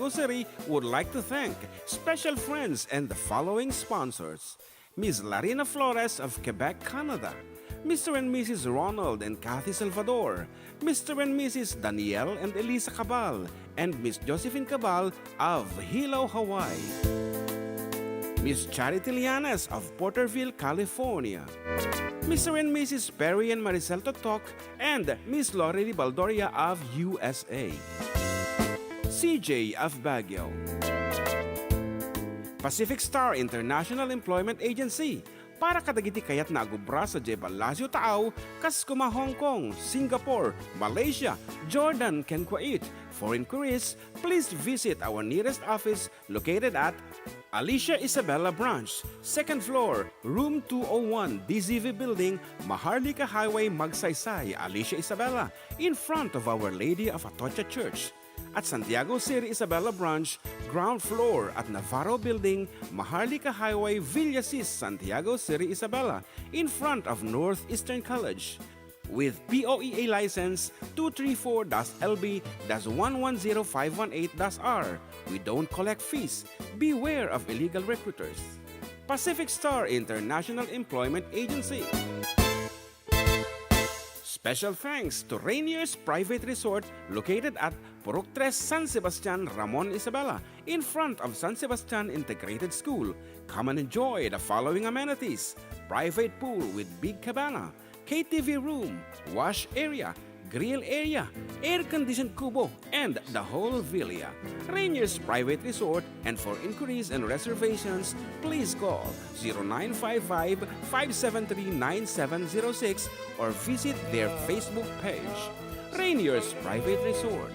City would like to thank special friends and the following sponsors: Ms. Larina Flores of Quebec, Canada, Mr. and Mrs. Ronald and Kathy Salvador, Mr. and Mrs. Danielle and Elisa Cabal, and Miss Josephine Cabal of Hilo, Hawaii. Miss Charity Lianas of Porterville, California. Mr. and Mrs. Perry and Maricel Totok, and Miss Lori Baldoria of USA. CJ of Baguio. Pacific Star International Employment Agency, para kadagiti kayat na agubra sa Jebalasyo Taaw, Kaskuma, Hong Kong, Singapore, Malaysia, Jordan, ken Kuwait. For inquiries, please visit our nearest office located at Alicia Isabella Branch, 2nd floor, room 201, DZV Building, Maharlika Highway, Magsaysay, Alicia Isabella, in front of Our Lady of Atocha Church. At Santiago City Isabela Branch, ground floor at Navarro Building, Maharlika Highway, Villasis, Santiago City Isabela, in front of Northeastern College. With POEA license 234-LB-110518-R, we don't collect fees. Beware of illegal recruiters. Pacific Star International Employment Agency. Special thanks to Rainier's Private Resort located at Purok 3, San Sebastian, Ramon, Isabela, in front of San Sebastian Integrated School. Come and enjoy the following amenities: private pool with big cabana, KTV room, wash area, grill area, air-conditioned kubo, and the whole villa. Rainier's Private Resort, and for inquiries and reservations, please call 0955-573-9706 or visit their Facebook page. Rainier's Private Resort.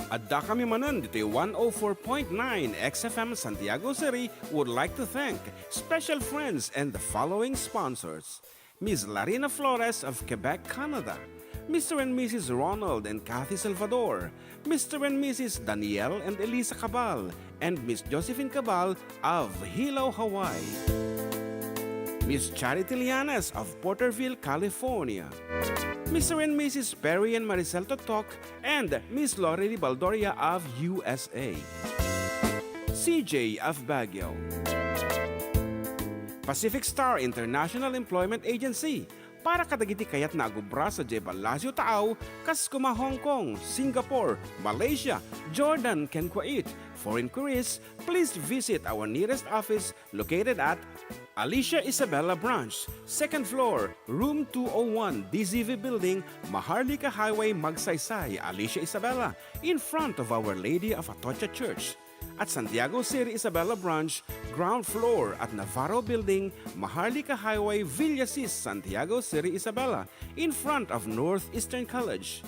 Adda Kami Manen, ditoy 104.9 xFM Santiago City would like to thank special friends and the following sponsors: Ms. Larina Flores of Quebec, Canada, Mr. and Mrs. Ronald and Kathy Salvador, Mr. and Mrs. Danielle and Elisa Cabal, and Miss Josephine Cabal of Hilo, Hawaii. Miss Charity Lianas of Porterville, California. Mr. and Mrs. Perry and Maricel Totok, and Miss Lori Baldoria of USA. CJ of Baguio. Pacific Star International Employment Agency, para kadagiti kayat na agubra sa Jebalasyo Taaw, Kaskuma, Hong Kong, Singapore, Malaysia, Jordan, ken Kuwait. For inquiries, please visit our nearest office located at Alicia Isabella Branch, 2nd floor, room 201, DZV Building, Maharlika Highway, Magsaysay, Alicia Isabella, in front of Our Lady of Atocha Church. At Santiago City Isabela Branch, ground floor at Navarro Building, Maharlika Highway, Villasis, Santiago City Isabela, in front of Northeastern College.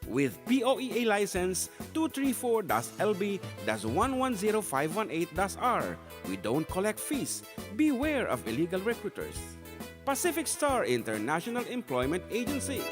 With POEA license 234-LB-110518-R, we don't collect fees. Beware of illegal recruiters. Pacific Star International Employment Agency.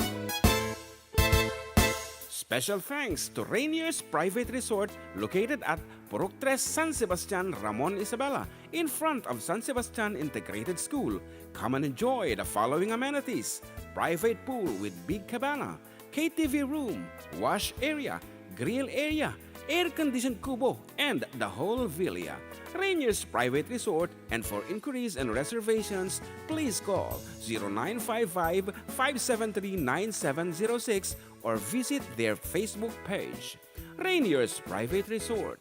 Special thanks to Rainier's Private Resort located at Purok 3, San Sebastian, Ramon, Isabela, in front of San Sebastian Integrated School. Come and enjoy the following amenities: private pool with big cabana, KTV room, wash area, grill area, air-conditioned kubo, and the whole villa. Rainier's Private Resort, and for inquiries and reservations, please call 0955-573-9706 or visit their Facebook page. Rainier's Private Resort.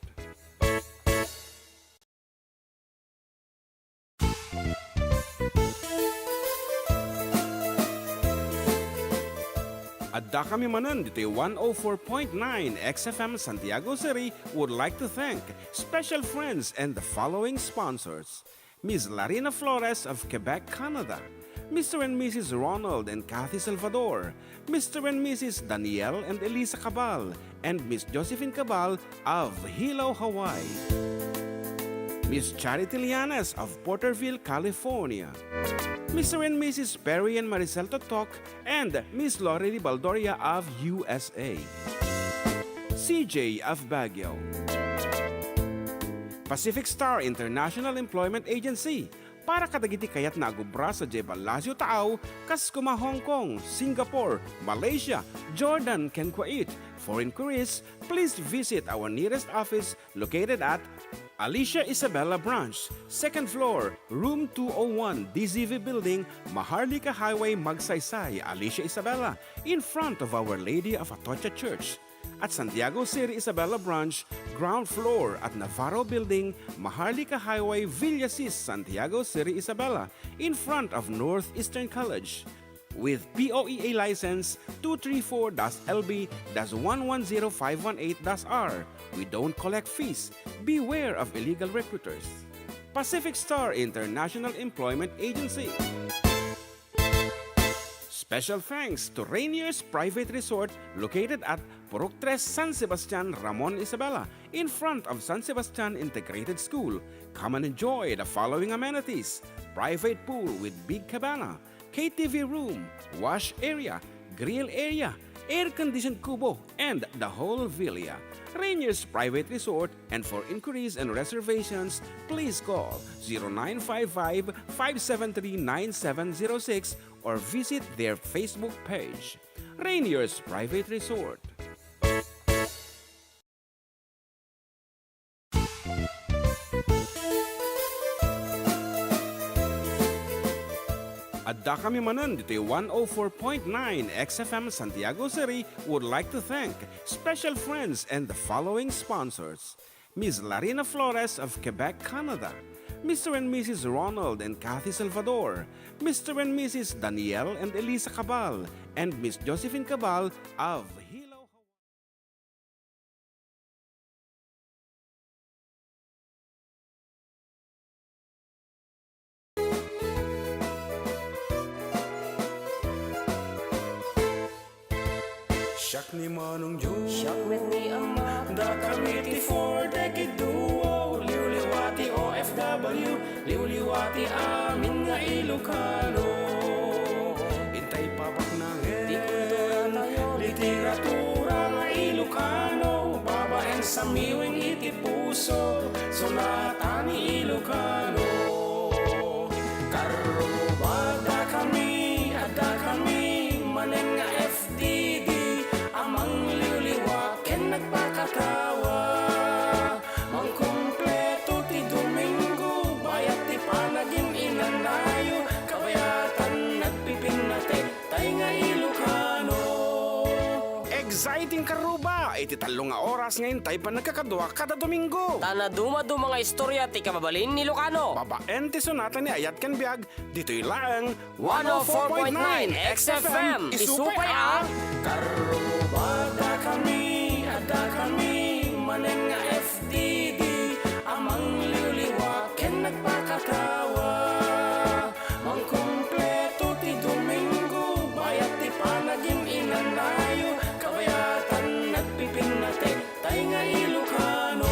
Adda Kami Manen, ditoy 104.9 xFM Santiago City would like to thank special friends and the following sponsors: Ms. Larina Flores of Quebec, Canada, Mr. and Mrs. Ronald and Kathy Salvador, Mr. and Mrs. Danielle and Elisa Cabal, and Miss Josephine Cabal of Hilo, Hawaii. Miss Charity Lianas of Porterville, California. Mr. and Mrs. Perry and Maricel Totok, and Miss Lori Baldoria of USA. CJ of Baguio. Pacific Star International Employment Agency, para kadagiti kayat na agubra sa Jebel Lazio Taaw, kas kuma Hong Kong, Singapore, Malaysia, Jordan, ken Kuwait. For inquiries, please visit our nearest office located at Alicia Isabella Branch, 2nd floor, room 201, DZV Building, Maharlika Highway, Magsaysay, Alicia Isabella, in front of Our Lady of Atocha Church. At Santiago City Isabela Branch, ground floor at Navarro Building, Maharlika Highway, Villasis, Santiago City Isabela, in front of Northeastern College. With POEA license 234-LB-110518-R, we don't collect fees. Beware of illegal recruiters. Pacific Star International Employment Agency. Special thanks to Rainier's Private Resort located at Purok 3, San Sebastian, Ramon Isabela, in front of San Sebastian Integrated School. Come and enjoy the following amenities: private pool with big cabana, KTV room, wash area, grill area, air-conditioned kubo, and the whole villa. Rainier's Private Resort, and for inquiries and reservations, please call 0955-573-9706 or visit their Facebook page. Rainier's Private Resort. Adda Kami Manen, ditoy 104.9 xFM Santiago City would like to thank special friends and the following sponsors: Ms. Larina Flores of Quebec, Canada; Mr. and Mrs. Ronald and Kathy Salvador; Mr. and Mrs. Danielle and Elisa Cabal; and Miss Josephine Cabal of Hilo. Siyak ni Manong Joe, Siyak met ni Ama, Adda Kami for decade duo. Liwliwati OFW, liwliwati amin nga Ilocano. Intay papak na di kultura tayo, literatura nga Ilocano. Babaeng sa miwing iti puso, sonata ni Ilocano. Karubada kami, Adda Kami Manen nga FDD. Amang liwliwa ken nagpakatawa, mang kumpleto ti Domingo, bayat ti panagin inanayo, kabayatan nagpipinate, tay nga Ilocano. Exciting karuba! Iti talong nga oras ngayon tayo pa nagkakadwa kada Domingo. tana dumadu mga istorya ti kababalin ni Ilocano. Babaen ti sonata ni Ayat Ken Biag, dito'y laang 104.9 xFM, isupay ang Karubada kami, Adda Kami Manen nga FDD. Amang liwliwa ken nagpakatawa, mang kumpleto ti Domingo, bayat ti panagin inanayo, kabayatan nagpipinate, tay nga Ilocano.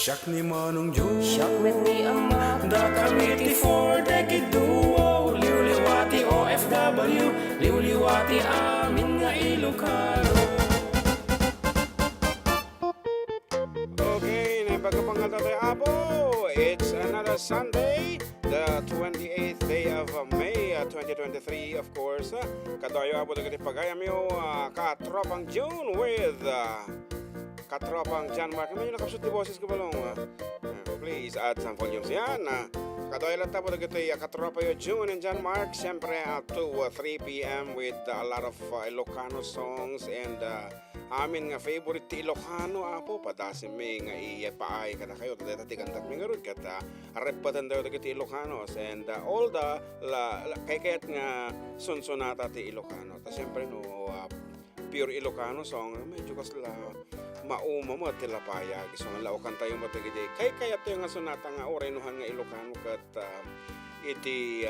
Siyak ni Manong Joe, Siyak met ni Ama, Adda Kami for decade duo. Liwliwati OFW, liwliwati amin nga Ilocano. Okay, naipagkapangal tayo apo. It's another Sunday, the the 28th day of May 2023, of course. Kadoyo abo dagiti pagayam yo katropang June with katropang John Mark. May nakapsut di boses ko balong. Please add some volumes yan. Kadoy lang tabo dagiti katropa yo June and John Mark. Siyempre up to 3 p.m. with a lot of Ilocano songs and amin nga favorite ti Ilocano apo padasim mi nga ipaay kada kayo dati kantat mi ngarud kat repatan daw dagiti Ilocanos and all the kayat nga sunsonata ti Ilocano ta siyempre no pure Ilocano song medyo kasla mauma mo ti lapayag so nga laukan tayo matagidi kayat tayo nga sonata nga orenuhan nga Ilocano kat iti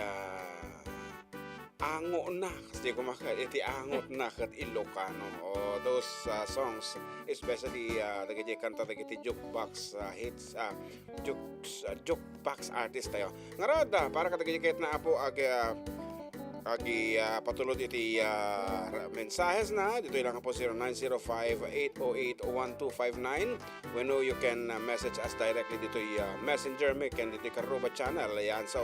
ango na kasi iti angot na kat Ilocano those songs especially dagiti kanta dagiti jukebox hits jukebox artist tayo ngarod para kadagiti kayat na apo agi patulod iti mensahes na dito lang po 0905-808-1259 we know you can message us directly dito messenger me can dito karuba channel yan so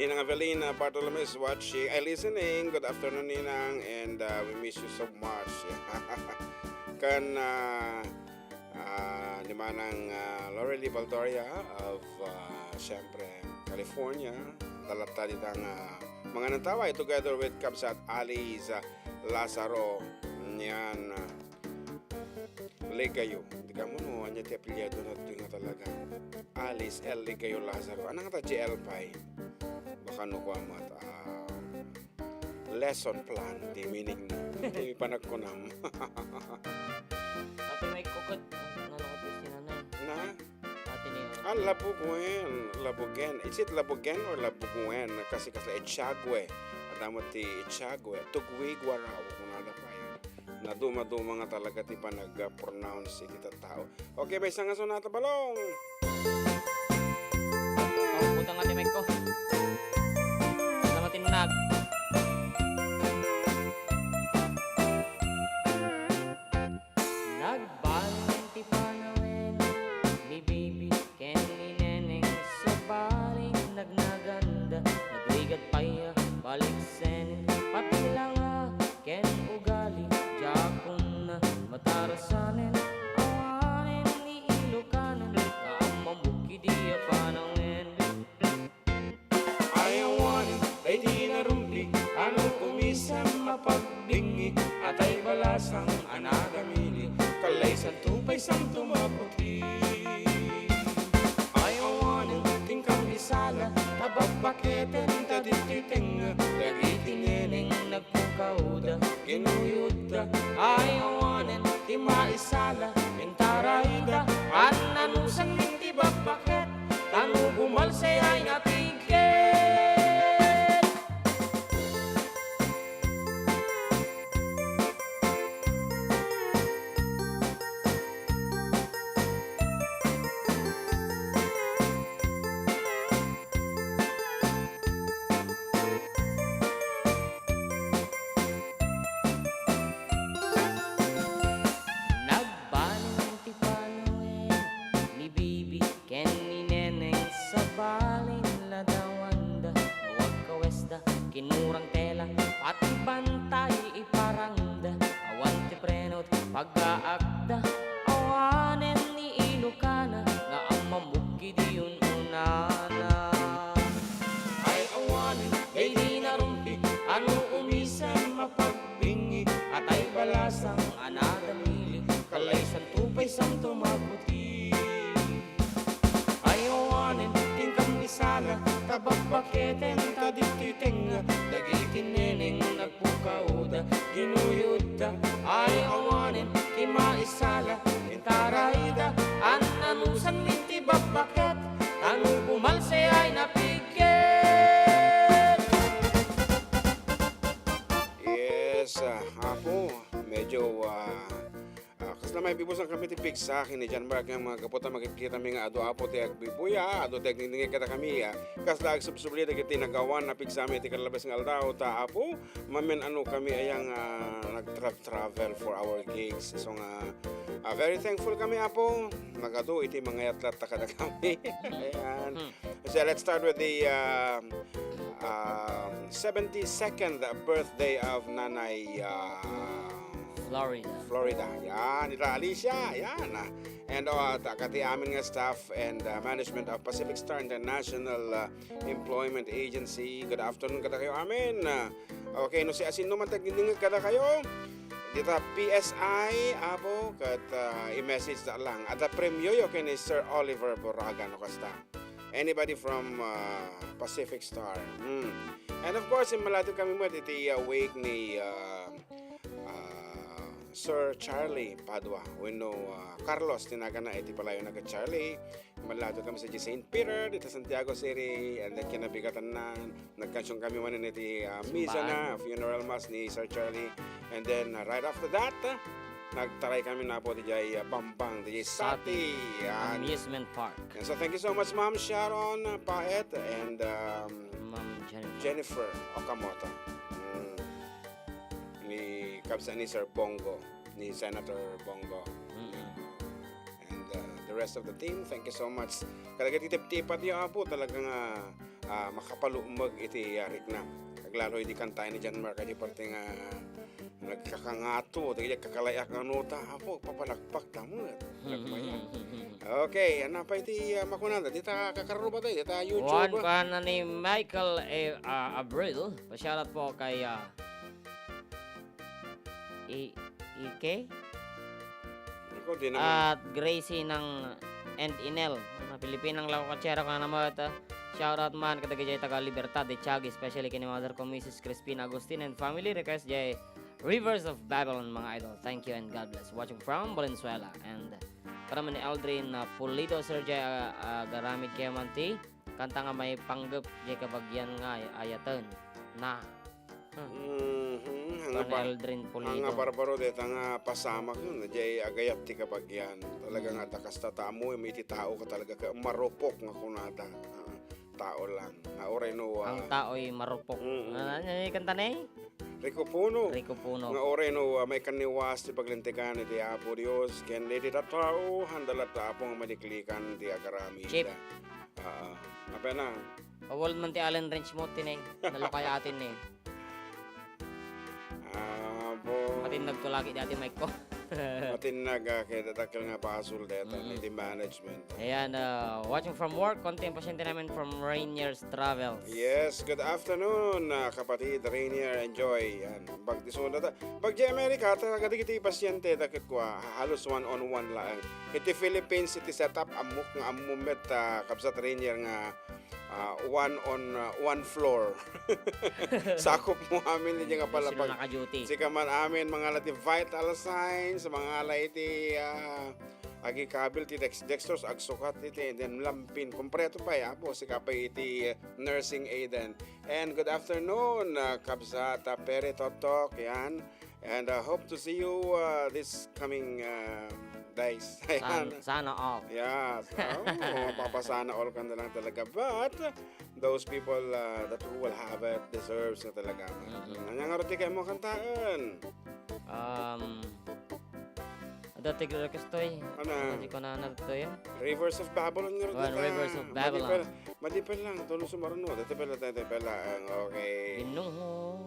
Ninang Evelina Bartolome is watching. Listening. Good afternoon, Ninang. And we miss you so much. Kan di manang Laurel Valdoria of siyempre California. Talata ditang mga nantaway together with Kabsat Alice Lazaro. Yan. Ligayo. Hindi ka mo no. Anya ti apelyado na ito nga talaga. Alice L. Ligayo Lazaro. Anong kata GL Pai? Baka no ko amat lesson plan di meaning na di panagkunam Ate may kukot. Nalakot yung sinanay. na Ate na yun. labugen is it labugen or labuguen kasi Echagwe adamot ti Echagwe tugwig waraw kung nada pa yan na duma nga talaga ti panag-pronounce iti tao okay may isang sonata balong Putang ate may ko. Namatin nag. Nagbaling ti panawin ni baby ken ni neneng sa baling nagnaganda nagrigat paya balik sen patilang ken ugali jakon na matarasanen awanen ni Ilocanon kaamambuki diya panawin Ayawanin, ay di narumpi Ano kumisang mapagbingi At ay balasang anagamili Kalay sa tupay sang tumaputi Ayawanin, tingkang isala Tabagbaketen, tadititeng Dagiti neneng nagpukauda Ginuyuda ayawanen ti maisala Intarayda ananusan min ti bakbaket tanu bumalsay ay natigil Nagbaling ti panuin ni bibi ken ni neneng sa baling ladawanda huwag kawesta kinurang tela pati bantay iparangda awan ti prenot pag-aakda awanen ni Ilocana nga ang mamugi di yun unana Ay awanin, ay di narumpi Ano umisan mapagbingi at ay balasang anadamili Kalay sa tupay sang tumaputi ayawanen Tingkang isala Tabagbaketen tadititeng Dagiti neneng nagpukauda Ginuyuda ayawanen ti maisala Intarayda ananusan min ti bakbaket tanu bumalsay ay napigil yes apo medyo kas na may bibusan kami ti pig sa akin ni John Mark nga mga kaputa makikita mi nga ado apo ti agbibuya ado ti agningi kada kami kas lag subsubli ti nagawan na pig sa amin ti kalabas nga aldaw ta apo mamen ano kami ayang nag-travel for our gigs so nga very thankful kami apo nagado iti mga yatlat ta kada kami ayan So let's start with the 72nd birthday of Nanay Florida. Florida. Yan, nila Alicia. Yan. And kati amin nga staff and management of Pacific Star International Employment Agency. Good afternoon kada kayo amin. Okay, no si asin naman tagdingig kada kayo. Dita PSI abo kat i-message na lang. At premyo yo kay ni Sir Oliver Boraga no kasta. Anybody from Pacific Star. And of course, in Malado kami mo iti wake ni Sir Charlie Padua. Wino Carlos tinaga na iti pala yung naga-Charlie. Malado kami sa St. Peter dito Santiago City, and then kinabigatan na nagkansyong kami man iti misa na funeral mass ni Sir Charlie, and then right after that nagtaray kami na po DJ Bambang, DJ Sati. Amusement Park. And so thank you so much Ma'am Sharon Paet and Ma'am Jennifer Okamoto. Ni Kapsa ni Sir Bongo, ni Senator Bongo. And the rest of the team, thank you so much. Kalaga titip-tipat yung po talagang makapalumag iti yarik na. Kaglalo hindi kantayin ni John Mark di parte nga nagkakangato, tigil kakalayak nga nota po, papalakpak tamot. Okay, ano pa iti makunanda? Dita kakararo ba tayo? Dita YouTube? One pa na ni Michael Abril. Pasyarat po kay Ike Ako, di naman. at Gracie ng and Inel. Pilipinang lakokatsera ka naman. Shoutout man katagay taga Libertad de Tiago, especially kini Mother ko Mrs. Crispina Agustin and family. Request jay Rivers of Babylon mga idol. Thank you and God bless. Watching from Valenzuela. And karaman ni Aldrin Pulido Sir Jay Garamid Kemanti. Kanta nga may panggap jay kabagyan nga ayatan na. Aldrin Pulido. Nga barbaro dito nga pasamak yun. Jay agayat ti kabagyan. Talaga nga takasta tamo may iti tao ka talaga ka marupok nga kunata. Tao lang. Nga oray no. Ang tao'y marupok. Ano yung kanta na eh? Rico Puno. Rico Puno. Nga oray no may kaniwas ti paglintikan iti Apo Dios. Ken di ta tao handalat tapong madiklikan ti agarami. Chip. Apa na? Pawal man ti Allen Range mo tinay. Nalukay atin eh. Matinag to lagi dati mic ko. Matinag kaya tatakil nga pasul dito ni management. Ayan, watching from work, konti ang pasyente namin from Rainier's Travels. Yes, good afternoon kapatid Rainier, enjoy. Yan, bagdisuna ta. Pag di Amerika, kadagiti pasyente takit ko halos one-on-one lang. Iti Philippines, iti setup amok nga amumet kapsat Rainier nga one floor. Sakop mo amin hindi nga pala Sino naka-duty? Sika man amin mga lati vital signs, mga laiti agi kabil ti dextrose agsukat iti and then lampin kompleto pa ya po sika pa iti nursing aid and good afternoon kabsat Pere Totok yan, and hope to see you this coming days. Sana all. Yeah, so, papasana all ka na lang talaga. But, those people that who will have it deserves na talaga. Nanyangaroti kayo mo kantaan. Dati request to eh. Ano? Hindi ko na natutuyo. Rivers of Babylon nga rin. Rivers of Babylon. Madipal lang. Tulo sumaruno. Dati pala. Okay. Binuho.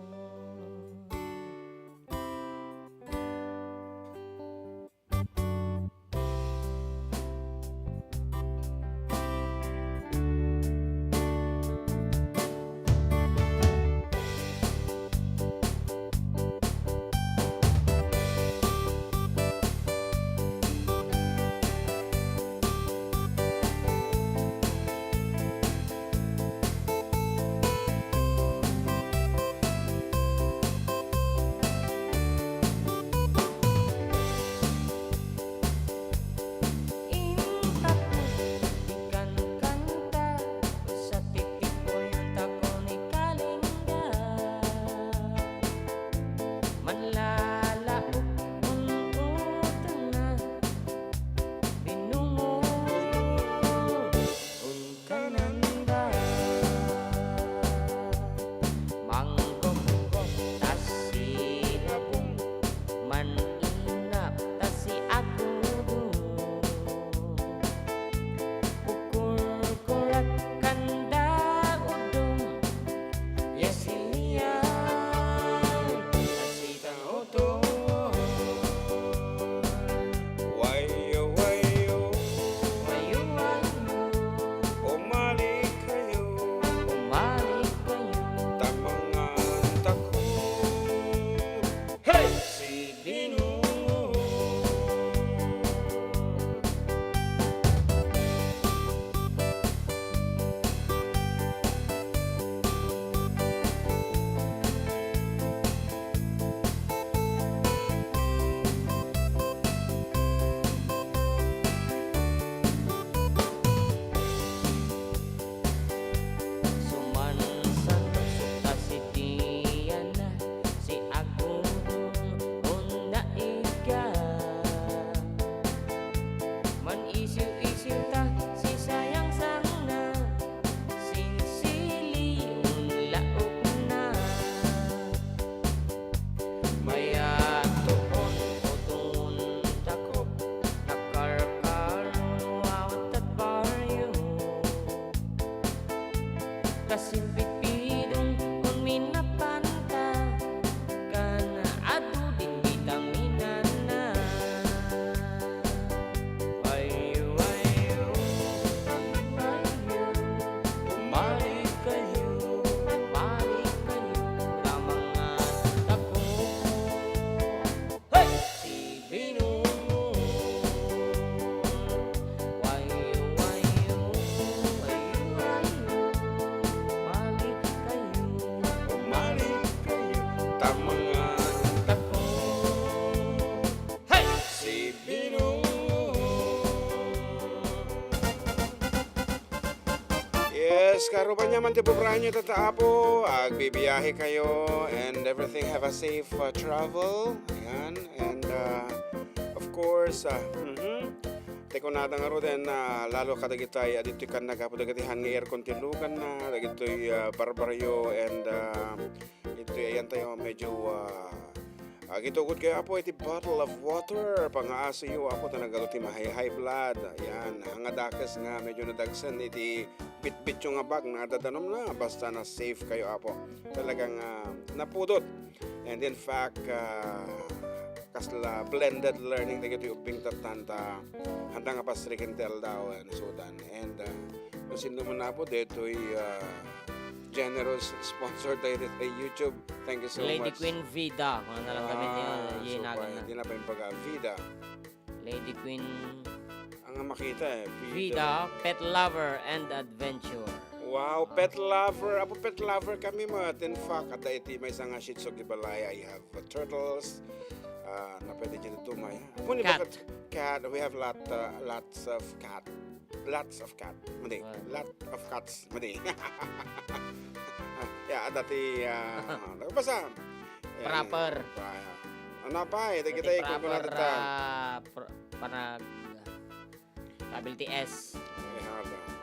araw pa niya man tibubrahan niyo tataapo, agbibiyahe kayo, and everything have a safe travel. Ayan, and of course, teko nada nga ro din, lalo kadagitay, adito kan nagapodagatihan ng aircon tilugan na, dagito'y barbaryo, and ito'y ayan tayo medyo gitugod kayo apo iti bottle of water pangaaso yo apo tanagalo ti high blood. Ayan, hangadakas nga medyo nadagsan iti bit-bit yung abag na dadanom na basta na safe kayo apo. Talagang napudot. And in fact, kasla blended learning na gito yung tatanta handa nga pasrikintel daw na sudan. And kasi naman na po dito'y generous sponsor tayo dito sa YouTube. Thank you so Lady much. Queen Vida. Kung ano lang kami niya, yinagan na. Hindi na pa yung pag-Vida. Lady Queen Ang makita Vida, Pet Lover and Adventure. Wow, pet lover. Apo pet lover kami mo. In fact, at iti may isang shih tzu gibalaya. I have turtles. Na pwede dyan tumay. Cat. Cat. We have lots of cat. Lots of cat. Madi. Lot of cats. Madi. Yeah, dati basta. Proper. Ano pa eh? Dagi tayo kung kunatatan. Panag ability S.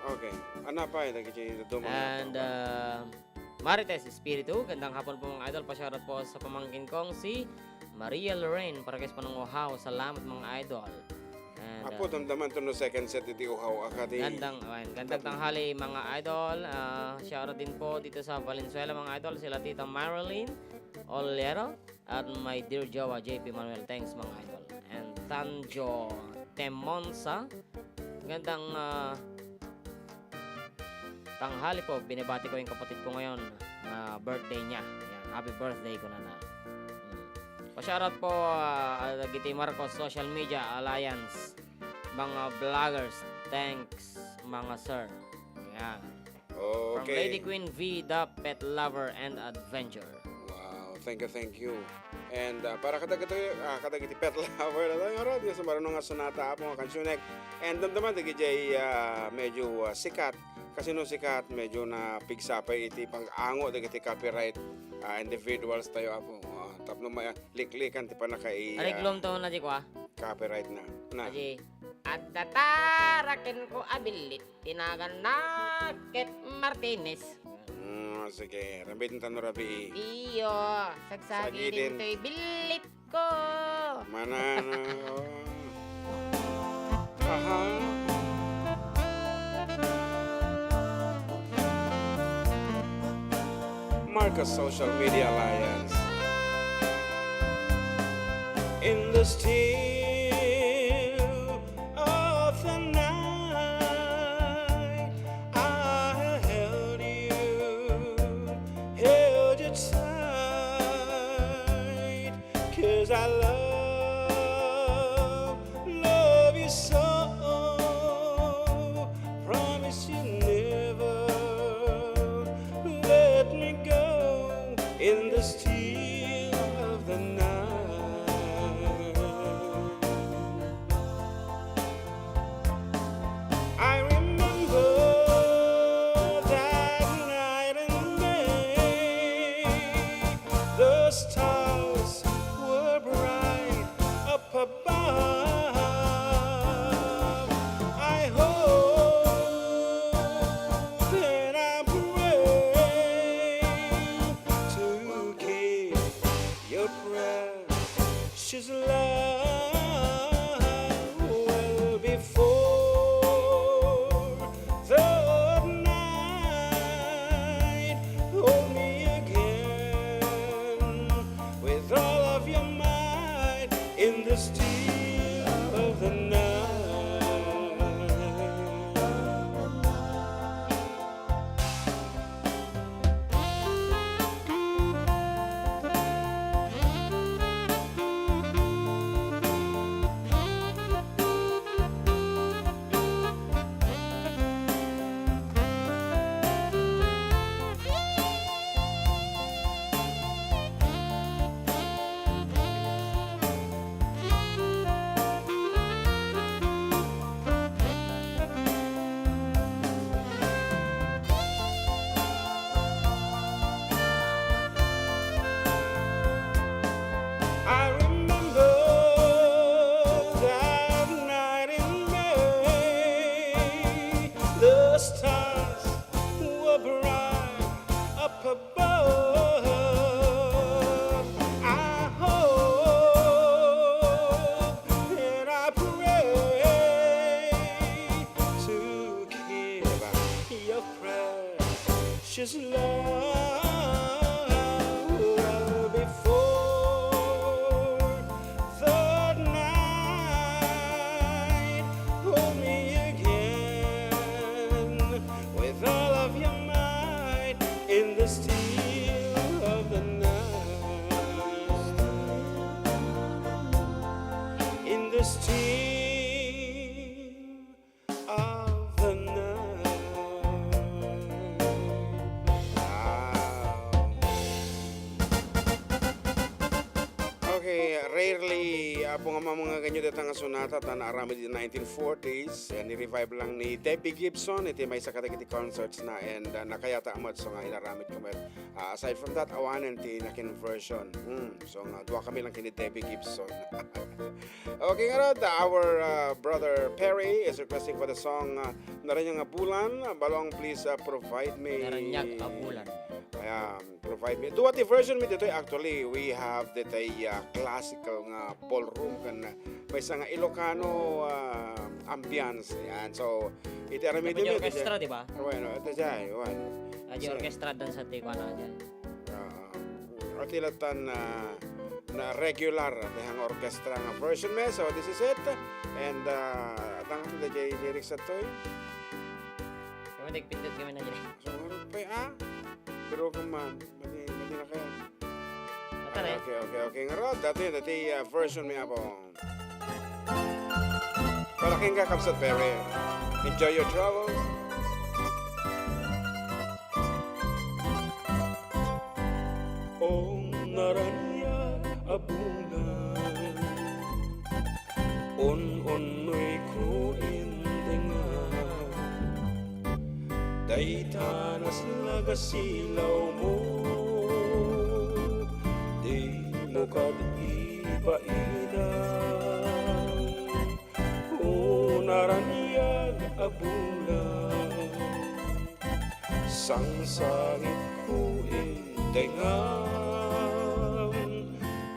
Okay. Ano pa eh? Dagi tayo dumang. And Marites Espiritu, gandang hapon po mga idol. Pasyarat po sa pamangkin kong si Maria Lorraine para kayo panunguhaw. Salamat mga idol. And, Apo, damdaman ito no second set iti uhaw akadi. Gandang tanghali mga idol. Shoutout din po dito sa Valenzuela mga idol. Sila Tita Marilyn Olero at my dear Jowa JP Manuel. Thanks mga idol. And Tanjo Temonsa. Gandang tanghali po. Binibati ko yung kapatid ko ngayon na birthday niya. Ayan, happy birthday ko na. Pa-shoutout po Giti Marcos Social Media Alliance, mga vloggers. Thanks mga sir. Ayan. Okay. From Lady Queen V, the Pet Lover and Adventure. Wow, thank you. And para kadagiti pet lover na tayo radio sa marunong nga sonata mo nga kansunek. And damdaman dagiti medyo sikat kasi no sikat medyo na pigsapay iti pang-ango dagiti copyright individuals tayo apo. Tapno may liklikan ti panakay Ariglom to na di ko copyright na. Aji Adda tarakin ko abilit tinagan na Ket Martinez. Sige, rambit ng tanong rabi. Iyo, sagsagi din to'y bilit ko. Mana na. Aha. Marcos Social Media Alliance. In the still of the night, I held you tight, 'cause I love you so. Promise you never let me go in the still of the night. I remember that night and day. The stars were bright up above. I hope and I pray to keep your precious love well before the night. Hold me again with all of your might in the still of the night. above. I hope and I pray to keep your precious love before the night. Hold me again with all of your might in the still of the night. In the still of the night. Okay, rarely po nga mga ganyo datang nga sonata ta naarami di 1940s and ni-revive lang ni Debbie Gibson iti may sa kadagiti concerts na and nakayata amad so nga inaramid kami. Aside from that awanen ti nakin version. So nga duwa kami lang kini Debbie Gibson. Okay nga rod, our brother Perry is requesting for the song Naranyang Abulan. Balong please provide me Naranyag Abulan. Provide me. Do what the version mi dito actually we have dito classical nga ballroom kan may isang Ilocano ambience yan. So iti arami Dapat yung orkestra, di ba? Bueno, ito dyan. Di orkestra dan sa Tijuana dyan. O tilatan na regular ang orkestra nga version me. So this is it. And atang the lyrics at to. Kami nagpindot kami na dyan. So pero kuman mali na kaya. Okay nga rod. Dati version me ako. Palaking ka kapsat Perry. Enjoy your travels. Om naranya abulan on-onoy ko indengan Daitanas lagasilaw mo Di mo kad ipaidan O naranyag abulan Sangsangit ko indengan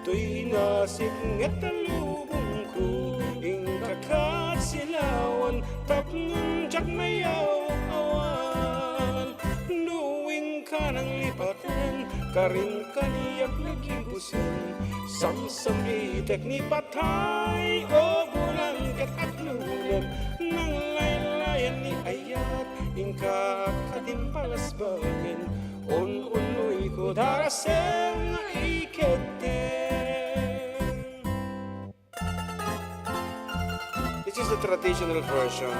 To'y nasingat na lubong ko Ingkakat silawan Tapngan jak mayaw awan Nuwing ka ng lipatan Karin kaniyak nagibusan Samsamitek ni patay O bulan kat at lulan Nang laylayan ni ayat Ingkakadimpalas bagin On-unoy ko daraseng iketen. This is the traditional version.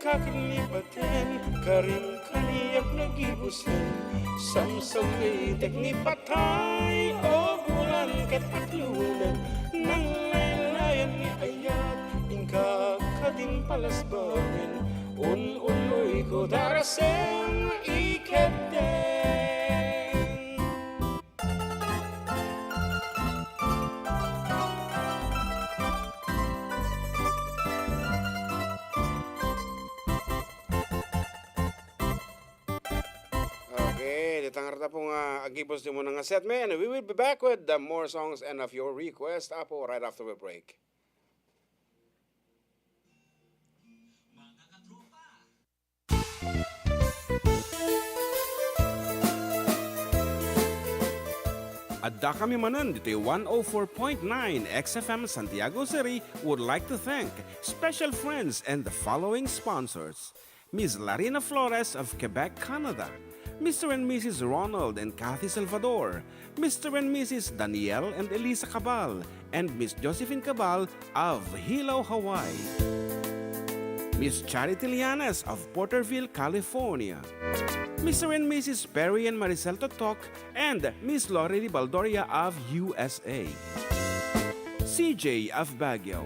Kakalipatan, karin kaniyak nagibusan Samsamitek ni patay o bulan kat at lunan Nang laylayan ni ayat, ingkakading palasbagan Un-unoy ko daraseng iketen. Tangarta po nga agipos din mo nga set me and we will be back with more songs and of your request apo right after we break. Adda Kami Manen dito 104.9 xFM Santiago City would like to thank special friends and the following sponsors. Ms. Larina Flores of Quebec, Canada, Mr. and Mrs. Ronald and Kathy Salvador, Mr. and Mrs. Danielle and Elisa Cabal, and Miss Josephine Cabal of Hilo, Hawaii. Miss Charity Lianas of Porterville, California. Mr. and Mrs. Perry and Maricel Totok, and Miss Lorely Baldoria of USA. CJ of Baguio.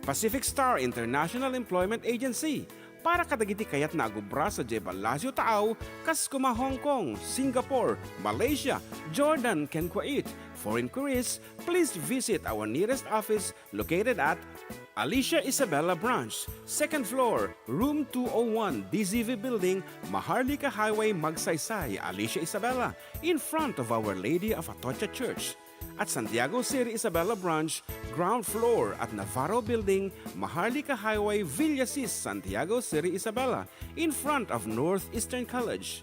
Pacific Star International Employment Agency, para kadagiti kayat na agubra sa Jebel Lazio Taaw, kas kuma Hong Kong, Singapore, Malaysia, Jordan, ken Kuwait. For inquiries, please visit our nearest office located at Alicia Isabella Branch, 2nd floor, room 201, DZV Building, Maharlika Highway, Magsaysay, Alicia Isabella, in front of Our Lady of Atocha Church. At Santiago City Isabella Branch, ground floor at Navarro Building, Maharlika Highway, Villasis, Santiago City Isabella, in front of Northeastern College.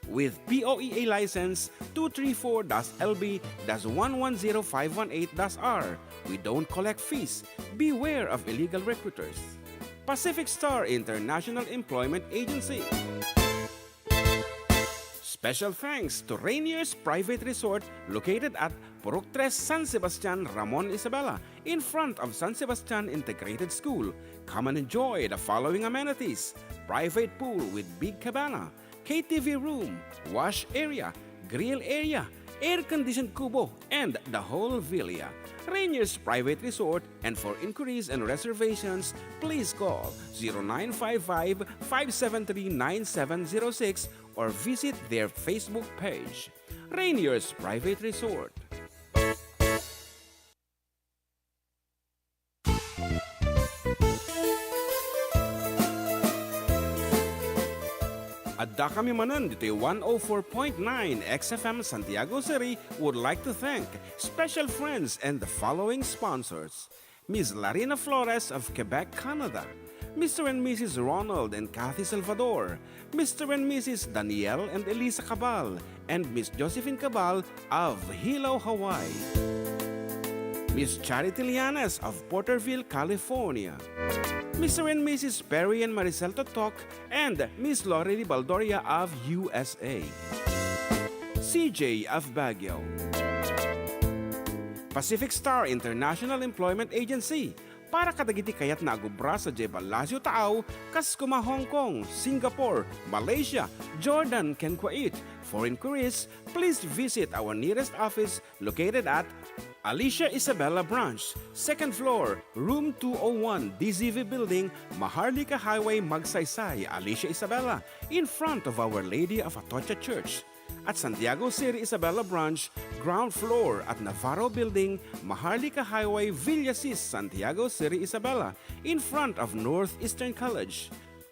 With POEA license 234-LB-110518-R. We don't collect fees. Beware of illegal recruiters. Pacific Star International Employment Agency. Special thanks to Rainier's Private Resort located at Purok 3 San Sebastian, Ramon Isabela, in front of San Sebastian Integrated School. Come and enjoy the following amenities: private pool with big cabana, KTV room, wash area, grill area, air-conditioned kubo, and the whole villa. Rainier's Private Resort, and for inquiries and reservations, please call 0955-573-9706 or visit their Facebook page. Rainier's Private Resort. Adda Kami Manen, dito'y 104.9 xFM Santiago City would like to thank special friends and the following sponsors: Ms. Larina Flores of Quebec, Canada, Mr. and Mrs. Ronald and Kathy Salvador, Mr. and Mrs. Danielle and Elisa Cabal, and Miss Josephine Cabal of Hilo, Hawaii. Miss Charity Lianas of Porterville, California. Mr. and Mrs. Perry and Maricel Totok, and Miss Lorely Baldoria of USA. CJ of Baguio. Pacific Star International Employment Agency, para kadagiti kayat na agubra sa Jebel Lazio Taaw, kas kuma Hong Kong, Singapore, Malaysia, Jordan, ken Kuwait. For inquiries, please visit our nearest office located at Alicia Isabella Branch, 2nd floor, room 201, DZV Building, Maharlika Highway, Magsaysay, Alicia Isabella, in front of Our Lady of Atocha Church. At Santiago City Isabella Branch, ground floor at Navarro Building, Maharlika Highway, Villasis, Santiago City Isabella, in front of Northeastern College.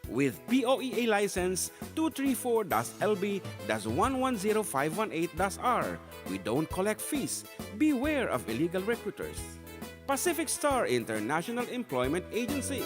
With POEA license 234-LB-110518-R. We don't collect fees. Beware of illegal recruiters. Pacific Star International Employment Agency.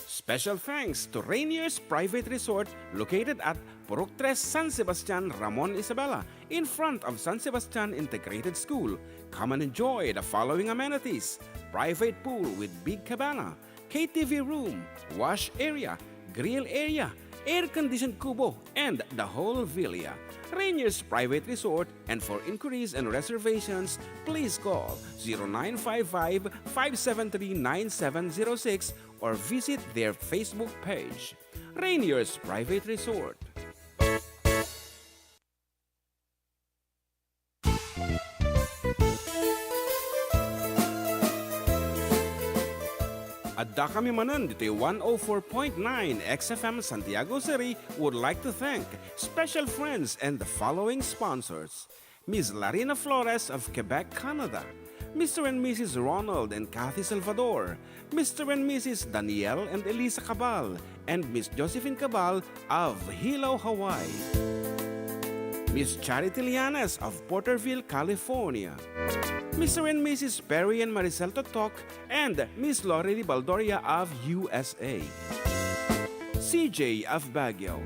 Special thanks to Rainier's Private Resort located at Purok 3 San Sebastian, Ramon Isabela, in front of San Sebastian Integrated School. Come and enjoy the following amenities: private pool with big cabana, KTV room, wash area, grill area, air-conditioned kubo, and the whole villa. Rainier's Private Resort, and for inquiries and reservations, please call 0955-573-9706 or visit their Facebook page. Rainier's Private Resort. Adda Kami Manen, dito'y 104.9 xFM Santiago City would like to thank special friends and the following sponsors: Ms. Larina Flores of Quebec, Canada, Mr. and Mrs. Ronald and Kathy Salvador, Mr. and Mrs. Danielle and Elisa Cabal, and Miss Josephine Cabal of Hilo, Hawaii. Miss Charity Lianas of Porterville, California. Mr. and Mrs. Perry and Maricel Totok, and Miss Lorely Baldoria of USA. CJ of Baguio.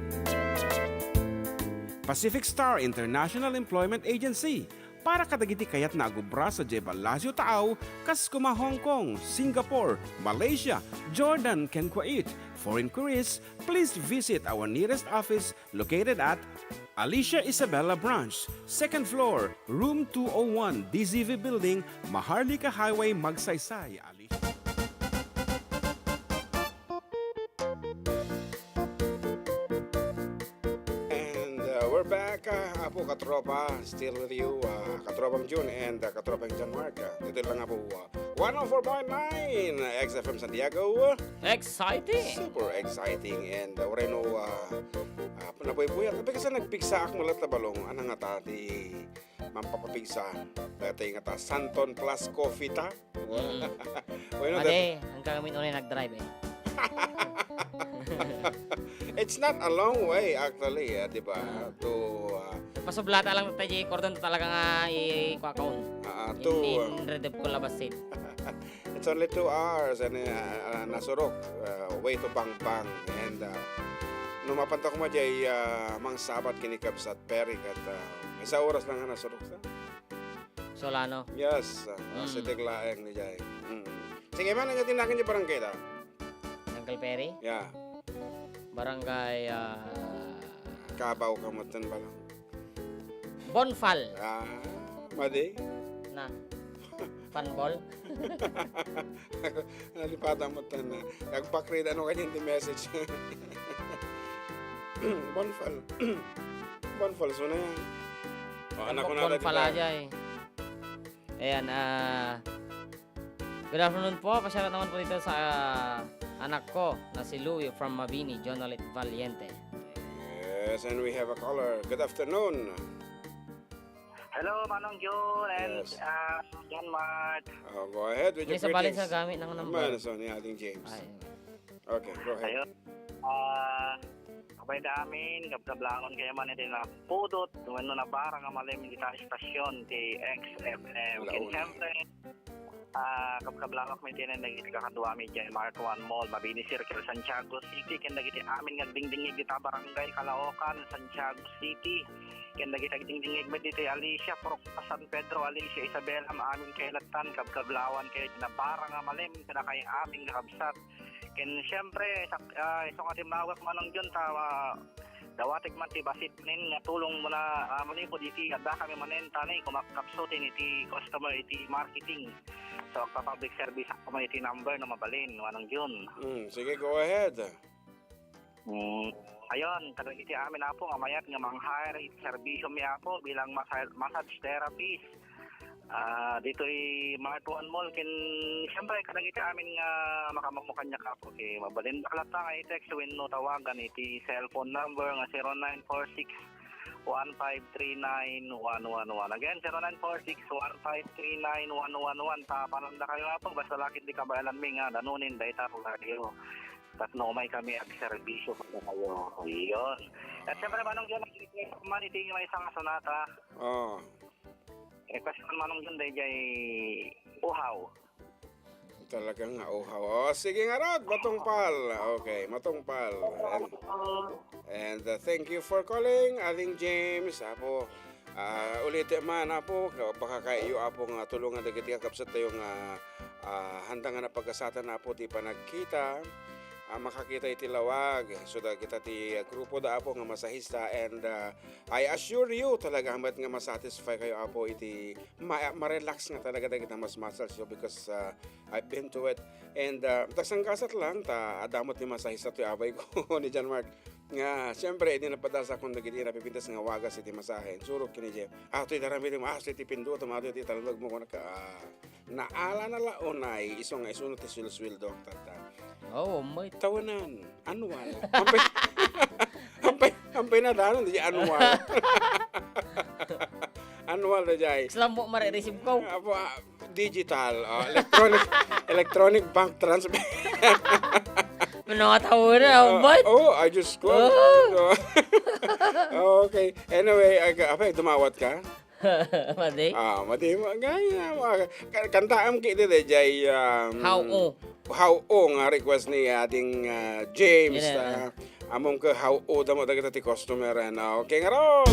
Pacific Star International Employment Agency, para kadagiti kayat na agubra sa Jebel Lazio Taaw, kas kuma Hong Kong, Singapore, Malaysia, Jordan, ken Kuwait. For inquiries, please visit our nearest office located at Alicia Isabella Branch, 2nd floor, room 201, DZV Building, Maharlika Highway, Magsaysay, Alicia. We're back, Apo Katropa, still with you, Katropang June and Katropang John Mark. Dito lang Apo, 104.9 xFM Santiago. Exciting! Super exciting and Reno, nabuhay-buhay. Tapi kasi nagpigsa ako mulat na balong, anang nga ta, di mampapapigsa. Dati nga ta, Santon plus coffee ta. Bueno, Made, ang kagamin ulit nag-drive eh. it's not a long way actually, di ba? To Pasublata lang tayo cordon talaga nga i-kwakaon. In Redep ko labas seat. It's only 2 hours and nasurok way to Bang and numapanta ko majay mang sabat kinikap sa Perik at isa oras lang nga nasurok sa. Solano. Yes, sitik laeng ni jay. Sige man nga tinakin di barangay ta. Uncle Perry? Yeah. Barangay Kabaw kamutan ba lang? Bonfal. Madi? Na. Panbol. Nalipatan mo tan na. Nagpakread ano kanyang di message. Bonfal. Bonfal, so na yan. Anak ko na Bonfal aja eh. Ayan, good afternoon po. Pasyarat naman po dito sa anak ko na si Louie from Mabini, Jonalit Valiente. Yes, and we have a caller. Good afternoon. Hello, Manong Jun and Yes. John Mart. Go ahead with your May sa balin greetings. sa gamit ng number. Man, so ni ating James. Ay, Okay, go ahead. Ayun. Kapay namin, kablangon kayo man ito na pudot, tuwano na barang ang malim kita istasyon ti xFM. Laon. Siyempre, kablangon may tinan nagiti kakadwa mi dyan, Mark 1 Mall, Mabini Circle, Santiago City, kaya nagiti amin nga dingdingig kita barangay Caloocan, Santiago City. Kaya nagiti dingdingig mo dito Alicia, San Pedro, Alicia, Isabela, maamin kailatan, kablawan kayo na barang ang malim, kada kayo aming kakabsat. Ken siyempre isang ating mawak manong dyan dawatig man ti basit nin nga tulong mo na po diti Adda Kami Manen tanay kumakapsutin iti customer iti marketing so public service ako man iti number na mabalin manong dyan. Sige, go ahead. Ayun, kada iti amin na po ngamayat nga mang-hire iti serbisyo mi ako bilang massage therapist. Dito ay Mart 1 Mall kin siyempre kadang iti amin nga makamukmukan niya ka po kay mabalin baklata nga i-text when no tawagan iti cellphone number nga 0946-1539-111 again 0946-1539-111 tapanan na kayo po basta lakit di kabayalan mi nga danunin dayta ko radio tatno may kami ang serbisyo ko kayo iyon at siyempre manong dyan man iti may isang sonata kasi manong dyan dahil uhaw. Talagang uhaw. Sige nga Rod, matungpal. Okay, matungpal. And thank you for calling, ating James. Apo, ulit man apo, baka kayo apo nga tulungan dagiti kapsat tayo nga handang nga napagkasatan na po ti panagkita. Makakita iti lawag so da kita ti grupo da apo nga masahista and I assure you talaga hamat nga masatisfy kayo apo iti ma-relax nga talaga kita mas muscles so because I've been to it and tagsangkasat lang ta adamot ni masahista ti abay ko ni John Mark nga siyempre hindi napadasa kung nagiti napipintas nga wagas iti masahe surok kini Jeff ito itarami mo iti pindo tumato iti talagog mo ko naala na laonay isong nga isunod ti swil doctor ta. oh, may Tawanan, annual. Hampay na danon, di annual. Annual na jay. Islam mo mare-receive ko. Digital, electronic bank transfer. Manakatawa na, but I just closed. Okay, anyway, dumawat ka? Madi? Madi mo. Gaya mo. Kantaan kita de jay how nga request ni ating James among ka how damo dagiti customer and okay nga rod.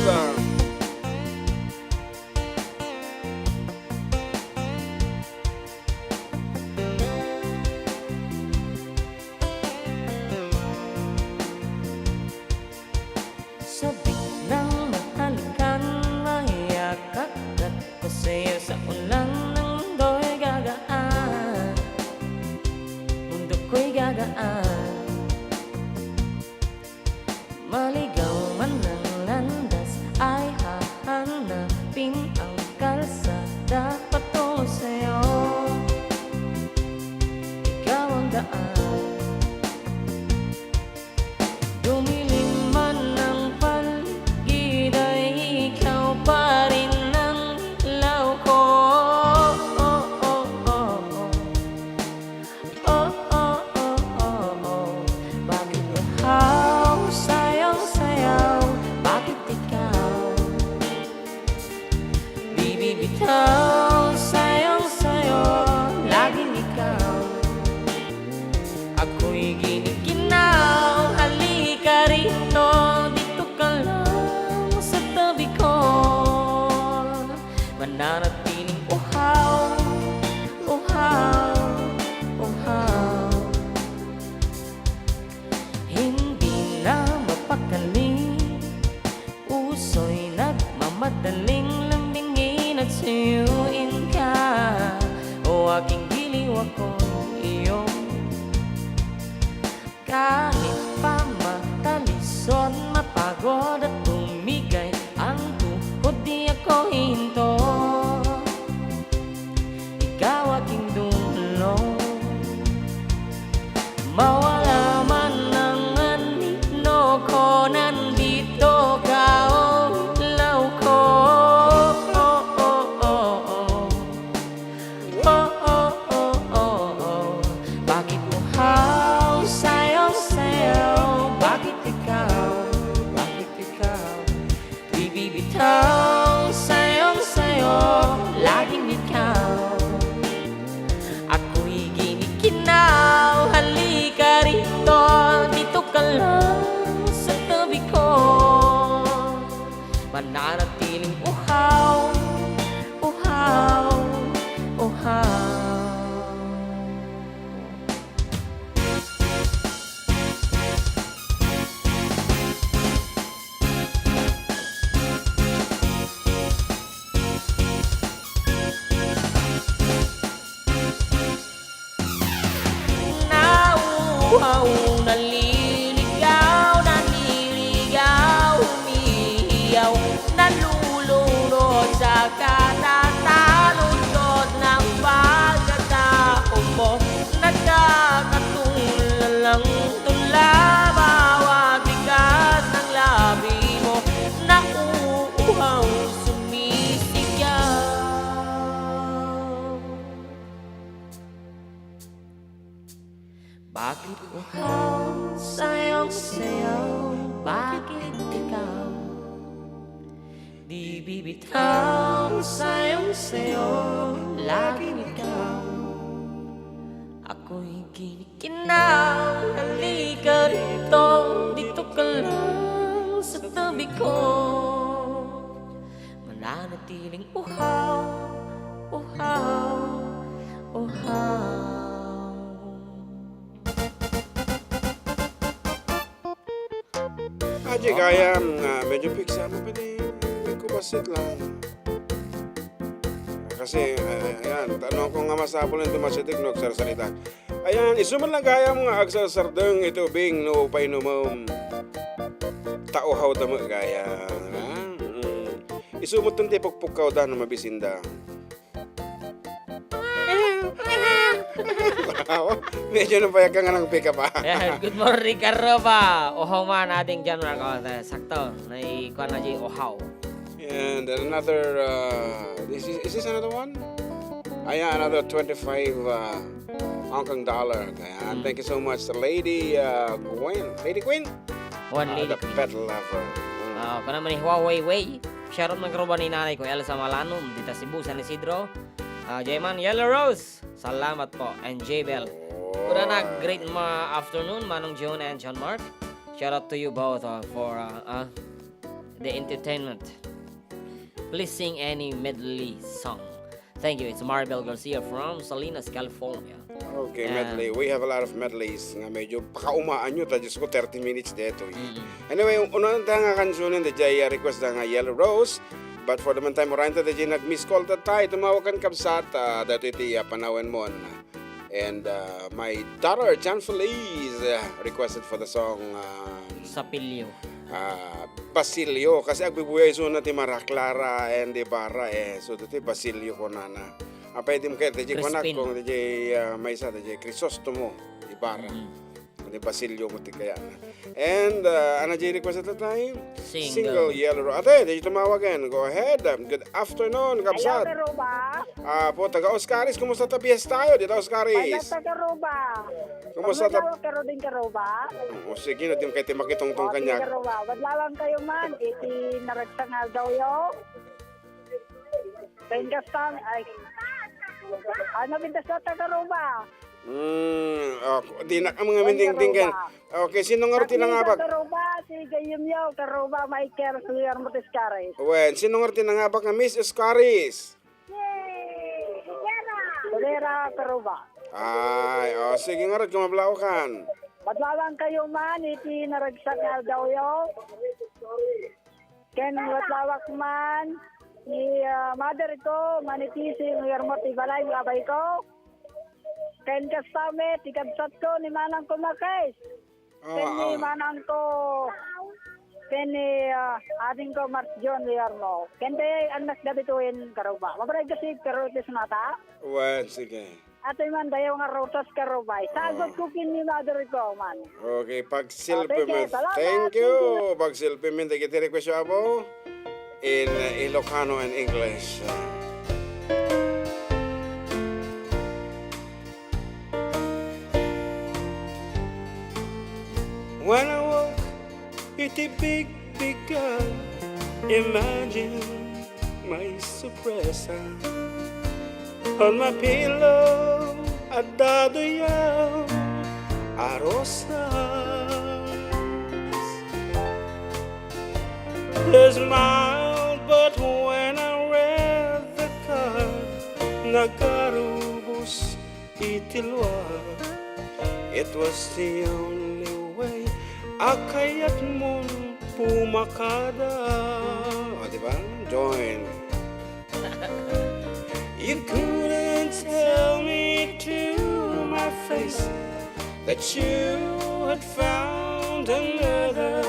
sa'yo? Bakit ikaw di bibitaw? Sayang sa'yo, laging ikaw. Ako'y kinikinaw. Halika rito, dito ka lang sa tabi ko. Mananatiling uhaw, uhaw, uhaw. Aji kaya medyo piksa mo pa din. Hindi ko basit lang. Kasi, ayan, tanong ko nga masapol ng tumasitik no agsalsalita. Ayan, isuman lang kaya mga agsalsardeng ito bing no upay no mo tauhaw damo kaya. Isumot ng tipok-pukaw da na mabisinda. Medyo nang payag ka nga ng pick-up pa. Yeah, good morning, Karoba. Uhaw man ating dyan, mga sakto. Naikuha na dyan, uhaw. And another, is this another one? Ayan, another 25 Hong Kong dollar. Ayan, thank you so much, Lady Queen. Lady Queen? One lady. The pet lover. Kung naman ni Huawei Wei. Shoutout ng Karoba ni nanay ko, Elsa Malanum, dita Cebu, San Isidro. Jayman Yellow Rose, salamat po. And J-Bell. Kuna na, great afternoon, Manong John and John Mark. Shout out to you both for the entertainment. Please sing any medley song. Thank you. It's Maribel Garcia from Salinas, California. Okay, medley. We have a lot of medleys nga medyo pakaumaan nyo. Diyos ko, 30 minutes dito. Anyway, unang nga kansunin na Jaya request na nga Yellow Rose. But for the meantime, Moranta na dyan nag-miss call ta tayo. Tumawakan kabsat. Dato iti panawan mo. And my daughter, Jan Feliz, requested for the song Sapilyo. Basilio. Kasi agbibuhay so na ti Mara Clara and Ibarra so iti Basilio ko na. Pwede mo kayo, DJ Konak, kung DJ Maysa, DJ Crisostomo, Ibarra. Di Basilio mo ti kaya na. And, ano DJ request at the time? Single Yellow Rose. Ate, DJ tumawagan. Go ahead. Good afternoon, Kapsat. Hello, Karuba. Po, taga Oscaris. Kumusta tabias tayo dito, Oscaris? Hello, Karuba. Kumusta Karo din Karuba. Sige, na di mo kayo makitong-tong kanya. Karuba. Wadlalang kayo man. Iti naragsangal daw yo. Pengastan. Ay. Ano bintas na Karuba? Di na mga minding-dinggan. Okay, sino nga rin tinangabag? Karuba, si Gayumyo, Karuba, Michael, Suyar Motiscaris. Wen, sino nga rin tinangabag na Miss Oscaris? Yay! Solera, Karuba. Ay, sige nga rin, kumablawakan. Wadlalang kayo man, iti naragsangal daw yo. Ken wadlawak man, ni mother ko, manitisi, nguyarmot ibalay, abay ko. Ken kasame, tikabsat ko, ni manang ko makais. Ken ni manang ko, ken ni ading ko Mart John Liarno. Ken de anak dabituin Karuba. Mabray kasi karotis nata. Wen, sige. Ato man dayaw nga rotas Karubay. Sagot ko kin ni mother ko man. Okay, pag-selfie Okay, mo. salamat. Thank you. Pag-selfie mo, hindi kita request abo in Ilocano and English. When I woke, it's a big, big girl. Imagine my suppressor on my pillow. Adda yaw arosas. They smiled, but when I read the card, nagarubos itilwa. It was the only way. Akayat mo pumakada. Diba? Join. You couldn't tell me to my face that you had found another,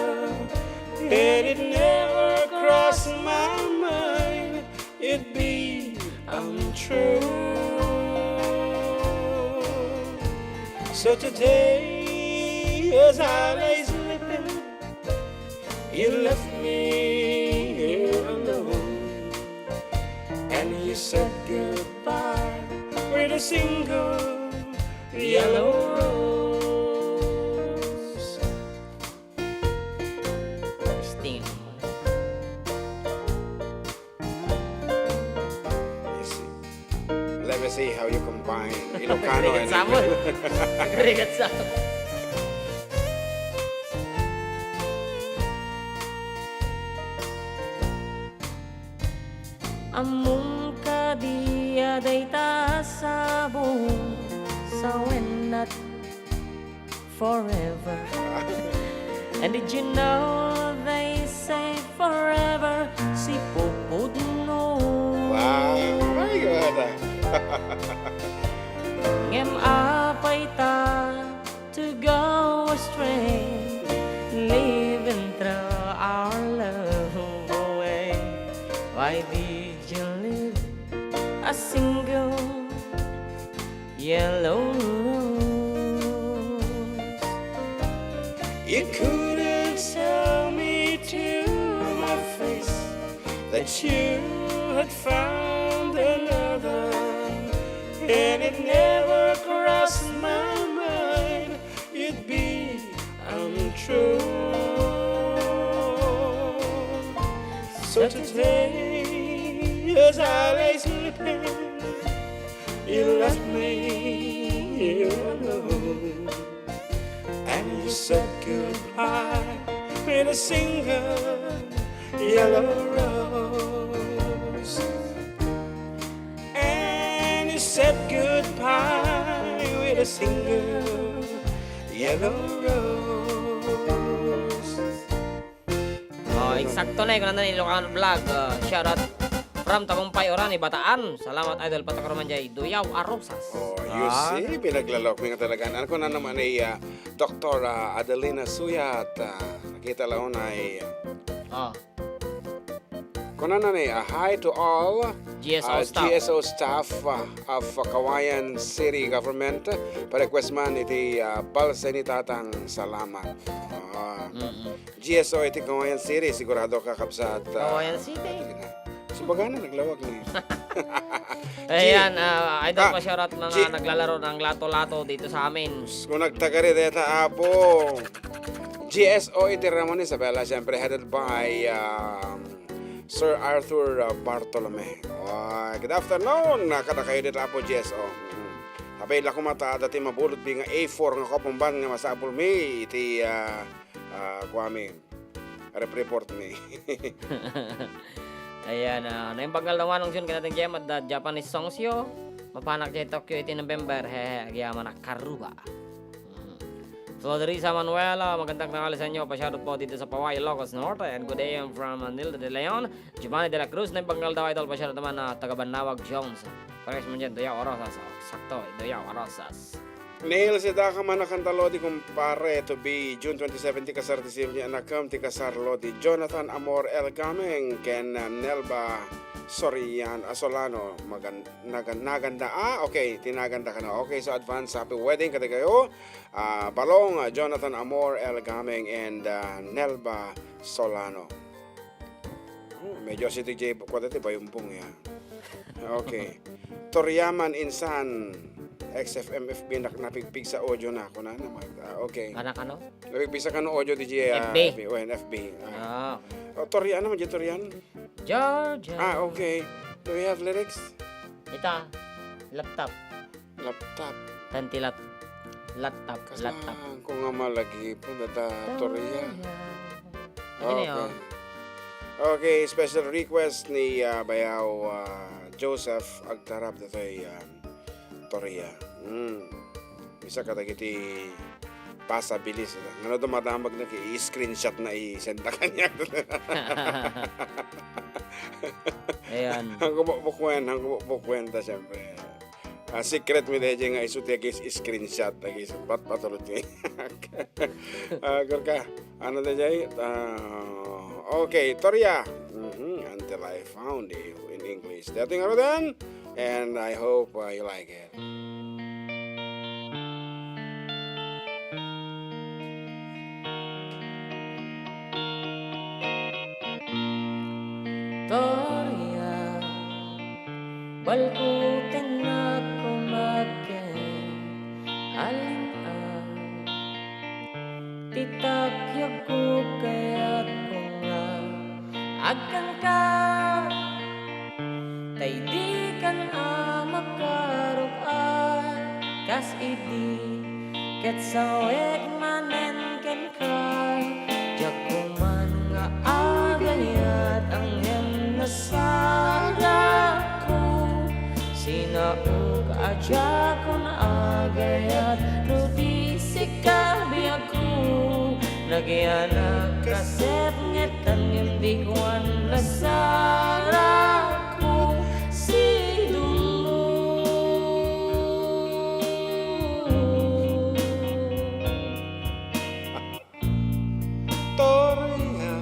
and it never crossed my mind it'd be untrue. So today, as I lay sleeping, you left me here alone, and you said goodbye with a single yellow rose. to see how you combine Ilocano Nagrigat and samon. Nagrigat sa. Among kadiya day ta sabong sa when not forever. And did you know they say forever si pupud no. Wow, my God. Ngem apay ta to go astray, living through our love away. Why did you live a single yellow rose? You couldn't tell me to my face that you had found another, and it never crossed my mind you'd be untrue. So today, as I lay sleeping, you left me alone, and you said goodbye with a single yellow rose. And you said goodbye with a single yellow rose. Oh, eksakto na kung nandan Ilocano vlog. Shoutout from Tagumpay Orani, Bataan. Salamat idol patakaroman jay Duyaw Arosas. Oh, you see, pinaglalok mo nga talaga. Ano ko na naman ay Dr. Adelina Suyat. Nakita lang na ay Oh, kunan na hi to all GSO staff. GSO staff of Kawayan City Government. Pa-request man iti balsa ni Tatang salamat. GSO iti Kawayan City, sigurado ka kapsat. Kawayan City. Subagana, naglawag na Ayan, idol pa shoutout mga naglalaro ng lato-lato dito sa amin. Kung nagtagari deta apo, GSO iti Ramon Isabela, siyempre headed by Sir Arthur Bartolome. Good afternoon, kada kayo dito apo GSO. Habay lang kumata, dati mabulot di nga A4 nga kapumban nga masabol mi, iti kuwami, report mi. Ayan, na yung pagkaldawan ng June kinating gem at the Japanese songs yo. Mapanak jay Tokyo iti November, agyaman na Karuba. Florida Manuela, magandang tanghali sa inyo. Pasyadot po dito sa Paway, Ilocos Norte. And good day, I'm from Nilda de Leon. Giovanni de la Cruz, na yung pangkaldaw idol. Pasyadot naman na taga-Banawag Jones. Pares mo dyan, Duyaw Arosas. Sakto, Duyaw Arosas. Neil si Adda Kami Manen Lodi kumpare to be June 27 ti kasar ti Silvia Anakam ti kasar Lodi Jonathan Amor El Gameng ken Nelba Sorian Asolano naganda okay tinaganda ka na okay so advance happy wedding kada kayo Balong Jonathan Amor El Gameng and Nelba Solano medyo si TJ kwadati ba yung pong ya okay Toryaman Insan xFM FB napigpig sa audio na ako na naman. Okay. Anak ano? Napigpig sa kano audio DJ FB. FB. Torian naman dyan, Torian? Georgia. Okay. Do we have lyrics? Ita, laptop. Laptop. Tantilat. Laptop. Laptop. Kasang ko nga malagi po data Torian. Okay. Okay, special request ni Bayaw Joseph Agtarap dato'y Toria. Bisa kadagiti pasabilis. Ano dumadamag na i-screenshot na i-send na kanya. Ayan. Ang bukwen ta siyempre. Secret mi dahil nga isuti i-screenshot lagi bat patulot ni. Ka ano dahil okay, Toria. Until I found you in English. Dating ano dan? And I hope you like it. Toria, balkutin na kumakin, aling-ang, titakyag ko kaya't ko nga, agkan ka, tay di kan amak ka. ket saweg manen ken ka jakuman nga agayat ang nasaraku sinaug aja kon agayat no di sikabi aku nagyanak kasep ngetan hindi kuan nasaraku si Torya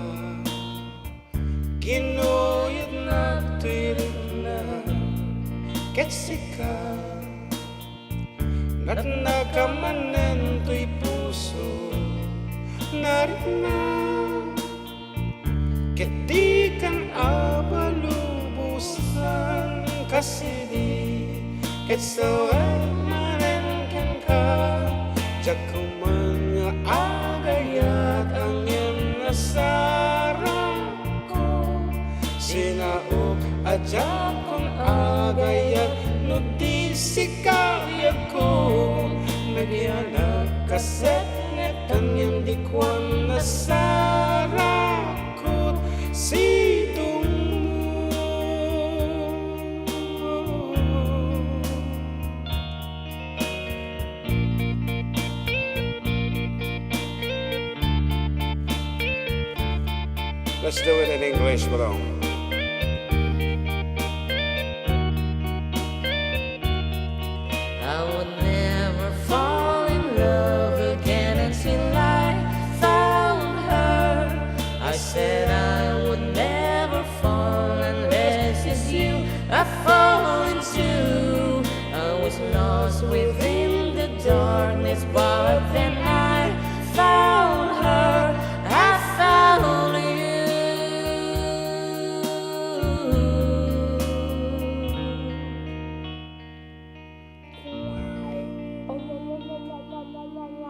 kinuyod na tirik na ketsika Nat nakamanen to'y puso narina Keti kan abalubusan kasidi Ketsawag manen kan ka Jakuman nga agayat ang iyong nasarang ko Sinaog adya kong agayat no di sikayag ko Nagyanak kaset ngetan yang di kuan nasarakot si Let's do it in English, bro. I would never fall in love again until I found her. I said I would never fall unless it's you I fall into. I was lost within the darkness, but then I found her. I found you.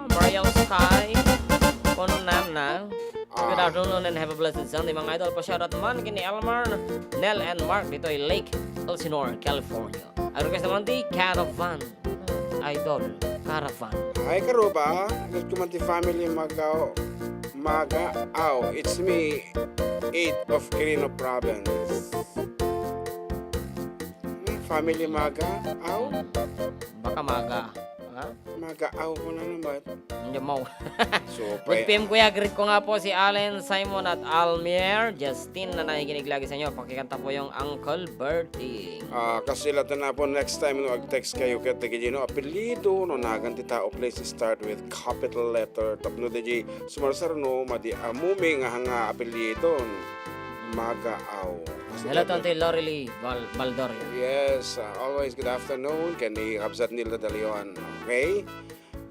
Mariel Sky, kono nam na. Good afternoon and have a blessed Sunday mga idol. Pa-shoutout man kini Elmar, Nell and Mark dito ay Lake Elsinore, California. Ang request naman di Caravan. Idol, Caravan. Ay karuba, nagkumanti family magao. It's me, 8 of Quirino Province. Family magaaw? Baka maga. Ha? Magaaw ko na naman. Hindi mo. So, With PM Kuya, greet ko nga po si Allen, Simon at Almier, Justin na nakikinig lagi sa inyo. Pakikanta po yung Uncle Bertie. kasi lahat na po next time no ag-text kayo kaya tigil apelido no naganti tao place start with capital letter tapno di sumarsar no madi amumi nga hanga apelido magaaw. Hello to Auntie Lorely Valdoria. Yes, always good afternoon kani Kabsat Nilda Dalion. Okay?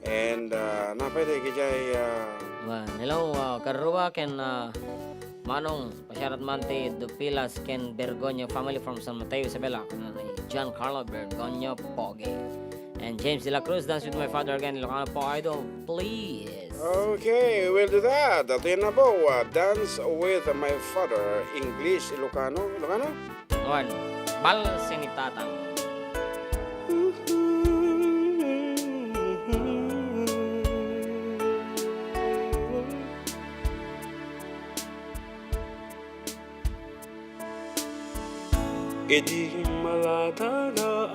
And napay kay Hello, Karuwa ken Manong pasyarat mante Dupilas ken Bergonyo family from San Mateo Isabela John Carlo Bergonyo Pogi and James De La Cruz dance with my father again Ilocano po idol please. Okay, we'll do that. Ito na po, dance with my father, English, Ilocano. Ilocano? One, bal sinitatang. Edi malatagaan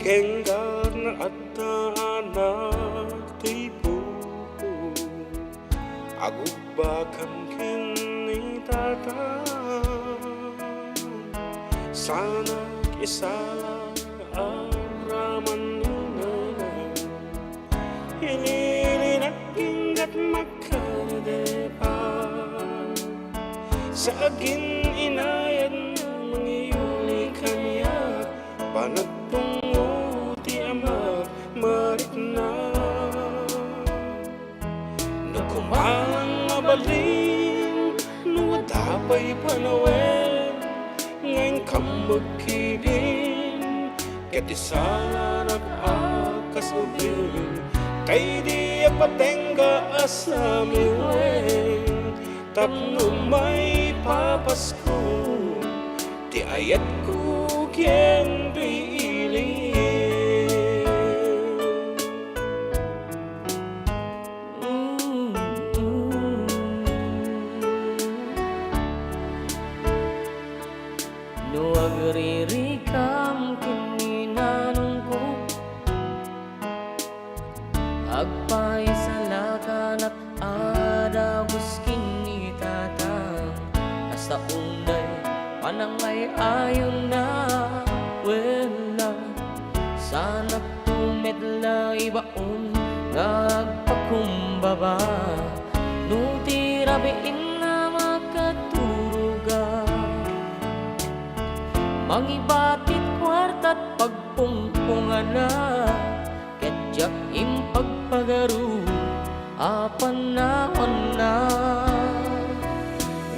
Kenggar na adda anak tipu Agubakam kini tata Sana kisala araman nina Hilili na pinggat makadepa Sa agin inayan mangiyuli kanya Panagtungo ti ama marit na Nukumang mabalin Nuwadapay panawin Ngayon kamagkilin Katisala nag-akasubin Kay di apatengga asamiwen Tapno may papasko Ti ayat ko kien biili may salakan at adagos kinitatang hasta unday panangay ayon na wala sana tumedla ibaon nagpakumbaba no tirabiin na makaturuga mangibatit kwartat pagpungpungan na kadyak impagpagaru apan naon na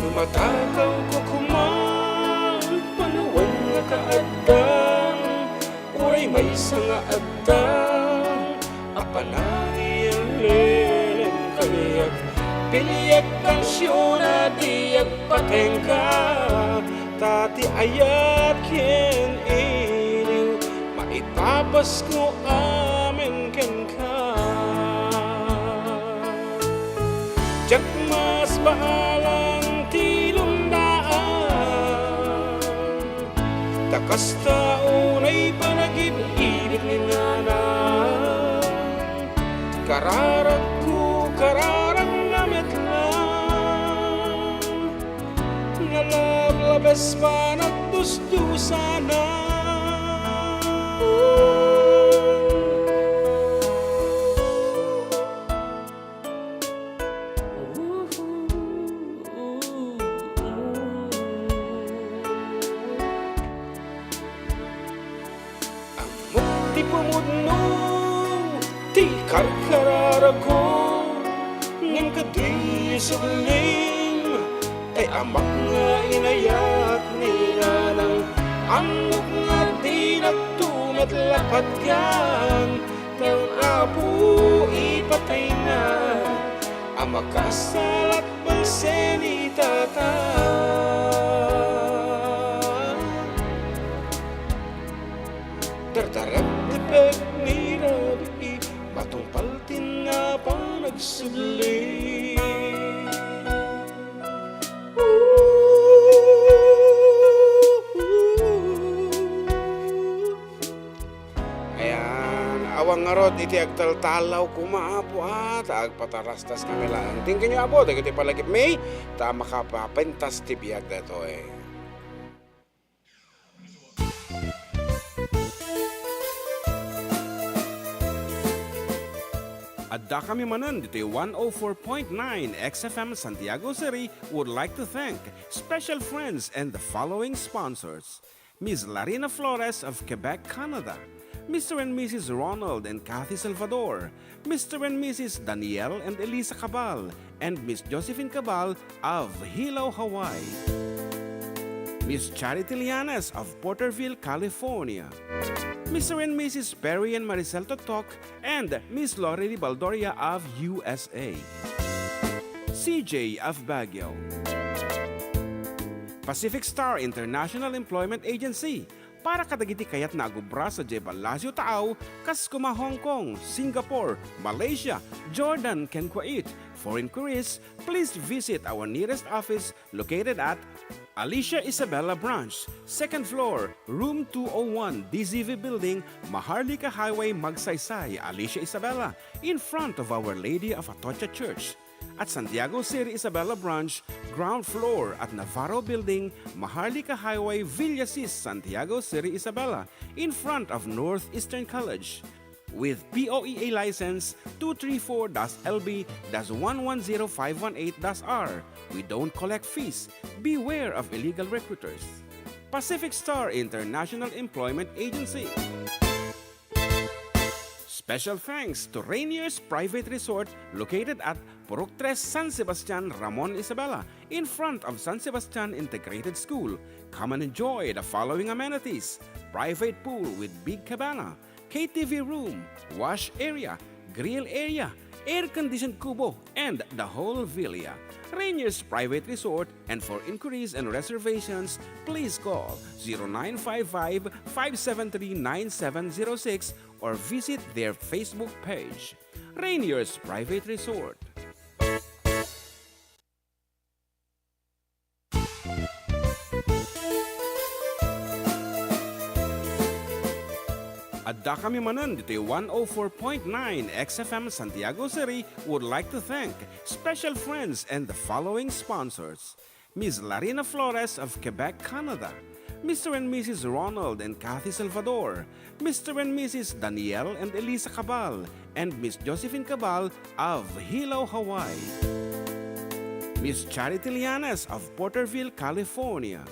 Lumatakaw ko kuman panawan nga kaadang uray may nga adang apanay ang leleng kaniyak piliyak kansyon na diyak patengka tati ayat ken iliw maitabas ko amin ken ka jak mas bahalang tilundaan takas taunay panagib-ibig ni nanang kararag ko kararag namit lang nalablabes pa nagdusdusanan Ti pumudno, ti karkararago Ngam kadi sublim Tay amak nga inayat ni nanang Amok nga di nagtumet lapat yan Tang apo ipatay na Amakasalat bang senitatan Dardarat tibag ni Rabi Batong paltin na pa nagsubli Ayan, awang nga rod iti agtaltalaw kumaapo at agpatarastas kami lang tingin nyo abo, dagiti palagip may tama ka pa pentas tibiyag dato Adda Kami Manen, ditoy 104.9 xFM Santiago City would like to thank special friends and the following sponsors. Ms. Larina Flores of Quebec, Canada. Mr. and Mrs. Ronald and Kathy Salvador. Mr. and Mrs. Danielle and Elisa Cabal. And Miss Josephine Cabal of Hilo, Hawaii. Miss Charity Lianes of Porterville, California. Mr. and Mrs. Perry and Maricel Totok, and Miss Lori Baldoria of USA. CJ of Baguio. Pacific Star International Employment Agency, para kadagiti kayat na agubra sa Jebalasio Taaw, kas kuma Hong Kong, Singapore, Malaysia, Jordan, ken Kuwait. For inquiries, please visit our nearest office located at Alicia Isabella Branch, 2nd floor, room 201, DZV Building, Maharlika Highway, Magsaysay, Alicia Isabella, in front of Our Lady of Atocha Church. At Santiago City Isabella Branch, ground floor at Navarro Building, Maharlika Highway, Villasis, Santiago City Isabella, in front of Northeastern College. With POEA license 234-LB-110518-R. We don't collect fees. Beware of illegal recruiters. Pacific Star International Employment Agency. Special thanks to Rainier's Private Resort located at Purok 3, San Sebastian, Ramon Isabela, in front of San Sebastian Integrated School. Come and enjoy the following amenities: private pool with big cabana, KTV room, wash area, grill area, air-conditioned kubo, and the whole villa. Rainier's Private Resort, and for inquiries and reservations, please call 0955-573-9706 or visit their Facebook page. Rainier's Private Resort. Adda Adda Kami Manen, ditoy 104.9 xFM Santiago City would like to thank special friends and the following sponsors. Ms. Larina Flores of Quebec, Canada. Mr. and Mrs. Ronald and Kathy Salvador. Mr. and Mrs. Danielle and Elisa Cabal. And Miss Josephine Cabal of Hilo, Hawaii. Miss Charity Lianas of Porterville, California.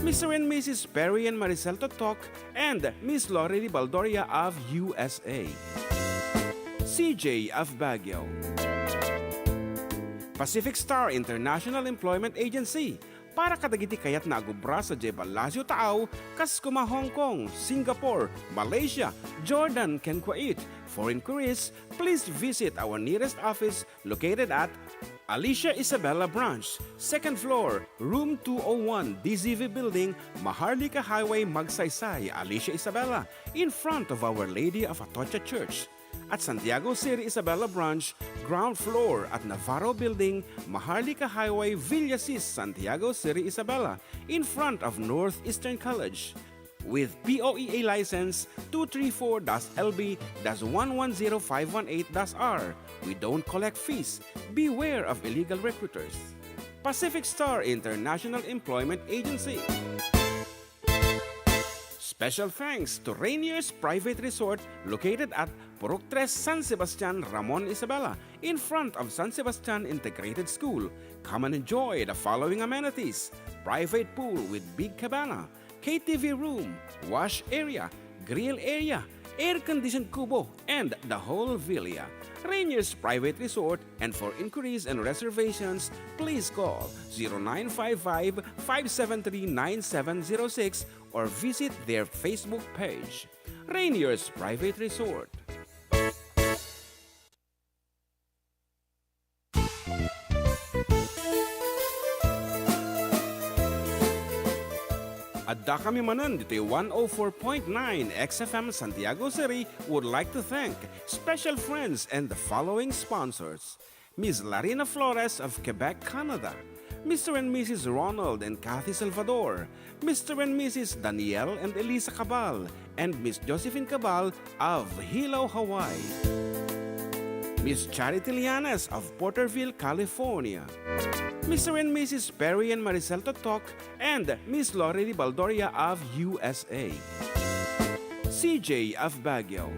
Mr. and Mrs. Perry and Maricel Totok and Miss Lori Baldoria of USA. CJ of Baguio. Pacific Star International Employment Agency. Para kadagiti kayat na agubra sa Jebel Lazio Taaw, Kaskuma, Hong Kong, Singapore, Malaysia, Jordan, ken Kuwait. For inquiries, please visit our nearest office located at Alicia Isabella Branch, 2nd floor, room 201, DZV Building, Maharlika Highway, Magsaysay, Alicia Isabella, in front of Our Lady of Atocha Church. At Santiago City Isabella Branch, ground floor at Navarro Building, Maharlika Highway, Villasis, Santiago City Isabella, in front of Northeastern College. With POEA license 234-LB-110518-R. We don't collect fees. Beware of illegal recruiters. Pacific Star International Employment Agency. Special thanks to Rainier's Private Resort located at Purok 3, San Sebastian, Ramon Isabela, in front of San Sebastian Integrated School. Come and enjoy the following amenities: private pool with big cabana, KTV room, wash area, grill area, air-conditioned kubo, and the whole villa. Rainier's Private Resort, and for inquiries and reservations, please call 0955-573-9706 or visit their Facebook page. Rainier's Private Resort. Adda Kami Manen, dito'y 104.9 xFM Santiago City would like to thank special friends and the following sponsors. Ms. Larina Flores of Quebec, Canada. Mr. and Mrs. Ronald and Kathy Salvador. Mr. and Mrs. Danielle and Elisa Cabal. And Miss Josephine Cabal of Hilo, Hawaii. Miss Charity Lianas of Porterville, California. Mr. and Mrs. Perry and Maricel Totok and Miss Lori Baldoria of USA. CJ of Baguio.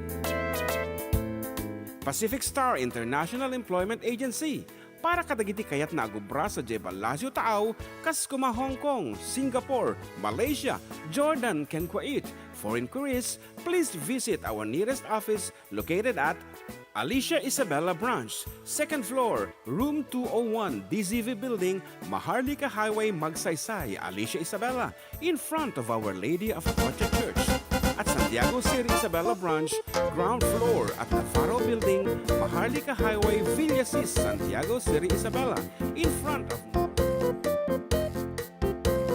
Pacific Star International Employment Agency. Para kadagiti kayat na agubra sa Jebel Lazio Taaw, Kaskuma, Hong Kong, Singapore, Malaysia, Jordan, ken Kuwait. For inquiries, please visit our nearest office located at Alicia Isabella Branch, 2nd floor, room 201, DZV Building, Maharlika Highway, Magsaysay, Alicia Isabella, in front of Our Lady of Atocha Church. At Santiago City Isabella Branch, ground floor at Navarro Building, Maharlika Highway, Villasis, Santiago City Isabella, in front of...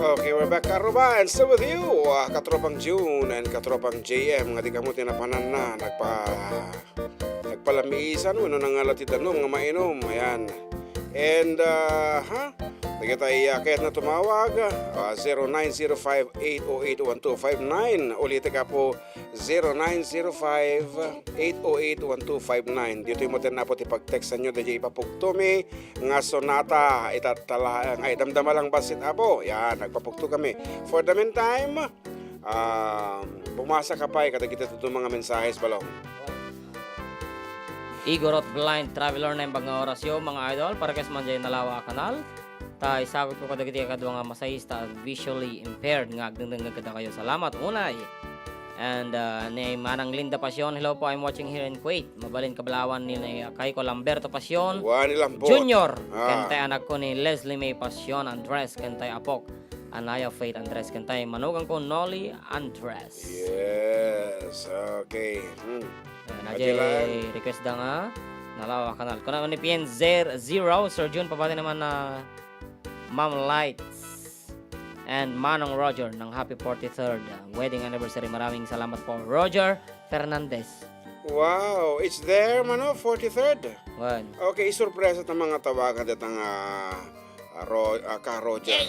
Okay, we're back, Karuba, and still with you, Katropang June and Katropang JM, nga di kamo tinapanan na, nagpalamiisan, ano nang alatitan no, mga mainom, ayan. And, lagi tayo kahit na tumawag, 0905-808-1259, ulit ka po, 0905-808-1259. Dito yung motin na po tipag-text nyo, dahil ipapugtumi, nga sonata, itatala, nga idamdama lang basit apo, yan, nagpapugto kami. For the meantime, bumasa ka pa, kada kita itong mga mensahes, balong. Igorot blind traveler na yung mga orasyon, mga idol, para kasi man dyan nalawa kanal. Tay sabi ko kadagiti kadwa nga masahista visually impaired nga agdengdeng kada kayo. Salamat unay. And ni Manang Linda Pasyon, hello po, I'm watching here in Kuwait. Mabalin kabalawan ni kay ko Lamberto Pasyon Junior. Kantay anak ko ni Leslie May Pasyon Andres, kantay apok Anaya Faith Andres, kantay manugang ko Nolly Andres. Yes, okay. Najay request da nga nalawa kanal. Kuna ni PN Zero Sir June pabati naman na Ma'am Lights and Manong Roger ng happy 43rd wedding anniversary. Maraming salamat po, Roger Fernandez. Wow, it's there, mano, 43rd. What? Okay, surpresa ng mga tawagan datang ka Roger.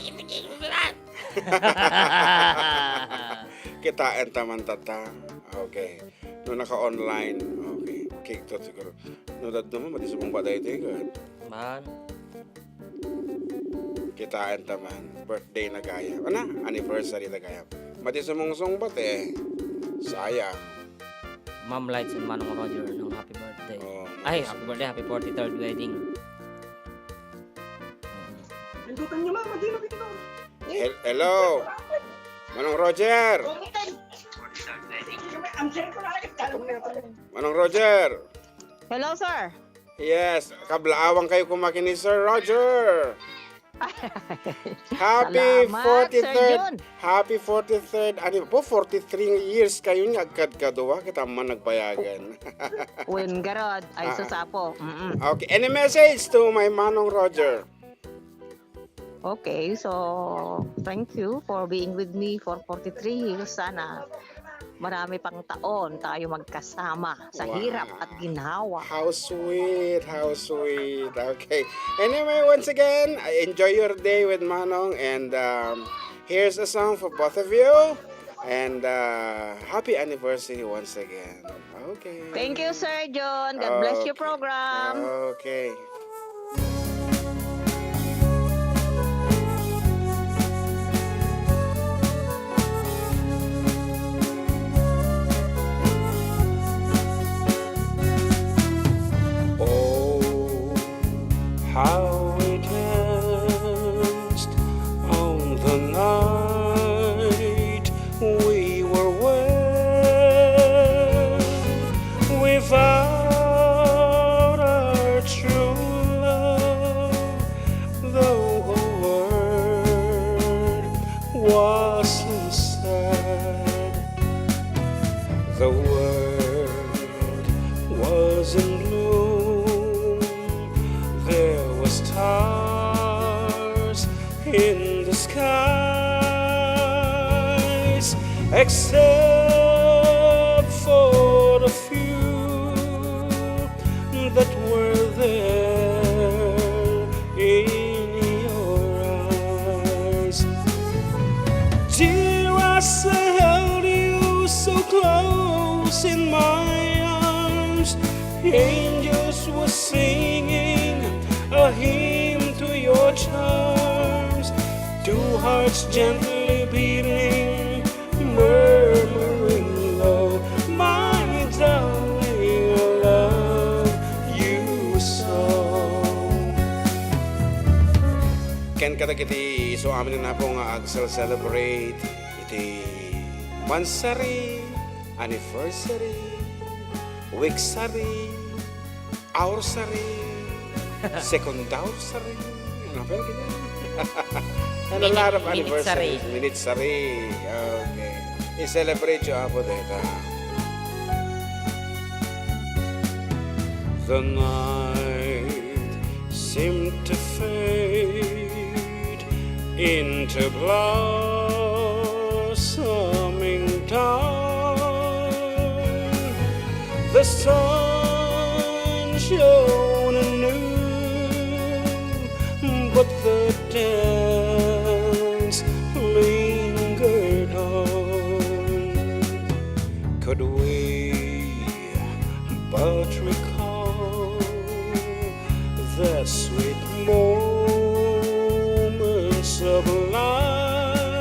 Kitaan taman tata. Okay. No naka-online. Okay. Cake to siguro. No dad naman mati subong baday ito kan. Man. Kitaan taman. Birthday na gaya. Ana, anniversary na gaya. Mati sumungsong bat sayang. Ma'am Lights and Manong Roger ng happy birthday. Oh, Ay, happy birthday, happy 43rd wedding. Hello. Manong Roger. Manong Roger. Hello, sir. Yes, kablaawang kayo kumakin ni Sir Roger. Happy Salamat, Sir 43rd. John. Happy 43rd. Ano po, 43 years kayo niya. Agkad-kaduwa. Kita man nagbayagan. When garod ay susapo. Okay, any message to my Manong Roger? Okay, so thank you for being with me for 43 years. Sana marami pang taon tayo magkasama sa Wow. hirap at ginhawa. How sweet, how sweet. Okay. Anyway, once again, enjoy your day with Manong. And here's a song for both of you. And happy anniversary once again. Okay. Thank you, Sir John. God bless your program. Okay. Oh, how we danced on the night we were wed without our true love. The whole world wasn't sad. The world was in bloom. There were stars in the skies, except for the few that were there in your eyes. Dear, as I held you so close in my arms, angels were singing a hymn to your charms. Two hearts gently beating, murmuring low, my darling, I love you so. Ken kadagiti so amin na po nga ag-celebrate iti mansari, anniversary, weeksary, hoursary, secondoursary. Ano pa yun? And a lot of Minute-sary. anniversaries. Minute-sary. Okay. I-celebrate yung apo dito. The night seemed to fade into blossoming dawn. The sun shone anew, but the dance lingered on. Could we but recall the sweet moments of life,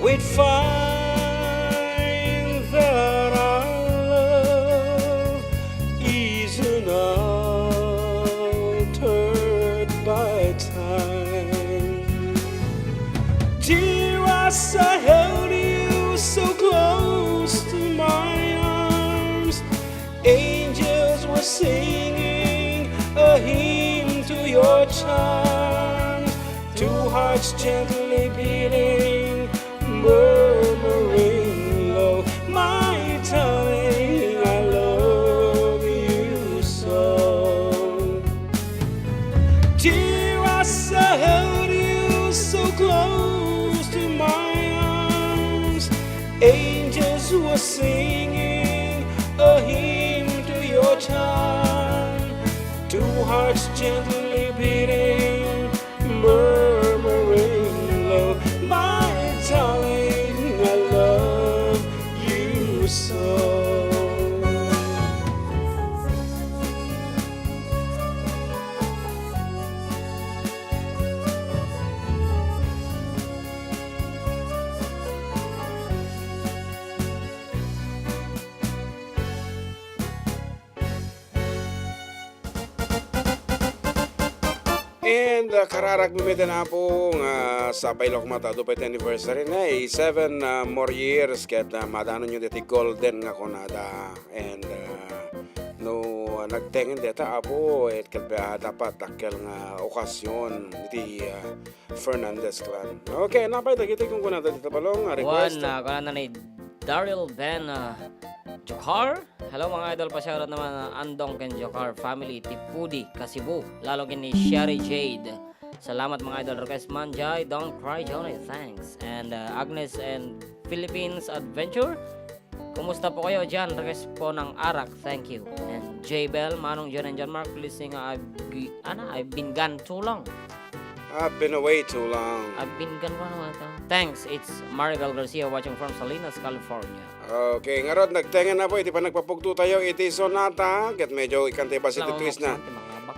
we'd find that our love isn't altered by time. Dear, as I held you so close to my arms, angels were singing a hymn to your charms. Two hearts gently beating, murmuring low, my darling, I love you so. Dear, as I held you so close to my arms, angels were singing a hymn to your charm. Two hearts gently beating, murmuring low, my darling, I love you so. And kararag mimita na po nga sa bailok mata do 5th anniversary na 7 more years ket madano nyo diti golden nga kunada and no nagtengen deta apo et ket dapat dakkel nga okasyon iti Fernandez clan. Okay, napay dagiti kung kunada dito balong request. One, kuna na ni Daryl Ben Jokar. Hello mga idol, pa-shoutout naman Andong ken Jokar family, Tipudi, Kasibu, lalo kin ni Sherry Jade. Salamat mga idol, request man Jai, Don't Cry Johnny, thanks. And Agnes and Philippines Adventure. Kumusta po kayo dyan? Request po ng Arak, thank you. And J Bell, Manong John and John Mark, please sing I've been gone too long. I've been away too long. I've been gone naman ito. Thanks, it's Maribel Garcia watching from Salinas, California. Okay, ngarod nagtengen na po iti pa nagpapugto tayo iti sonata ket medyo ikante pa si twist na.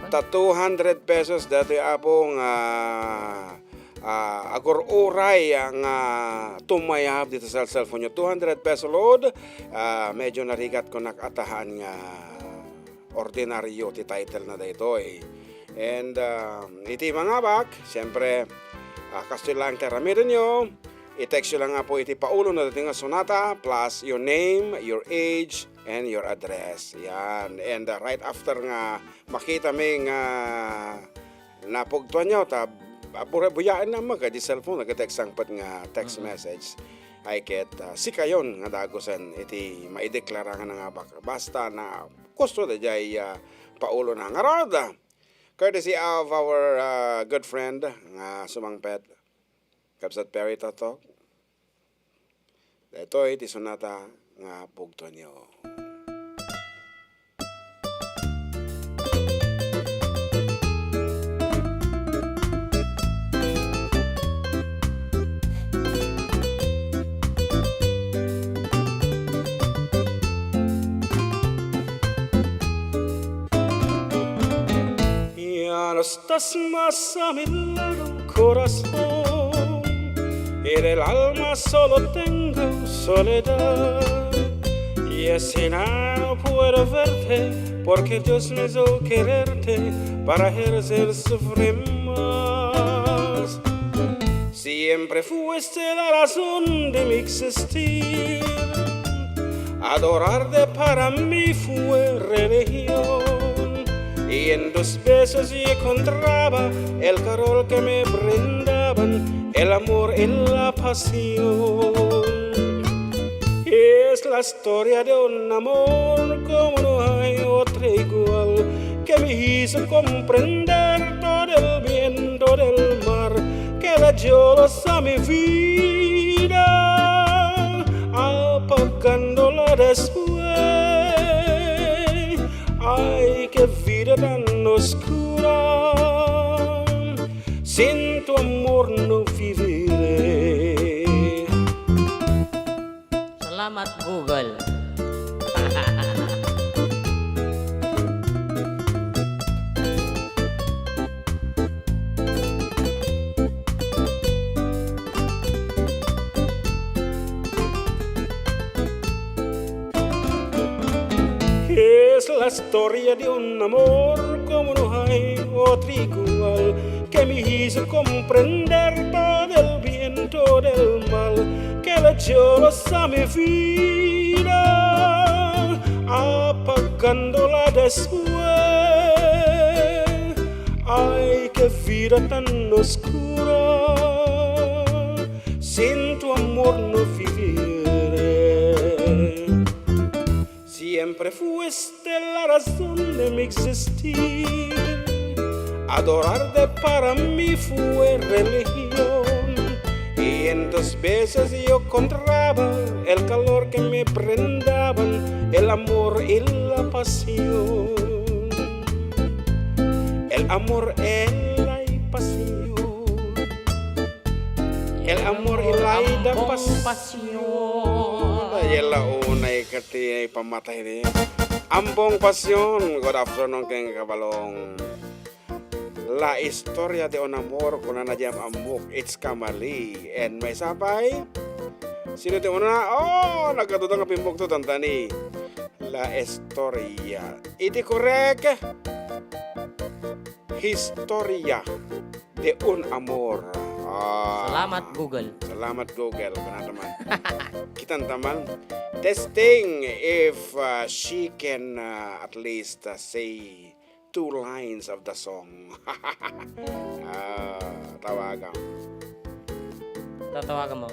Ta 200 pesos dati apong agor oray ang tumayab dito sa cellphone nyo. 200 peso load. Medyo narigat ko nakatahan nga ordinaryo ti title na dito eh. And iti mga bak, siyempre kasto lang karamirin nyo. I-text nyo lang nga po iti paulo na dating nga sonata plus your name, your age, and your address. Yan. And right after nga makita may nga napugtuan nyo, buyaan na mga di cellphone, nag-text ang pat nga text message. Ay ket si kayon nga dagosan iti maideklara nga nga basta na gusto da jay paulo na nga roda. Courtesy of our good friend nga sumangpet Kapsat Perry Tatok. Ito iti sonata nga pugtuan nyo. No estás más a mi lado, corazón, y del alma solo tengo soledad. Y así no puedo verte, porque Dios me hizo quererte para ejercer sufrir más. Siempre fuiste la razón de mi existir, adorarte para mí fue religión. Y en tus besos yo encontraba el calor que me brindaban, el amor y la pasión. Es la historia de un amor como no hay otro igual, que me hizo comprender todo el viento del mar, que da lloros a mi vida, apagándola después. Ay, qué vida tan oscura, sin tu amor no viviré. Salamat Google. Es la historia de un amor como no hay otro igual, que me hizo comprender todo el viento del mal, que le echó a mi vida, apagándola después. Ay, qué vida tan oscura, sin tu amor no viviré. Siempre fuiste la razón de mi existir, adorarte para mí fue religión. Y en tus besos yo encontraba el calor que me brindaban, el amor y la pasión. El amor y la pasión. El amor y la pasión. Ayan la unay kati pamatay din. Ambong pasyon. Good afternoon keng kabalong. La historia de un amor kuna na jam amok. It's Kamali. And may sabay. Sino ti una? Oh, nagkatutang kapimbok to tantani. La historia. Iti correct. Historia de un amor. Salamat Google. Salamat Google. Naman. Kitan taman. Testing if she can at least say 2 lines of the song. Tawagan. Tatawagan mo.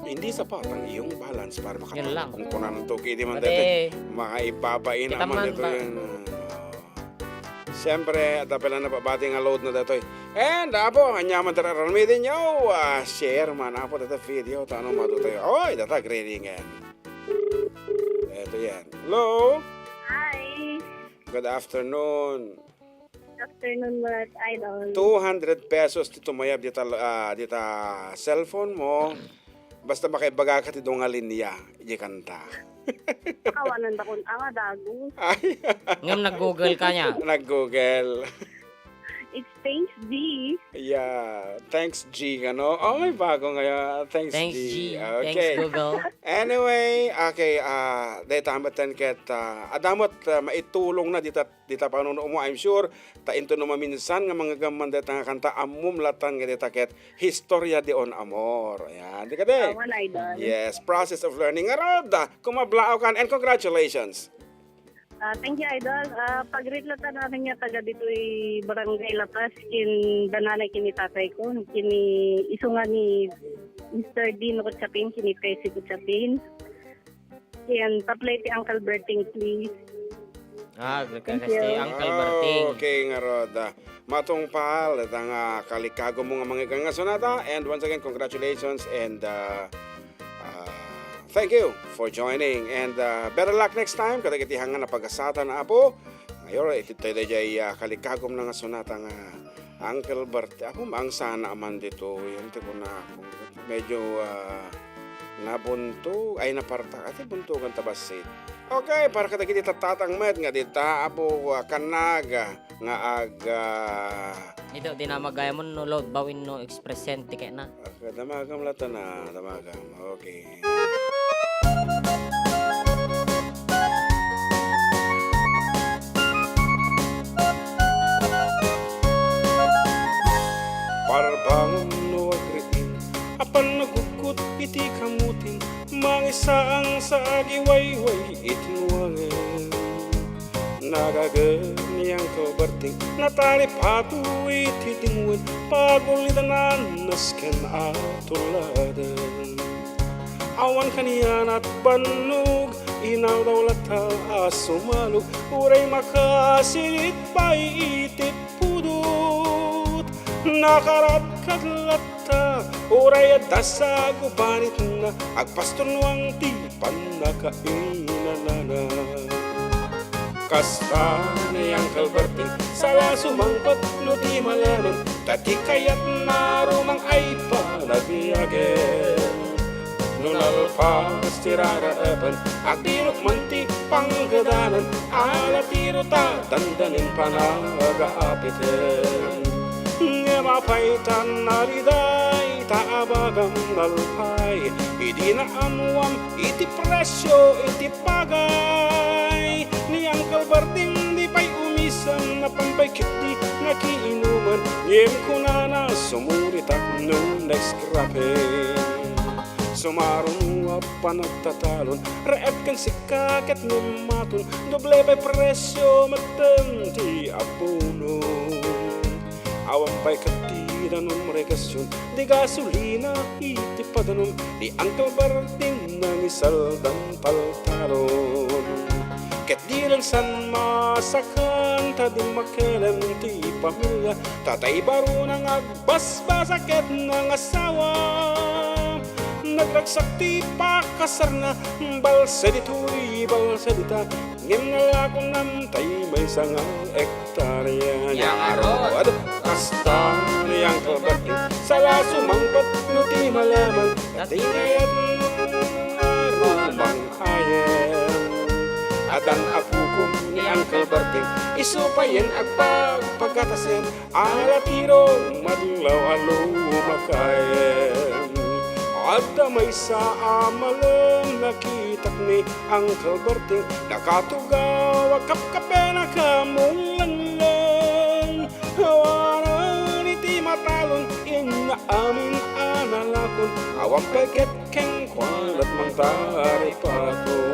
Hindi sapat ang iyong balance para Yun lang. Kung kunan to kiti man Pati, dito, makaipapain kita naman man dito ba- yun. Siyempre, at pala na pabati nga load na dito. And apo, hanya man tararami din nyo. Share man apo dito video. Tanong mo dito. Oy, data grading yan. Ito yan. Hello? Hi. Good afternoon. Afternoon, mga idol. 200 pesos dito mayab dita cellphone mo. Basta makaibaga ka tidong nga linya. Iji kanta. Kawanan takon ang dago. Ay, Ngam nag-Google ka niya. nag-google. It's thanks D. Yeah. Thanks, G. Ano? Oh, may bago ngayon. Thanks, Thanks G. Okay. Thanks Google. Anyway, okay, dahil tamatan ket, adamot maitulong na dita panuno mo, I'm sure, ta into no maminsan nga mga gaman dita nga kanta amum latan nga dita ket Historia de un amor. Ayan, di ka de? Kawan idol. Yes, process of learning. Arod, kumablao kan and congratulations. Thank you, idol. Pagritlatan namin niya taga dito'y barangay Lapas, dananay kini tatay ko, kini isunga ni Mr. Dino Kutsapin, kini Tracy Kutsapin. Yan, taplay ti Uncle Berting, please. Kasi Uncle Berting. Okay nga Rod. Matong pahal, at ang kalikago mo nga mga nga sonata. And once again, congratulations and thank you for joining. And better luck next time. Kadagitihangan na pag-asatan na apo. Ngayon, ito tayo dyan kalikagom na nga sonata nga Uncle Bert. Ako maang sana aman dito. Yan tipo na ako. Medyo nabunto. Ay naparta. Ati bunto kang tabasit. Okay, para kadagiti tatatang met nga dita apo kanaga nga aga. Ito, di na magaya mo no load bawin no expression tiket na. Damagam lata na. Damagam. Okay. Parbangon no agriin, apan nagukot iti kamutin, mangisaang sa agiwayway itinuangan. Nagaganiyang kabarting, natari patu iti tingwin, pagulitanan nasken atuladan. Awan kaniyan at banug, inaw daw lata asumalog, uray makasilip pa itip pudot. Nakarat kadlata, uray dasa gubanit na, agpastunuang tipan nakainanana. Kasta niyang kalberting, sala sumangkot no di malaman, tati kayat na rumang ay panagbiyagen. Nunalpas tiraraapan, agdirok manti panggadanan, alatiro ta dandanin panagaapitin. Mapaitan nariday, taabagam nalpay, idi na amuam, iti presyo, iti pagay. Ni Uncle Berting di pa'y umisan, na pampay kiti nakiinuman, ngem ko na sumurit at nung next krapin. Sumarong panagtatalon, reep kan sikaket ng maton, doble pa'y presyo, magtanti apuno. Awang pa'y katira ng regasyon, di gasolina iti padanon, di Uncle Berting nang isaldang paltaron. Ket di lang san masakan, tadi makelan ti pamilya, tatay baro nang agbasbasa ket ng asawa. Nagragsak ti pakasarna, balsa dito'y balsa dita, ngem nalako namtay may sangang ektarya. Yang arod. Kasta niyang kabating, sala sumangkot no di malaman, dati kayat arumang ayan. Adan apukom ni Uncle Berting, isupayin agpagpagkatasin, alatiro madlaw-alo makayan. At may sa amalan nakitak ni Uncle Berting, nakatugaw kapkape na kamulan lang. awang paket keng kwan at mang tari pato.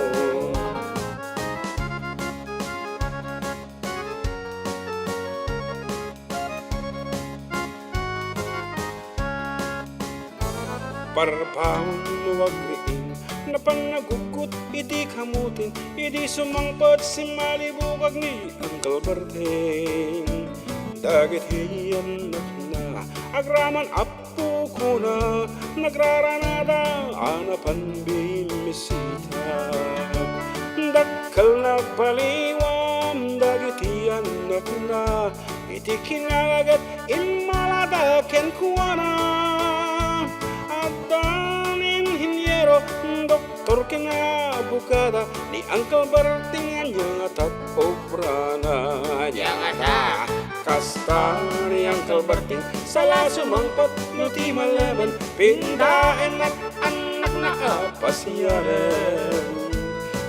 Parpang luwag riin na panagugot iti kamutin iti sumangpot si malibugag ni Uncle Berting. Dagit hiyan na agraman apo ko na nagraranada anapan bimisita. Dakkal nagpaliwam dagit hiyan na iti kinagat imaladaken kuwana. Doktor kena bukada ni Uncle Berting yang atat obrana yang ada kasta ni Uncle Berting salah sumangpot nuti malaman pindaen at anak na apasyaran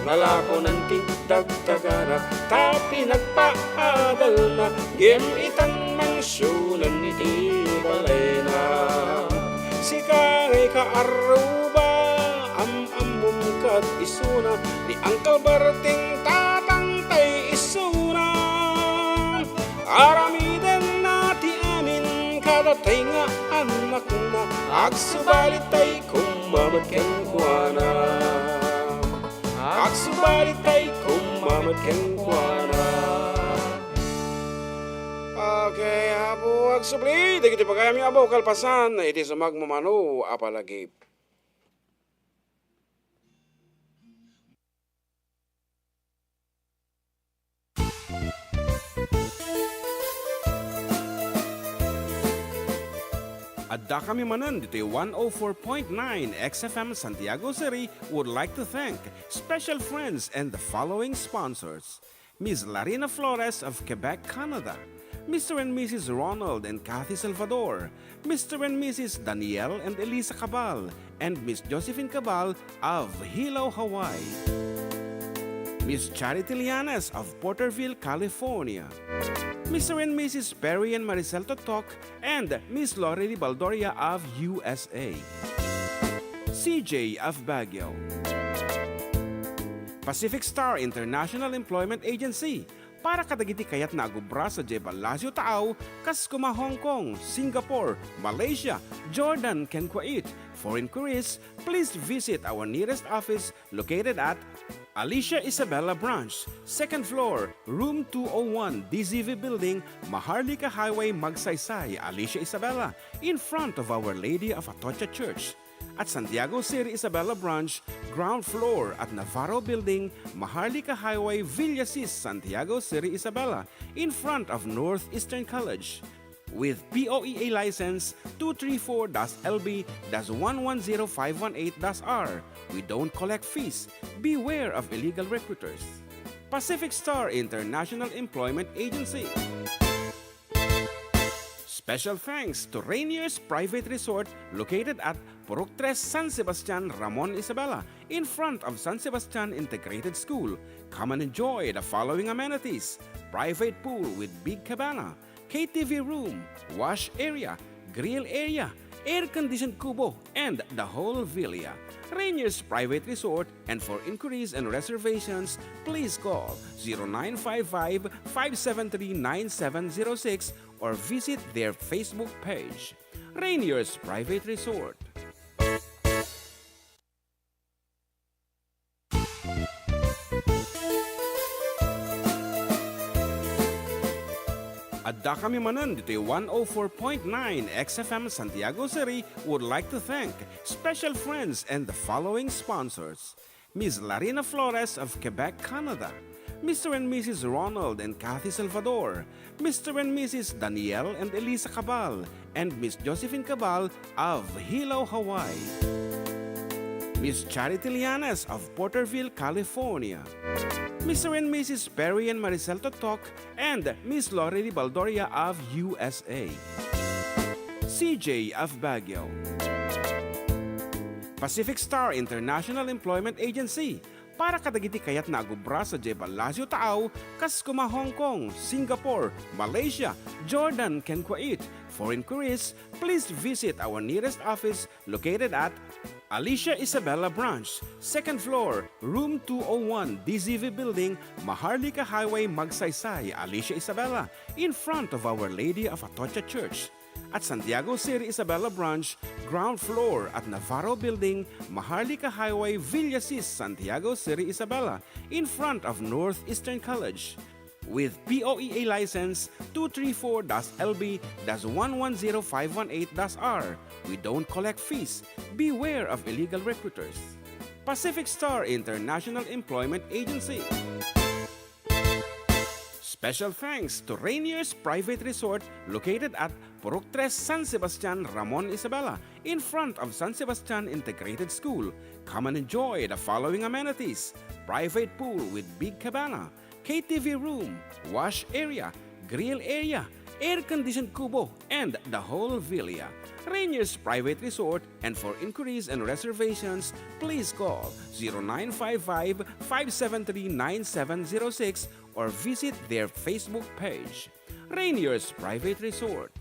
nalako nanti dagdagana tapi nagpaagal na gemitan mansyonan iti balay na si kay kaaruba kat isuna ni Uncle Berting tatangtay isuna aramiden nati amin kadatay nga anak na agsubalitay kumamat ken kuana agsubalitay kumamat ken kuana. Okay, abo agsubli dagiti pagayami abo kalpasan iti sumagmamano apalagi. Adda Kami Manen, dito'y 104.9 xFM Santiago City would like to thank special friends and the following sponsors. Ms. Larina Flores of Quebec, Canada. Mr. and Mrs. Ronald and Kathy Salvador. Mr. and Mrs. Danielle and Elisa Cabal. And Miss Josephine Cabal of Hilo, Hawaii. Miss Charity Lianes of Porterville, California. Mr. and Mrs. Perry and Maricel Totok, and Miss Lorely Baldoria of USA. CJ of Baguio. Pacific Star International Employment Agency, para kadagiti kayat na agubra sa Jebel Lazio Taaw, Kaskuma, Hong Kong, Singapore, Malaysia, Jordan, ken Kuwait. For inquiries, please visit our nearest office located at Alicia Isabella Branch, 2nd floor, room 201, DZV Building, Maharlika Highway, Magsaysay, Alicia Isabella, in front of Our Lady of Atocha Church. At Santiago City Isabella Branch, ground floor at Navarro Building, Maharlika Highway, Villasis, Santiago City Isabella, in front of Northeastern College. With POEA license 234-LB-110518-R. We don't collect fees. Beware of illegal recruiters. Pacific Star International Employment Agency. Special thanks to Rainier's Private Resort located at Purok 3 San Sebastian, Ramon Isabela, in front of San Sebastian Integrated School. Come and enjoy the following amenities: private pool with big cabana, KTV room, wash area, grill area, air-conditioned kubo, and the whole villa. Rainier's Private Resort, and for inquiries and reservations, please call 0955-573-9706 or visit their Facebook page. Rainier's Private Resort. Adda Kami Manen, dito'y 104.9 xFM Santiago City would like to thank special friends and the following sponsors. Ms. Larina Flores of Quebec, Canada. Mr. and Mrs. Ronald and Kathy Salvador. Mr. and Mrs. Danielle and Elisa Cabal. And Miss Josephine Cabal of Hilo, Hawaii. Miss Charity Lianes of Porterville, California. Mr. and Mrs. Perry and Maricel Totok, and Miss Lorely Baldoria of USA. CJ of Baguio. Pacific Star International Employment Agency, para kadagiti kayat na agubra sa Jebel Lazio Taaw, Kaskuma, Hong Kong, Singapore, Malaysia, Jordan, ken Kuwait. For inquiries, please visit our nearest office located at Alicia Isabella Branch, 2nd floor, room 201, DZV Building, Maharlika Highway, Magsaysay, Alicia Isabella, in front of Our Lady of Atocha Church. At Santiago City Isabella Branch, ground floor at Navarro Building, Maharlika Highway, Villasis, Santiago City Isabella, in front of Northeastern College. With POEA license 234-LB-110518-R. We don't collect fees. Beware of illegal recruiters. Pacific Star International Employment Agency. Special thanks to Rainier's Private Resort located at Purok 3 San Sebastian, Ramon Isabela, in front of San Sebastian Integrated School. Come and enjoy the following amenities: private pool with big cabana, KTV room, wash area, grill area, air-conditioned kubo, and the whole villa. Rainier's Private Resort, and for inquiries and reservations, please call 0955-573-9706 or visit their Facebook page. Rainier's Private Resort.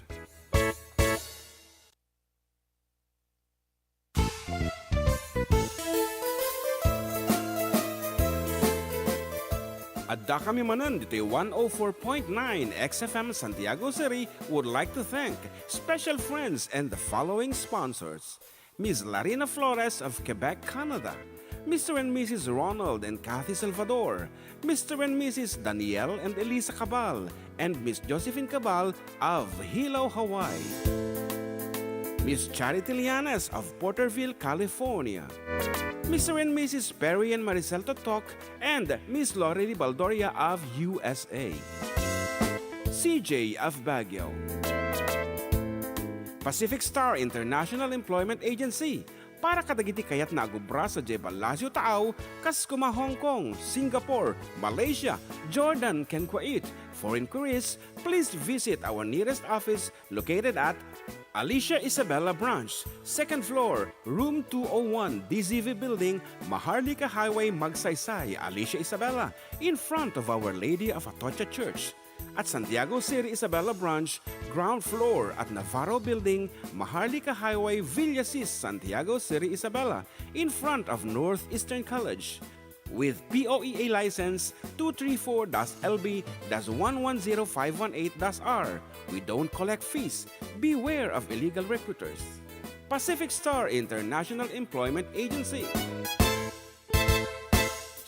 Adda Kami Manen, ditoy 104.9 xFM Santiago City would like to thank special friends and the following sponsors: Ms. Larina Flores of Quebec, Canada, Mr. and Mrs. Ronald and Kathy Salvador, Mr. and Mrs. Danielle and Elisa Cabal, and Miss Josephine Cabal of Hilo, Hawaii. Miss Charity Lianes of Porterville, California. Mr. and Mrs. Perry and Maricel Totok, and Miss Lorely Baldoria of USA. CJ of Baguio. Pacific Star International Employment Agency. Para kadagiti kayat na agubra sa Jebel Lazio Taaw, Kaskuma, Hong Kong, Singapore, Malaysia, Jordan, ken Kuwait. For inquiries, please visit our nearest office located at Alicia Isabella Branch, 2nd floor, room 201, DZV Building, Maharlika Highway, Magsaysay, Alicia Isabella, in front of Our Lady of Atocha Church. At Santiago City Isabella Branch, ground floor at Navarro Building, Maharlika Highway, Villasis, Santiago City Isabella, in front of Northeastern College. With POEA license 234-LB-110518-R. We don't collect fees. Beware of illegal recruiters. Pacific Star International Employment Agency.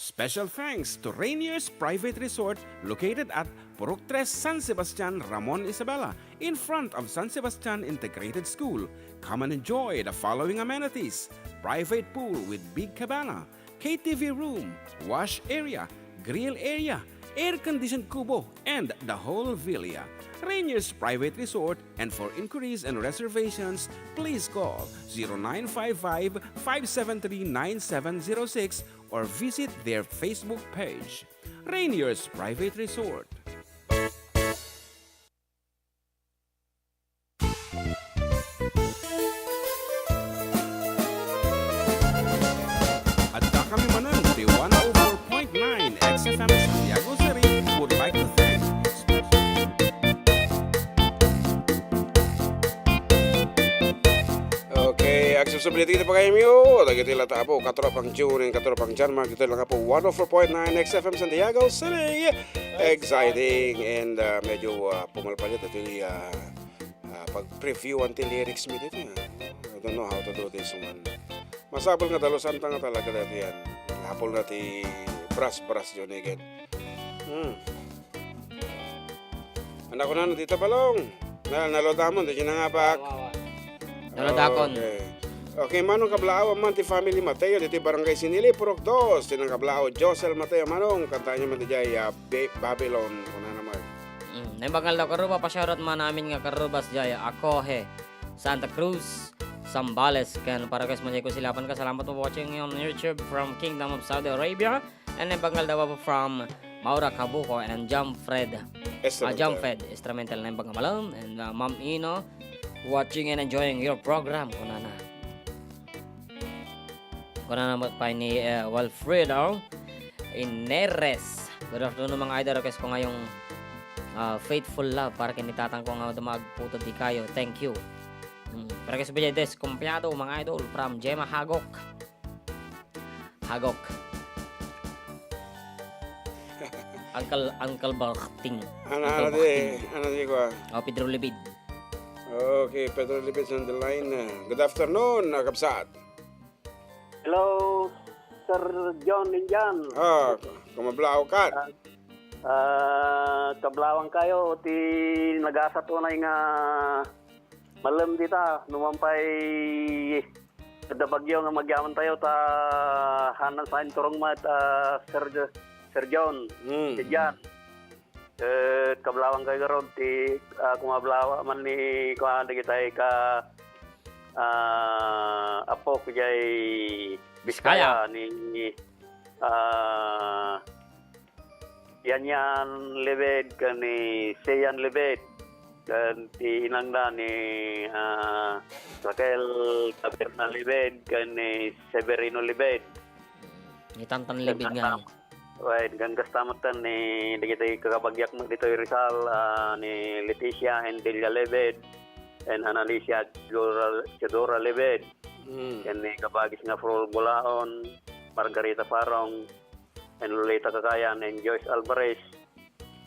Special thanks to Rainier's Private Resort located at Purok 3 San Sebastian, Ramon Isabela, in front of San Sebastian Integrated School. Come and enjoy the following amenities: private pool with big cabana, KTV room, wash area, grill area, air-conditioned kubo, and the whole villa. Rainier's Private Resort, and for inquiries and reservations, please call 0955-573-9706 or visit their Facebook page. Rainier's Private Resort. Adda Kami Manen, the 104.9 xFM Santiago City would like to thank Okay, accessibility ito pa kayo miyo. Dagiti lata po, katropang June and katropang Janmark. Ito lang po, 104.9 xFM Santiago City. Exciting and medyo pumalpalit. Ito yung pag-preview until lyrics mo dito. I don't know how to do this one. Masabol nga dalusan pa nga talaga dito yan. Hapol na ti brass yun again. Anak ko na dito balong. Nalodamon, dito na nga bak. Nalodakon. Okay, manong kablao man ti family Mateo dito barangay Sinili Purok 2. Tinang kablao Josel Mateo manong kantanya man ti jay Babylon kuna naman. Nembagal daw karuba pa-shoutout man namin nga karubas jaya Akohe, Santa Cruz, Zambales. Kan para guys manjay ko silapan ka. Salamat po watching on YouTube from Kingdom of Saudi Arabia. And nembagal daw po from Maura Cabuco and Jam Fred. Jam Fred instrumental na nembagal malam and Ma'am Ino watching and enjoying your program kunana. Kunana pa ni Walfredo Ineres. Good afternoon mga idol. Request ko ngayong Faithful Love para kinitatang ko nga magputo di kayo. Thank you. Para kasi ba deskumpiyado mga idol from Gemma Hagok. Hagok. Uncle Barting. Ano di ko? O Pedro Libid. Okay, Pedro Lipez on the line. Good afternoon, Kapsat. Hello, Sir John Linjan. Kumablaw ka. Kablawang kayo, ti nagasa tunay nga malam dita, numampay kada bagyo nga magyaman tayo ta hanan sa turong mat Sir John. Si Jan. Kablawang kayo garon ti kumablawa man ni kuan kita ka apo ko jay Biskaya ni yan lebed kani Seyan lebed kan ti inangda ni Raquel Taberna lebed kani Severino lebed Itantan Libid nga. right gan kastamatan ni dito kakabagyak mo dito Rizal ni Leticia and Delia lebed and Analicia Chedora lebed kani kabagis nga Frol Bulaon Margarita Farong and Lolita Cagayan and Joyce Alvarez,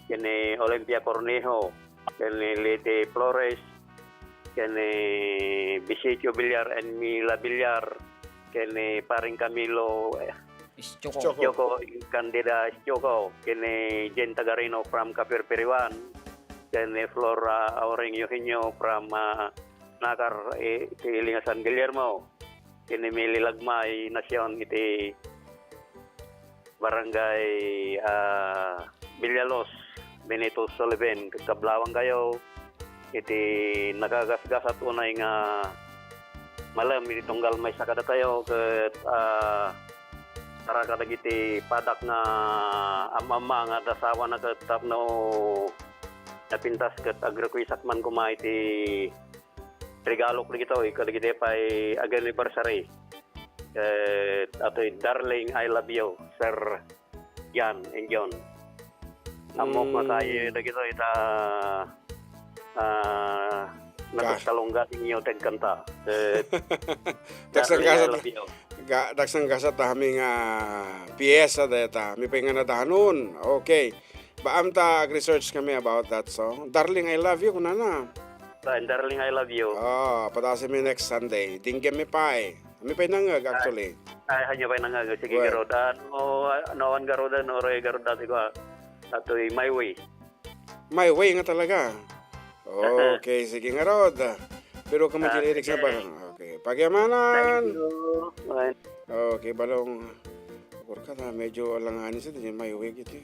kani Olympia Cornejo, kani Lete Flores, kani Bisicio Villar and Mila Villar, kani Paring Camilo Choco, Candida Choco, kani Jen Tagarino from Kapirpiriwan, kani Flora Aureng Eugenio from Nakar Ilinga San Guillermo, kani Mili Lagmay Nasyon iti Barangay Villalos, Benito Sullivan, kablawang kayo, iti nagagasgas at unay nga malam, iti tunggal may sakada tayo, kat para kadagiti padak nga amama nga dasawa na katap no napintas kat agrikwisak man kumay iti regalo ko dito, kadagiti pa'y anniversary. Ato'y Darling, I love you, Sir Jan and John. Amok makayo na gito ita nagkalunggat inyo tagkanta. Daksang kasat aming piyesa deta. May pahinga na dahanon. Okay. Baam ta research kami about that song. Darling, I love you, kunana. Darling, I love you. Patasin mi next Sunday. Dinggem mi pa eh. May painangag actually. Ay, hanya pa nangag. Sige, garodan. O, noan garodan, o roy garodan. Ito ato'y My Way. My Way nga talaga. Okay, sige nga rod. Pero kamutin lyrics na ba? Okay, pagyamanan. Thank you. Okay, balong. Kurka na, medyo alanganin sa din. My Way gitu.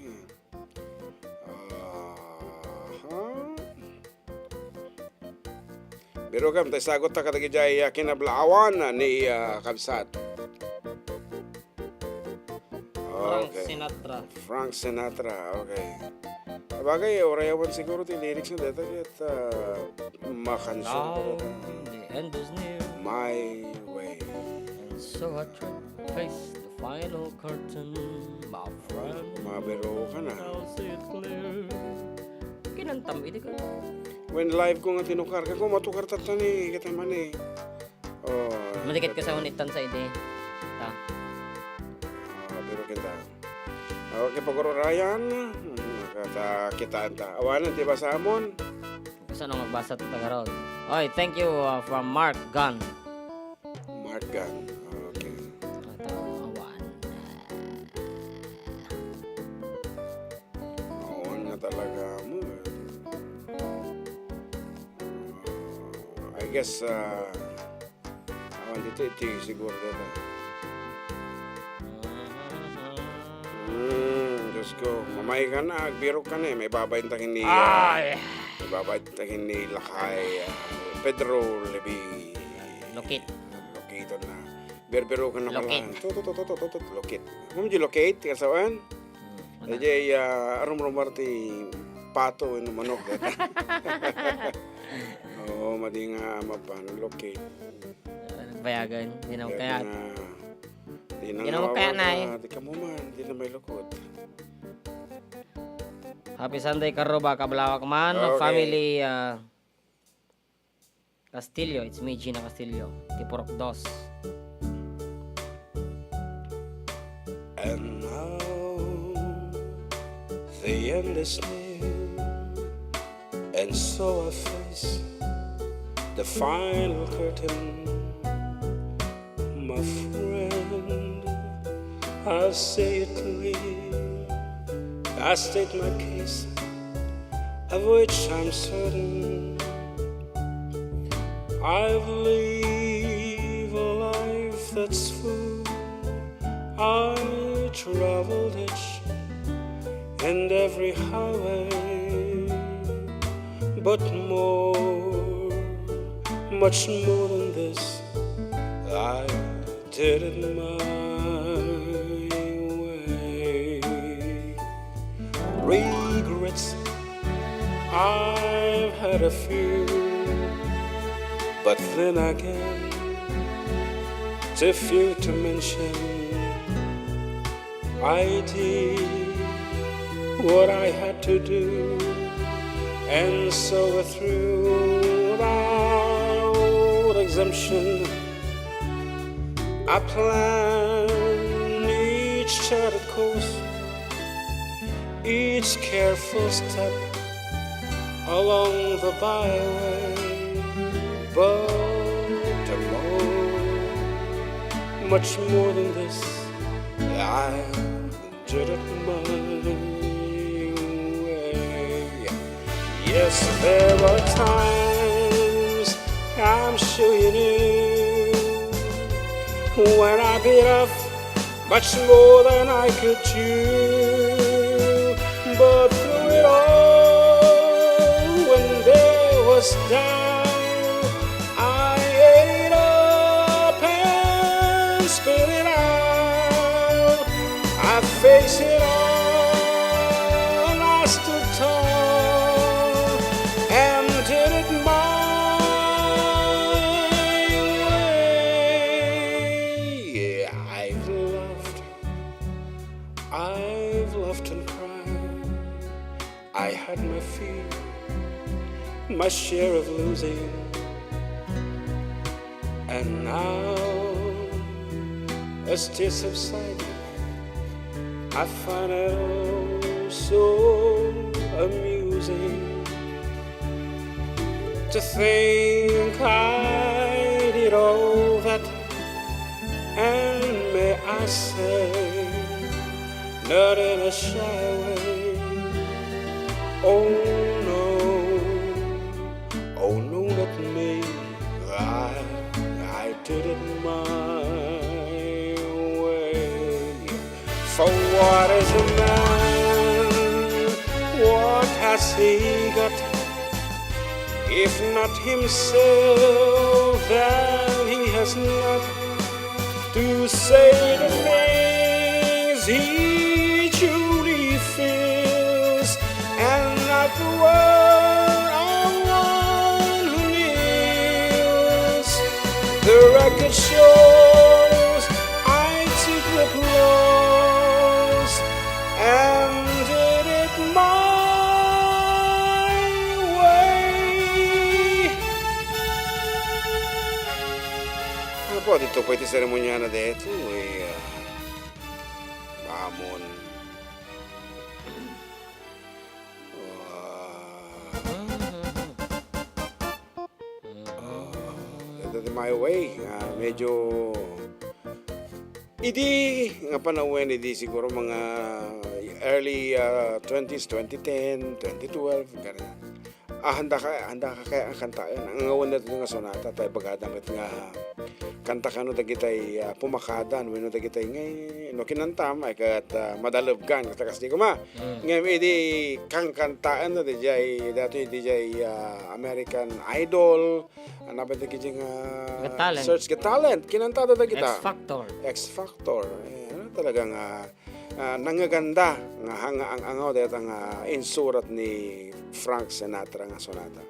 Pero kam, tayo sagot ta katagijay kinablawan ni Kabsat. Frank Sinatra, okay. Bagay, orayawan siguro ti lyrics na dito at makansyon. The end is near. My Way. And so I try to face the final curtain, my friend. Mabiro ka na. I'll see it clear. Kinantam, iti ka. When live ko nga tinukar ka, matukar tatan eh, kita man eh. Madikit ka sa unitan sa ide. Pero kita. Okay, pagkurayan. Kita anta. Awanan, di ba sa amon? Gusto nang magbasa ito tagarod. Oy, thank you from Mark Gunn. Mark Gunn. Okay. Awan. Awan nga talaga mo. I guess, awan dito, ito siguro dito. Diyos ko, mamay ka na, agbiro ka na eh. May babayin ni Lakay, Pedro Levi. Lokito na. Berbero ka na pala. Lokit. Mami di lokit, kasawan? Jadi, arum-rumarti pato, manok. Oo, madi nga mapan, lokit. Bayagan, di na kaya. Di na kaya na eh. Di ka mo man, di na may lukot. Happy Sunday karo ba kablawak man Okay. family Castillo, it's me, Gina Castillo. Tipurok Dos. And now the end is near, and so I face the final curtain. My friend, I'll say it clear, I state my case, of which I'm certain. I've lived a life that's full. I traveled each and every highway, but more, much more than this, I did it my way. Regrets, I've had a few, but then again, too few to mention. I did what I had to do, and so through without exemption, I planned each charted course, each careful step along the byway. But tomorrow, much more than this, I did it my way. Yes, there were times, I'm sure you knew, when I bit off much more than I could chew. But through it all, when there was doubt, I ate up and spit it out. I faced it all, and I stood tall and did it my way. Yeah, I've loved and cried. I had my fear, my share of losing, and now, as tears subside, I find it all so amusing to think I did all that, and may I say, not in a shy way. Oh no, not me. I did it my way. For what is a man? What has he got? If not himself, then he has not to say the things he truly feels, and not the word of one who kneels. The record shows I took the blows and did it my way. Ano po, dito po iti seremonya na dito Amon. Dito my way. Medyo hindi nga panahon, hindi siguro mga early 20s, 2010, 2012, ganyan. Handa ka kaya ang kanta yan. Ang ngawan natin nga sonata, tayo pagkadamit nga kanta ka no dagitay pumakadan, no dagitay ngay no kinantam ay kat madalubgan katakas di ko ma. Ngay di kang kantaan no DJ American Idol, ano ba dagiti nga search get talent kinanta da kita. X Factor. Ano talagang nangaganda nga hanga ang angaw deta nga insurat ni Frank Sinatra nga sonata.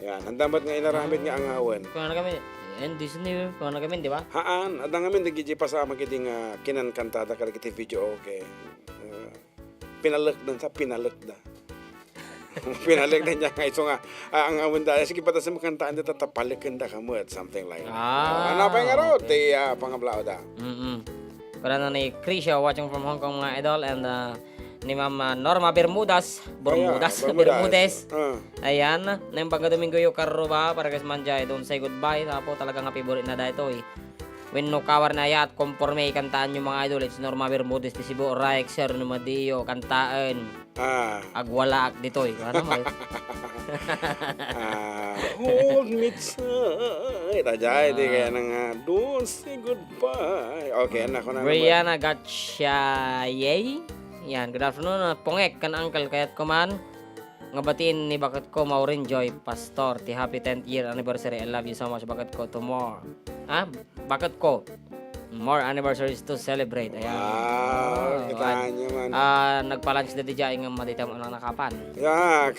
Yan, handamat nga inaramid nga angawan. Kung ano kami, and Disney, kung ano kami, di ba? Haan, adang kami nagiji pa sa kiting kinankantada kada kiti video okay. Pinalak dan sa pinalak da. Pinalik na niya nga ito nga ang awanda sige pata sa makantaan dito tapalikan da kamot something like that. Ano pa nga ro ti pangablao da. Para na ni Krisha watching from Hong Kong mga idol and ni Ma'am Norma Bermudez. Ayan, na yung pagka Domingo yung karuba para guys manjay don't say goodbye. Tapo talagang favorite na da ito eh. When no kawar na ya at conforme kantaan yung mga idol, it's Norma Bermudez, ti Sibo Raik, Sir Numadio, kantaan. Agwala ak ditoy. Ano mo? Hold me tight. Ajay, di kaya nang don't say goodbye. Okay, anak ko na. Brianna Gatchayay. Yan, good afternoon. Pongek kan uncle kayat ko man. Ngabatiin ni bakit ko Maureen Joy Pastor ti happy 10th year anniversary. I love you so much bakit ko to more. Bakit ko more anniversaries to celebrate. Ayan. Kita nyo man. Nagpa-lunch na di dyan nga madita mo lang nakapan. Yeah,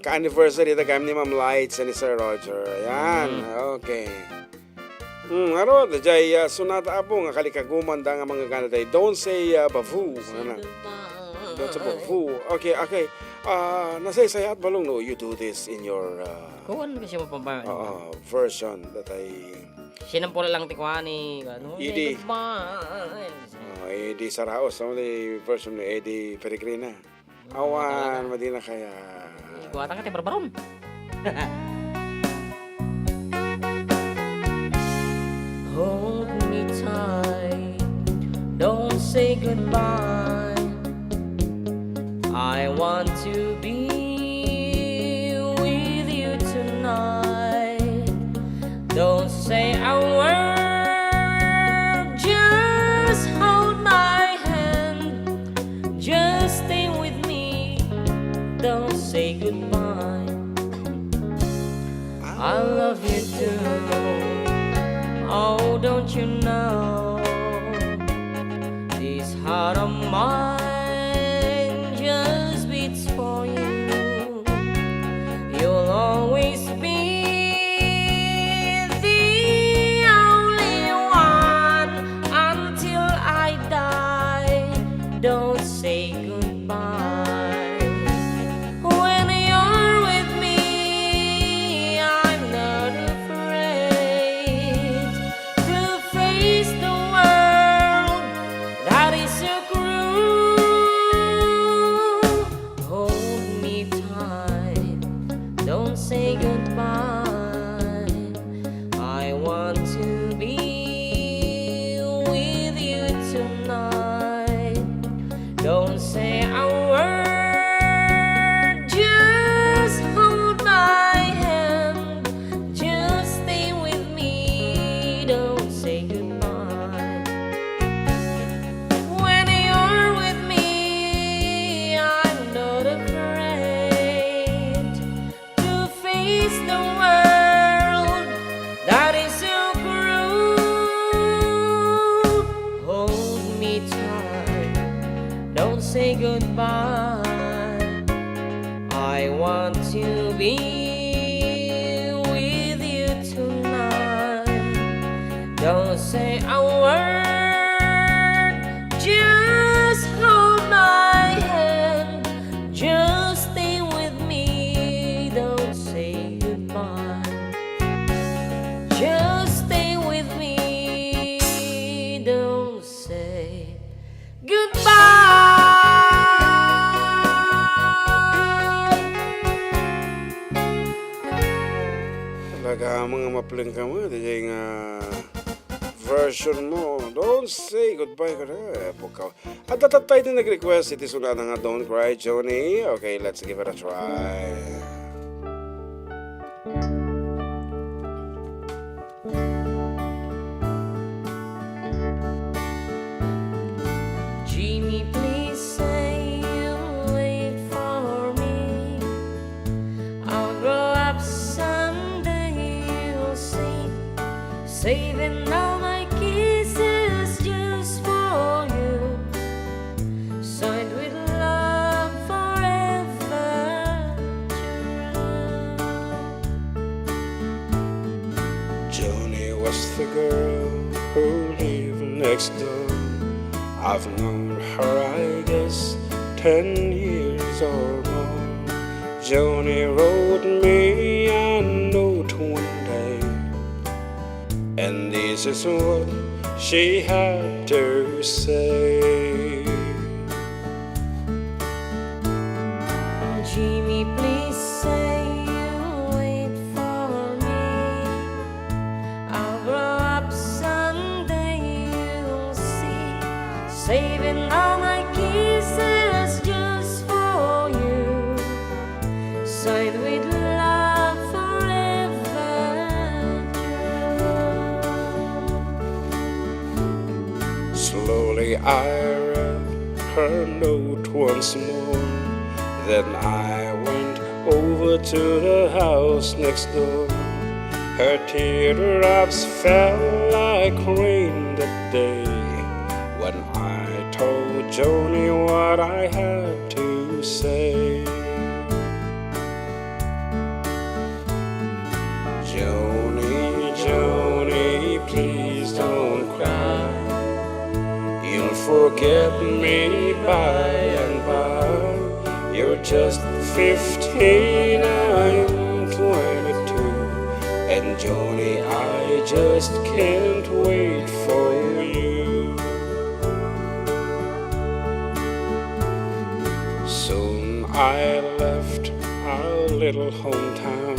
ka-anniversary da kami ni Ma'am Lights and ni Sir Roger. Ayan, okay. Aro, da jay sunata apo nga kalikaguman da nga mga gana day. Don't say bavu. Don't say bavu. Okay. Nasay-sayat balong no, you do this in your Kuwan kasi mo pambayan. version that I Sinampula lang tikwani. Idi. Edi Saraos, sama ni version ni Eddie Peregrina. Awan, madina kaya. Kuwata ka tayo barbaron. Hold me tight, don't say goodbye. I want to be with you tonight. Don't say a word, just hold my hand. Just stay with me, don't say goodbye. I love you too. Oh, don't you know this heart of mine just beats for you. You'll always be the only one until I die. Don't say goodbye. When you're with me, I'm not afraid to face the world that is so cruel. Hold me tight, don't say goodbye. I want to be with you tonight. Don't say a word, just hold my hand. Just stay with me, don't say goodbye. When you're with me, I'm not afraid to face the world that is so cruel. Hold me tight, don't say goodbye. I want to be with you tonight. Don't say a word, just hold my hand. Just stay with me, don't say goodbye. Just stay with me, don't say goodbye. Talaga mga mapling ka mo, di nga version mo. Don't say goodbye ka na. At tatatay din nag-request, iti suna na nga Don't Cry, Johnny. Okay, let's give it a try. Jimmy, please say you'll wait for me. I'll grow up someday, you'll see. Saving all my kisses just for you. Signed with love forever true. Johnny was the girl who lived next door. I've known her, I guess, 10 years or more. Joni wrote me a note one day, and this is what she had to say. Jimmy, please say you'll wait for me. I'll grow up someday, you'll see. Saving all my kisses just for you. Signed with love forever true. Slowly I read her note once more. Then I went over to the house next door. Her teardrops fell like rain that day when I told Joni what I had to say. Joni, Joni, please don't cry. You'll forget me by and by. You're just 15, I'm 22. And Joni, I just can't wait for you. Soon I left our little hometown,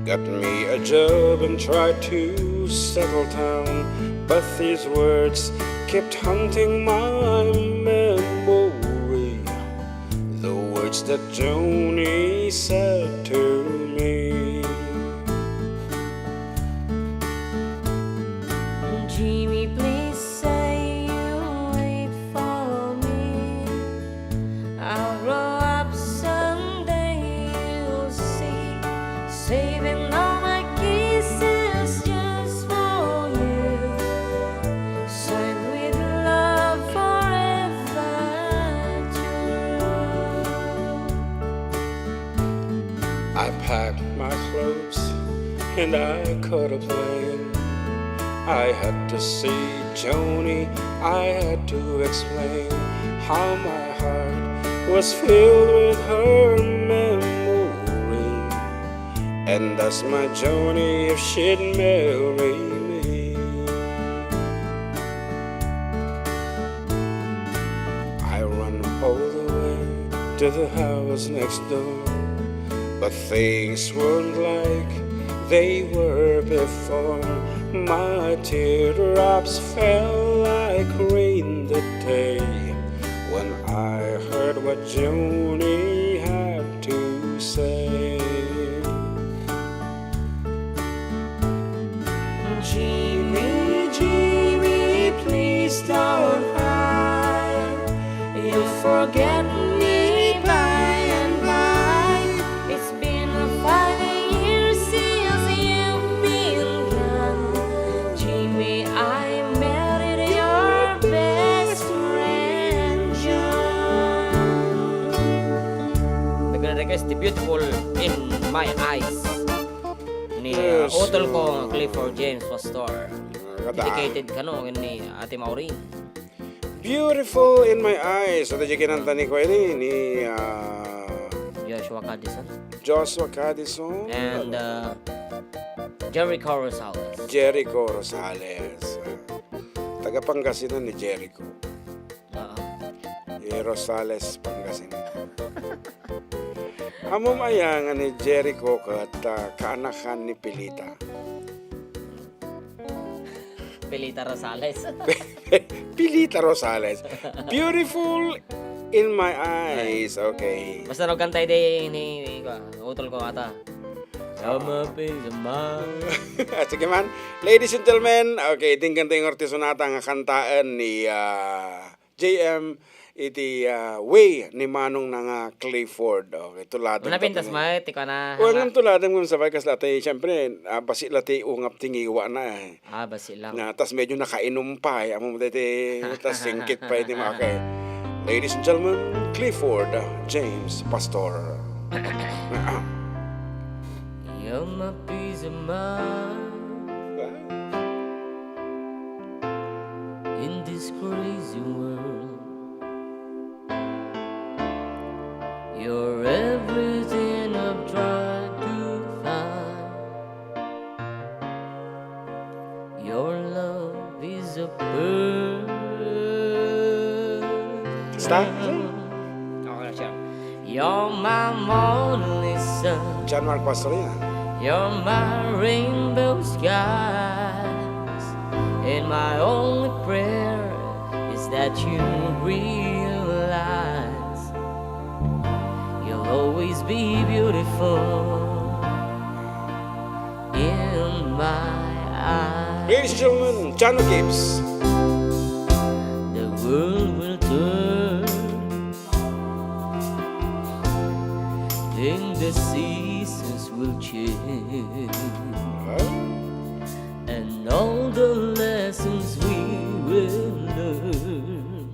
got me a job and tried to settle down. But these words kept haunting my memory, the words that Joni said to me. Jimmy, please say you'll wait for me. I'll grow up someday, you'll see. Saving all my kisses just for you. Signed with love forever true. I packed my clothes and I caught a plane. I had to see Joni, I had to explain how my heart was filled with her memory. And that's my Joni if she'd marry me. I run all the way to the house next door, but things weren't like they were before. My teardrops fell like rain that day when I heard what Joni had to say. Jimmy, Jimmy, please don't cry. You'll forget me by and by. It's been 5 years since you've been gone. Jimmy, I married your best friend, John. The gonna request the beautiful in my eyes. Ni Yes, utol ko Clifford James Pastor. Kada. Dedicated kano ni Ate Maureen. Beautiful in my eyes. Ito yung kinanta ni Kweli ni Joshua Cadison Joshua Cadison and Jericho Rosales. Jericho Rosales. Taga Pangasinan ni Jericho. Rosales, Pangasinan. Amo mayang ni Jericho kat kaanakan ni Pilita. Pelita Rosales. Pilita Rosales. Beautiful in my eyes. Okay. Basta nagkantay din ni utol ko ata. Sama pisama. Sige man. Ladies and gentlemen, okay, tingkan yung artiso nata nga kantaan ni JM iti way ni Manong nga Clifford. Okay, tuladan. Napintas mo, tiko na. Huwag tuladan mo sabay kas latay, siyempre, basi latay ungap tingiwa na eh. Basi lang. Tas medyo nakainom pa eh. Amo mo dati, tas singkit pa iti mga kay. Ladies and gentlemen, Clifford James Pastor. You're my peace of mind in this crazy world. You're every Basta. Okay, siya. You're my Mona Lisa. John Mark Pastoria. You're my rainbow skies. And my only prayer is that you realize you'll always be beautiful in my eyes. Ladies and gentlemen, John Gibbs. The world will turn, then the seasons will change, and all the lessons we will learn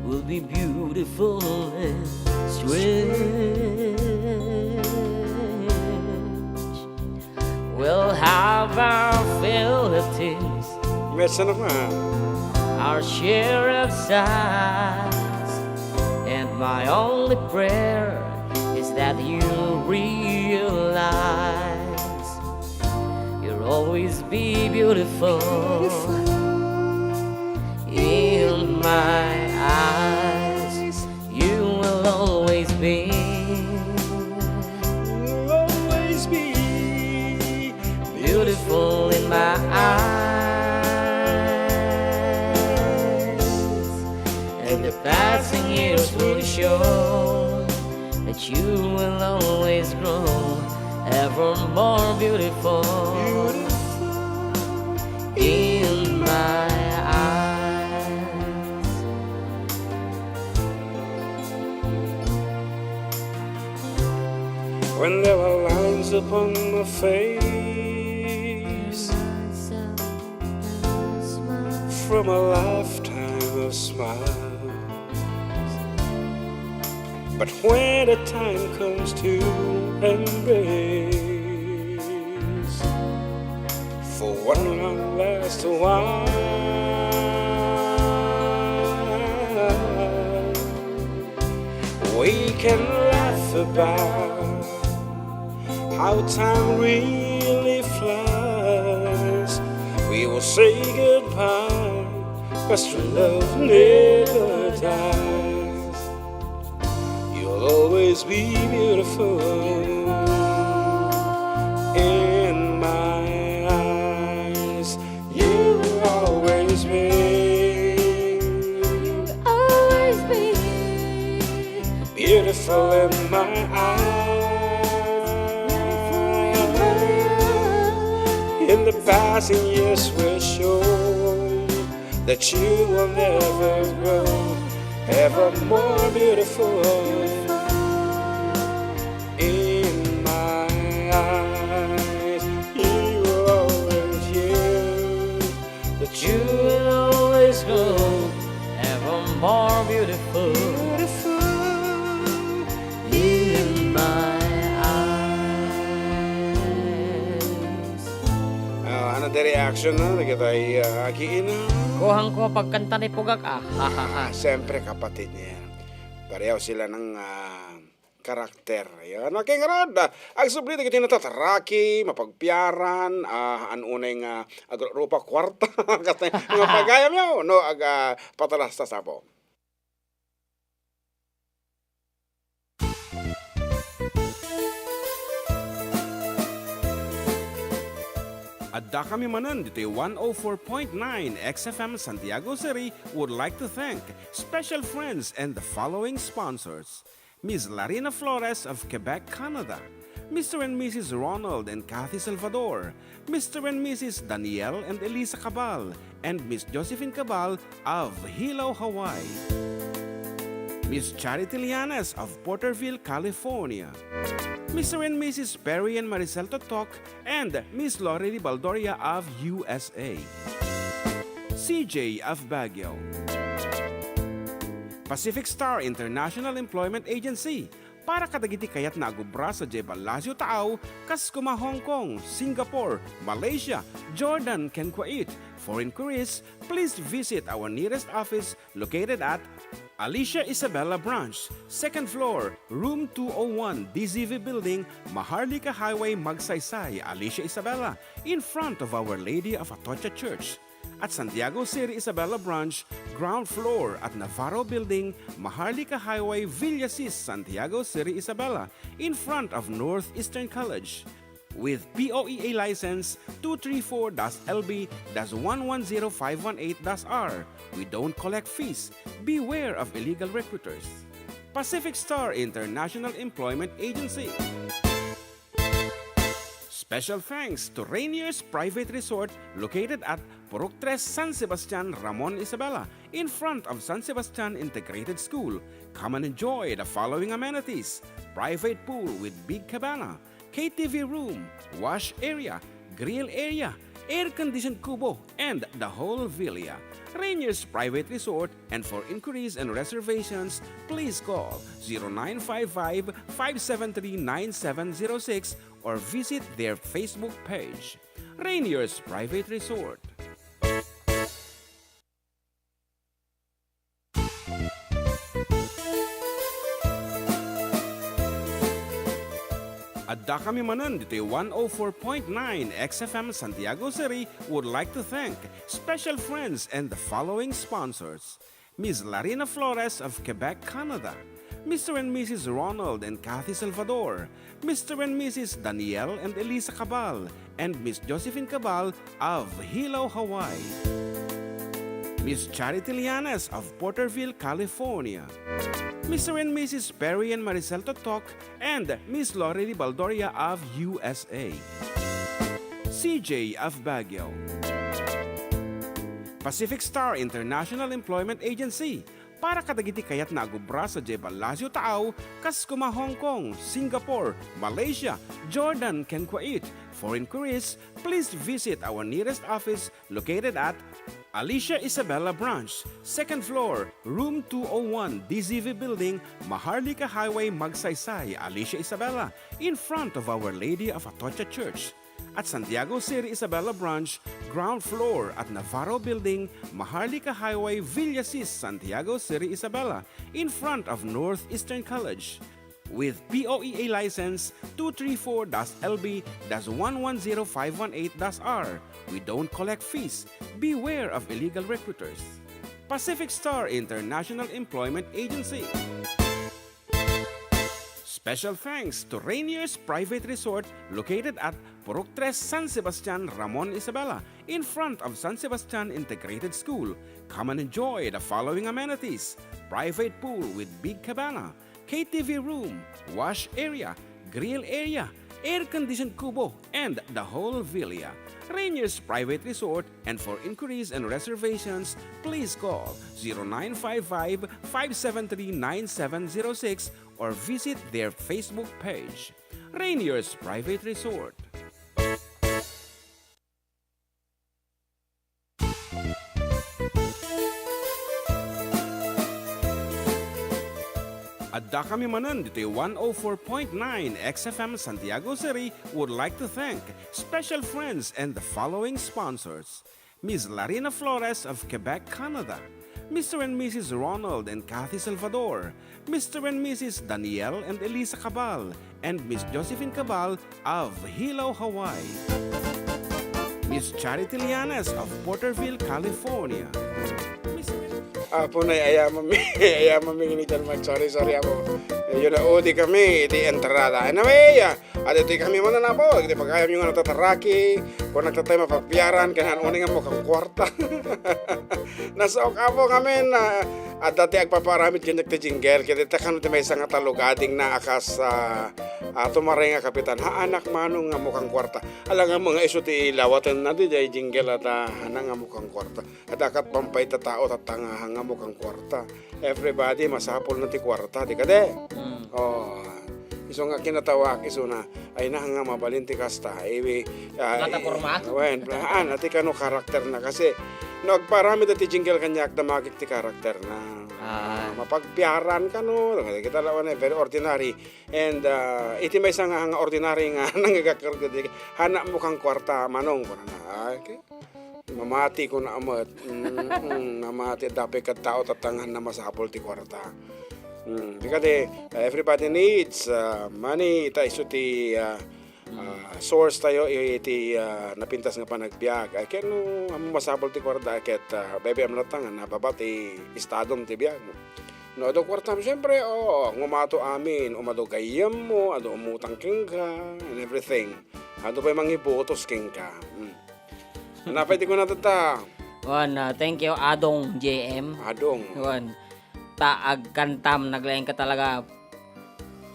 will be beautiful and strange. We'll have our abilities, Medyo naman. our share of sighs, and my only prayer is that you realize you'll always be beautiful in my eyes. You will always be beautiful in my eyes, and the passing years will show that you will always grow ever more beautiful in my eyes. When there were lines upon my face from a lifetime of smiles, but when the time comes to embrace for one long last while, we can laugh about how time really flies. We will say goodbye, 'cause true love never dies. You'll always be beautiful in my eyes. You will always be beautiful in my eyes. In the passing years will show that you will never grow ever more beautiful in my eyes. You will always that You will always grow ever more beautiful in my eyes. ano the reaction na kita ay agiin na. Kuhang ko pagkanta ni Pugak Siyempre kapatid niya. Pareho sila ng karakter. Yan. Okay nga rod. Ang sublito kita natataraki, mapagpiaran, anunay nga agrupa kwarta. Kasi nga pagayam yaw. No, patalasta sa po. Adda Kami Manen, ditoy 104.9 xFM Santiago City would like to thank special friends and the following sponsors. Ms. Larina Flores of Quebec, Canada. Mr. and Mrs. Ronald and Kathy Salvador. Mr. and Mrs. Danielle and Elisa Cabal. And Miss Josephine Cabal of Hilo, Hawaii. Miss Charity Lianas of Porterville, California. Mr. and Mrs. Perry and Maricel Totok, and Miss Lori Baldoria of USA. CJ of Baguio. Pacific Star International Employment Agency, para kadagiti kayat na agubra sa Jebel Lazio Taaw, kas kuma Hong Kong, Singapore, Malaysia, Jordan, ken Kuwait. For inquiries, please visit our nearest office located at Alicia Isabella Branch, 2nd floor, room 201, DZV Building, Maharlika Highway, Magsaysay, Alicia Isabella, in front of Our Lady of Atocha Church. At Santiago City Isabela Branch, ground floor at Navarro Building, Maharlika Highway, Villasis, Santiago City Isabela, in front of Northeastern College. With POEA license 234-LB-110518-R. We don't collect fees. Beware of illegal recruiters. Pacific Star International Employment Agency. Special thanks to Rainier's Private Resort located at Purok 3 San Sebastian, Ramon Isabela, in front of San Sebastian Integrated School. Come and enjoy the following amenities: private pool with big cabana, KTV room, wash area, grill area, air-conditioned kubo, and the whole villa. Rainier's Private Resort, and for inquiries and reservations, please call 0955-573-9706 or visit their Facebook page. Rainier's Private Resort. Adda Kami Manen, ditoy 104.9 xFM Santiago City would like to thank special friends and the following sponsors: Ms. Larina Flores of Quebec, Canada, Mr. and Mrs. Ronald and Kathy Salvador, Mr. and Mrs. Danielle and Elisa Cabal, and Miss Josephine Cabal of Hilo, Hawaii, Miss Charity Lianes of Porterville, California, Mr. and Mrs. Perry and Maricel Totok, and Miss Lorely Baldoria of USA, CJ of Baguio, Pacific Star International Employment Agency, para kadagiti kayat na agubra sa Jebel Lazio Taaw, Kaskuma, Hong Kong, Singapore, Malaysia, Jordan, ken Kuwait. For inquiries, please visit our nearest office located at Alicia Isabela Branch, 2nd floor, room 201, DZV Building, Maharlika Highway, Magsaysay, Alicia Isabela, in front of Our Lady of Atocha Church. At Santiago City Isabela Branch, ground floor at Navarro Building, Maharlika Highway, Villasis, Santiago City Isabela, in front of Northeastern College. With POEA license 234-LB-110518-R. We don't collect fees. Beware of illegal recruiters. Pacific Star International Employment Agency. Special thanks to Rainier's Private Resort located at Purok 3 San Sebastian, Ramon Isabela, in front of San Sebastian Integrated School. Come and enjoy the following amenities: private pool with big cabana, KTV room, wash area, grill area, air-conditioned kubo, and the whole villa. Rainier's Private Resort, and for inquiries and reservations, please call 0955-573-9706 or visit their Facebook page. Rainier's Private Resort. Adda Kami Manen, ditoy 104.9 xFM Santiago City would like to thank special friends and the following sponsors: Ms. Larina Flores of Quebec, Canada, Mr. and Mrs. Ronald and Kathy Salvador, Mr. and Mrs. Danielle and Elisa Cabal, and Miss Josephine Cabal of Hilo, Hawaii, Miss Charity Lianes of Porterville, California. Apo na ayaman mi ini dyan sorry ako. Yun na odi kami, iti entrada. Anyway, at iti kami mo na po. Iti pagkayam yung natataraki, kung nagtatay mapagpiaran, kanahan uning mo kang kwarta. Nasaok apo kami na at dati agpaparamit kinyak ti jingle. Kaya takan ti may isang talugading na akas tumaray nga kapitan. Ha anak manong nga mukang kwarta. Alang nga mga iso ti lawatan na di jay jingle at hanang nga mukang kwarta. At akat pampay tatao tatanga nga mukang kwarta. Everybody masapol na ti kwarta. Di kade? Oh, iso nga kinatawak iso na ay na nga mabalinti kasta Mataporma? Wen, ati kano karakter na kasi nagparami dati jingle kanyak na magik ti karakter na mapagpiaran ka no kita lawan very ordinary and iti may isang nga ordinary nga nangagakargad hana mo kang kwarta manong ko na okay mamati ko na amat mamati dapat ka tao tatangan na masapol ti kwarta. Because everybody needs money. Ita iso ti source tayo iti napintas nga panagbiag ay ken no masabol ti kwarta ket bebe am natang nababat ti estadom ti biag no do kwartam syempre ngumato amin umado gayam mo ado umutang kingka and everything ado pa mangibotos kingka napay ti ko natata Thank you Adong JM. adong Taag kantam naglaing ka talaga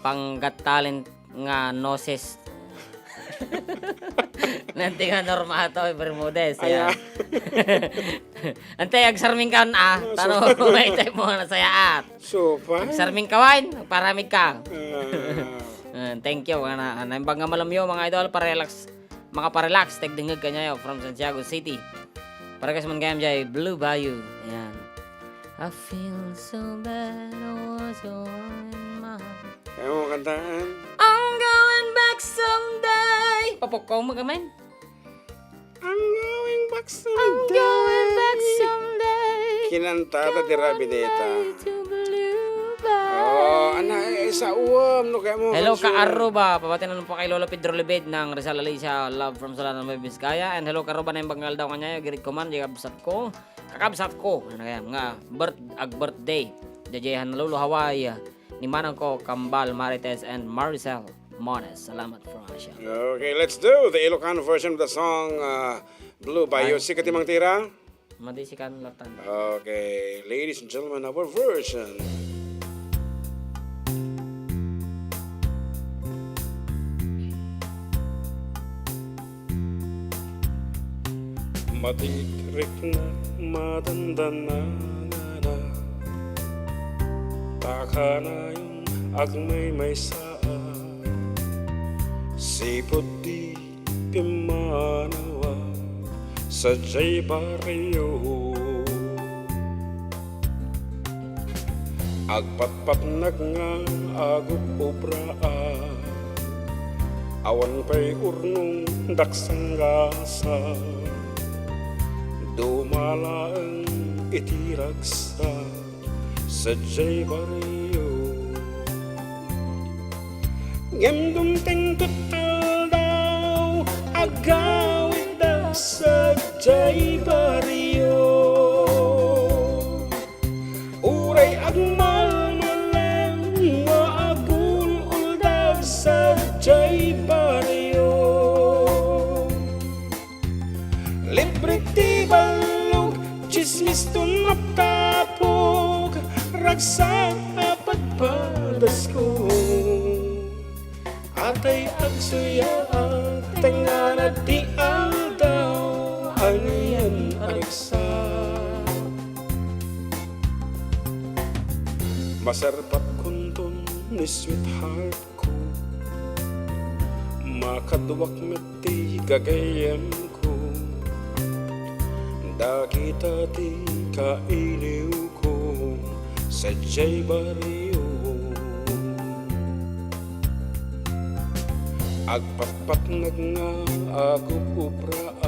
panggat talent nga noses. Nanti nga normato Bermudez ya. Ante ag sarming kan tano may type mo na sayaat. so pa Sarming kawain paramig ka. Thank you ana imbang nga malamyo mga idol makaparelax tigdingeg kanyayo from Santiago City. Para kas man gayam jay Blue Bayou. Ayan. I feel so bad I was going mad. kaya mo kantaan I'm going back someday. Papok mo kamain. I'm going back someday I'm going back someday. kinantata ti Rabideta To Blue Bayou. sa uwam no kaya mo Hello ka Aruba, papatinan po kay Lolo Pedro Lebed ng Rizal Alicia, love from Salana May Vizcaya. And hello ka Aruba na yung bangal daw kanya, girit ko man, kakabsat ko, ano kaya, nga, birthday, jajayahan na Lolo Hawaii, ni manang ko, Kambal, Marites, and Maricel Mones. Salamat for Asia. Okay, let's do the Ilocano version of the song Blue Bayou. Sikat imang tira? Madisikan latan. Okay, ladies and gentlemen, our version. Matikrik na madandana na taka na yung agmay may saan sipot di pimanawa sa jay baryo agpatpat nagngang agup obraan awan pa'y urnong daksangasa dumalaang itiragsa sa jay baryo ngemdum ting tutal daw agawid daw sa jay baryo uray agmalmalem nga agul daw sa jay baryo libre ti balog chismis tumaptapog ragsak apat padas ko atay agsuya tenga di aldaw aniyan aragsak masarpat kunton ni sweetheart ko makadwak meti gagayem ko dakita ti kailiw ko sa jay baryo agpatpat nga agup upraak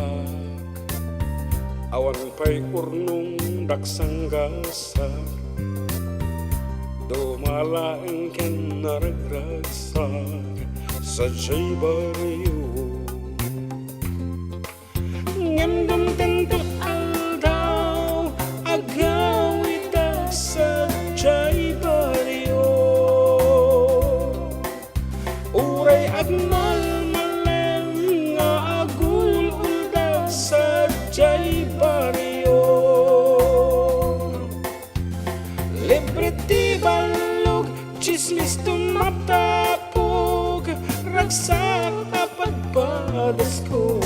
awan pa'y urnong daksanggasak dumalaang ken naragragsak sa jay baryo ngemdum tento aldaw agawid daw sa jay baryo uray agmalmalem nga agul daw sa jay baryo libre ti balog chismis tumaptapog ragsak apagpadas ko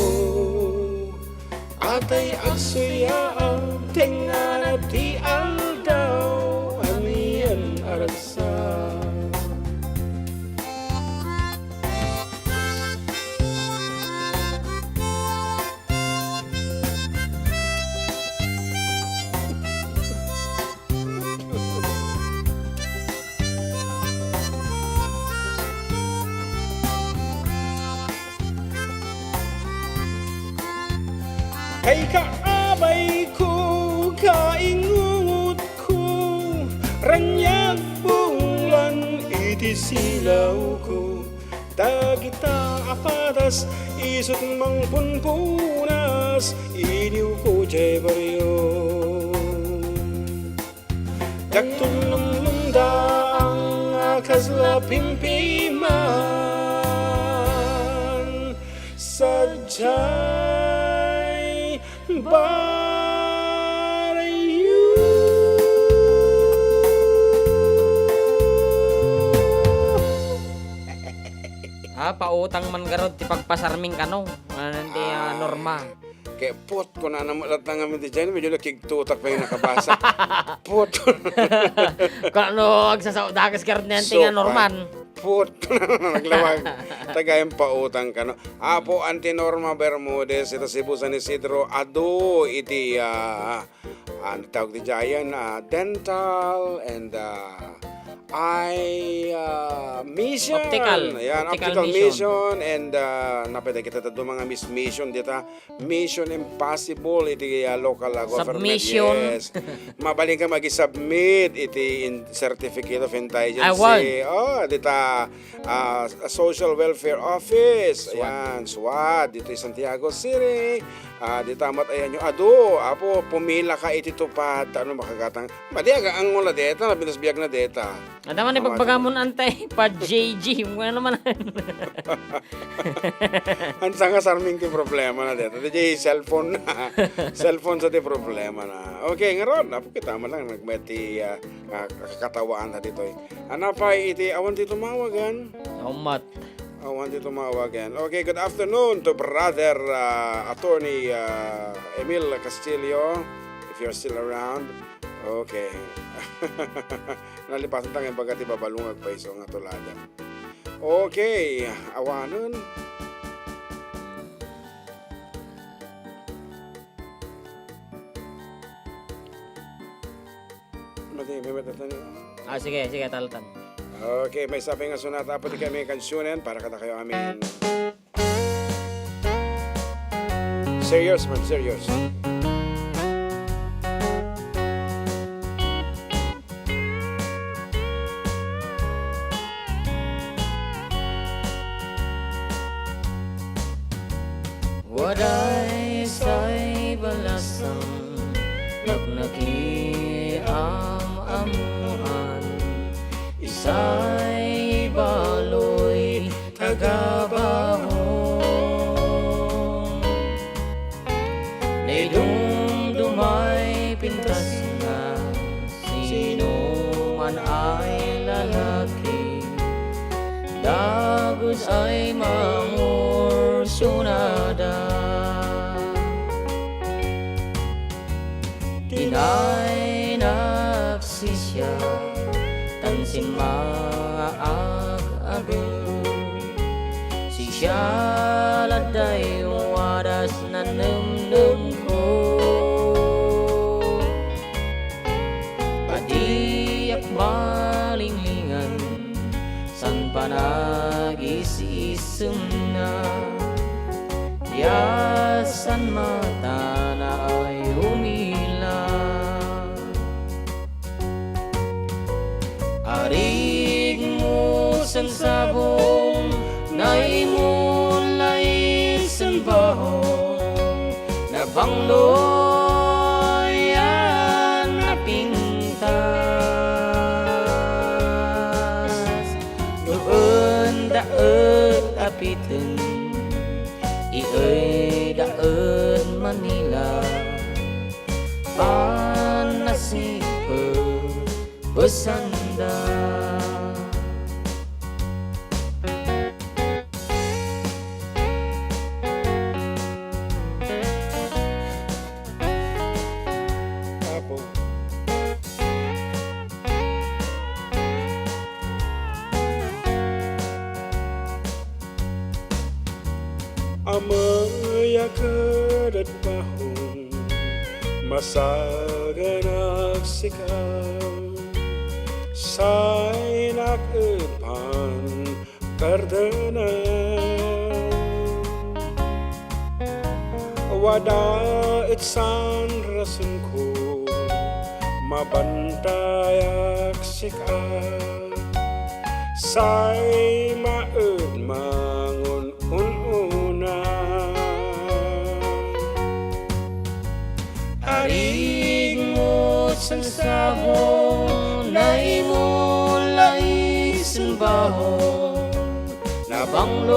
atay agsuya tenga na ti aldaw aniyan aragsak kay kaabay ko, kaingungot ko, ranyag bulan iti silaw ko, Dagita apatas, isut mang punpunas, iniw ko jay baryo. Daktun ng lunda ang akasla pimpiman, sadyay barayo. Pautang man garod ti pagpasarming kano. Nanti norma. Kaya pot ko na namulat na ngamin di dyan, medyo nakigtutak pa yung nakabasa. Pot ko na. Kano agsasaudagas garod nanti nga norman. Pot ko na naglawag. Tagayang pautang ka, no? Apo Antinorma Bermudez, ito si Busan Isidro, ado iti, tawag di dyan, dental and eye mission. Optical. Ayan, Optical optical mission. mission. And napwede kita ito mga mission dita. Mission impossible iti local government. Submission. Yes. Mabaling ka mag-submit iti certificate of intelligence. Award. Oh, dita Social Welfare Office. Ayan, SWAT. Dito Santiago City. Dita mat ayan yung ado. Apo, pumila ka iti tupad. Ano makagatang. Madiaga ang mula deta. Nabinas biyag na deta. Ada man ipagbagamon antay pa JG. Ano naman. Ang sanga sarming ti problema na dito. Di cellphone na. Cellphone sa ti problema na. Okay, ngaron. Apo kita man lang nagmeti kakatawaan na dito. Pa iti awan ti tumawagan. Umat. Awan ti tumawagan. Okay, good afternoon to brother attorney Emil Castillo. If you're still around. Okay. Nalipasan tayo baga ti babalungag pa iso nga tuladan. Okay, awanon. Sige, talatan. Okay, may sabi nga sunata po di kami kansyunen para kada kayo amin. Serious man, serious. Waday sa'y balasang nagnakiam-amuhan, isa'y baloy tagabahon, naidumdumay pintas na sino man ay lalaki, dagos ay mangursunada. Kinay nagsisya tansin maag-ado, si siya laday wadas na numnum ko, padiyak malinglingan san panag-isisem na, yasan mata na ay humila. Arig mo sang sabong na imulay sang bahong, na bangloyan na pintas, noon daot apitin iay daan Manila, panasip besanda. Apo. Amaya kadat bahong masaganag sikaw, say nakupan kardana, wada itsan rason ko mabantayak sikaw, say maud Nabangloy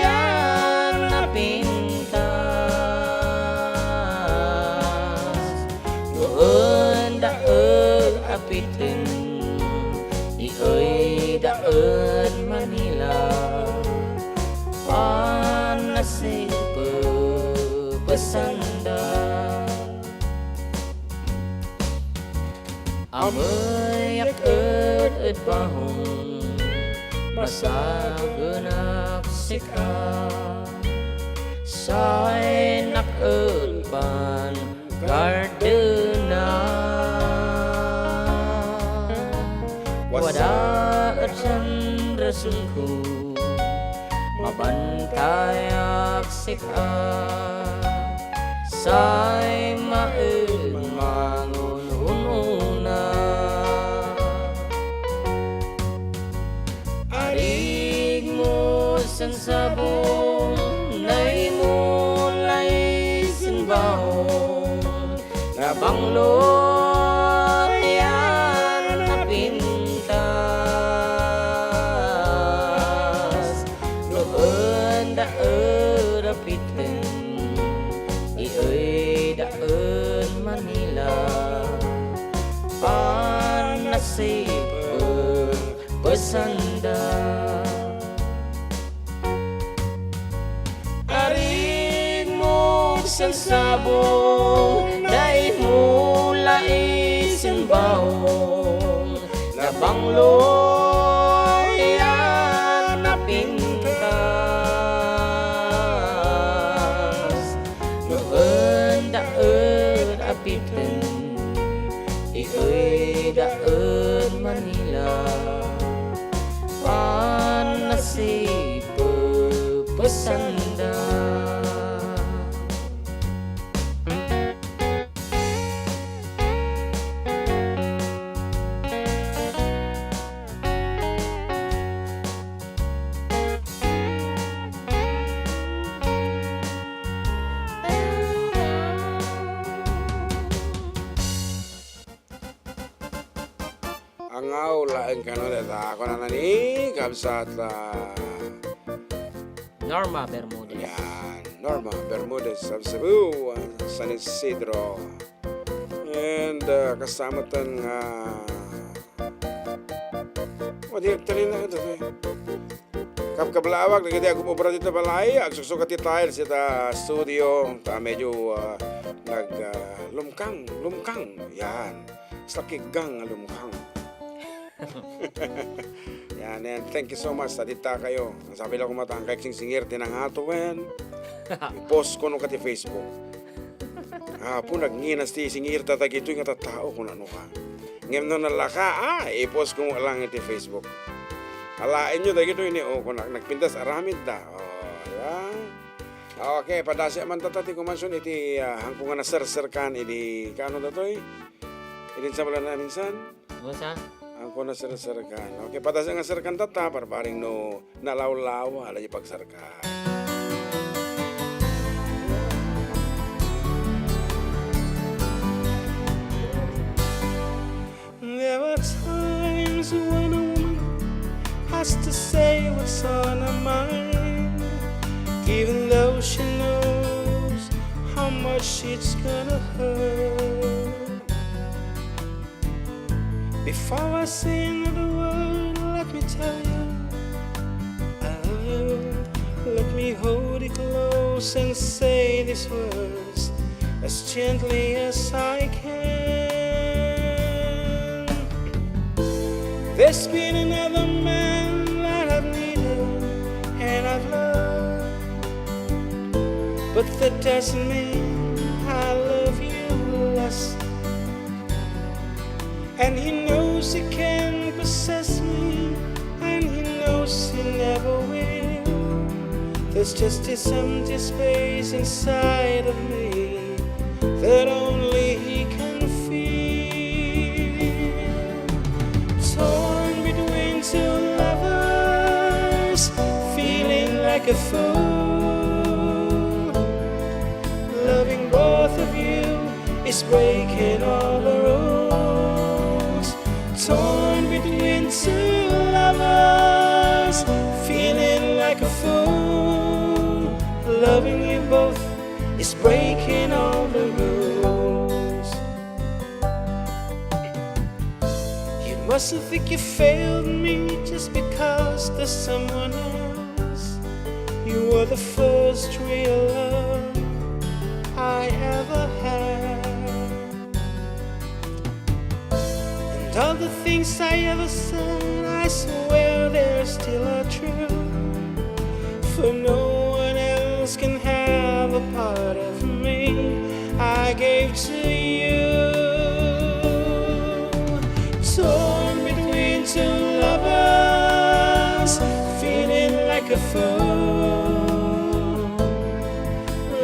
ang napintas, doon daag apitin, iyo'y daan Manila, panasay pepesanda. Amoy akad bahong masagenak sika, say nakadban gardena, wada at sandrasunku mabantayak sika, say maen mangununa. Arig mo san sabong nay mulay sinbahong, nabangloyan napintas, noon daad apitin, iyo'y daan Manila, panasay pepesanda. Aring mo san sabong dahil mula isin baong, nabangloyan napintas, noon daad apitin, iyo'y daan Manila, panasay pepesanda. Angaw laeng kano deta ako na nani kabsat Norma Bermudez. yan Norma Bermudez of Cebu, San Isidro, and kasama tan direktor na ito kapkablawag nagiti ako mo dito balay agsusukat tayo sa studio ta medyo lumkang yan sa kigang lumkang. Yan, and thank you so much. Sadita kayo. Sabi lang kumatang kay singir tinangato wen. I-post ko nung kati Facebook. Po nagnginas ti singir tatagito yung tao kung ano ka. Ngayon nung nalaka, i-post ko lang iti Facebook. Alain nyo dagito yun kung nagpintas aramid da. Diba? Okay, padasya man tatati kumansun iti hangkong nga nasarserkan iti kano datoy? Idin sa wala na minsan? Basta? Ako na sarkan. Okay, patas nga sarkan tata para paring no nalaw-law ala yung pagsarkan. There were times when a woman has to say what's on her mind, even though she knows how much it's gonna hurt. Before I say another word, let me tell you I love you. Let me hold you close and say these words as gently as I can. There's been another man that I've needed and I've loved, but that doesn't mean I love you less. And he knows he can possess me, and he knows he never will. There's just this empty space inside of me that only he can feel. Torn between two lovers, feeling like a fool. Loving both of you is breaking all the rules. Torn between two lovers, feeling like a fool. Loving you both is breaking all the rules. You mustn't think you failed me just because there's someone else. You were the first real love I ever had. And all the things I ever said, I swear they're still are true. For no one else can have a part of me I gave to you. Torn between two lovers, feeling like a fool.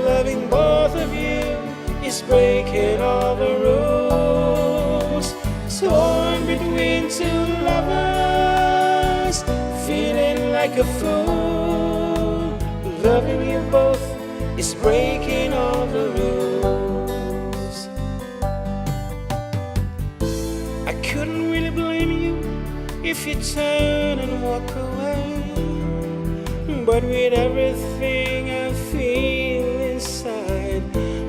Loving both of you is breaking all the rules. Torn between two lovers, feeling like a fool. Loving you both is breaking all the rules. I couldn't really blame you if you turn and walk away, but with everything I feel inside,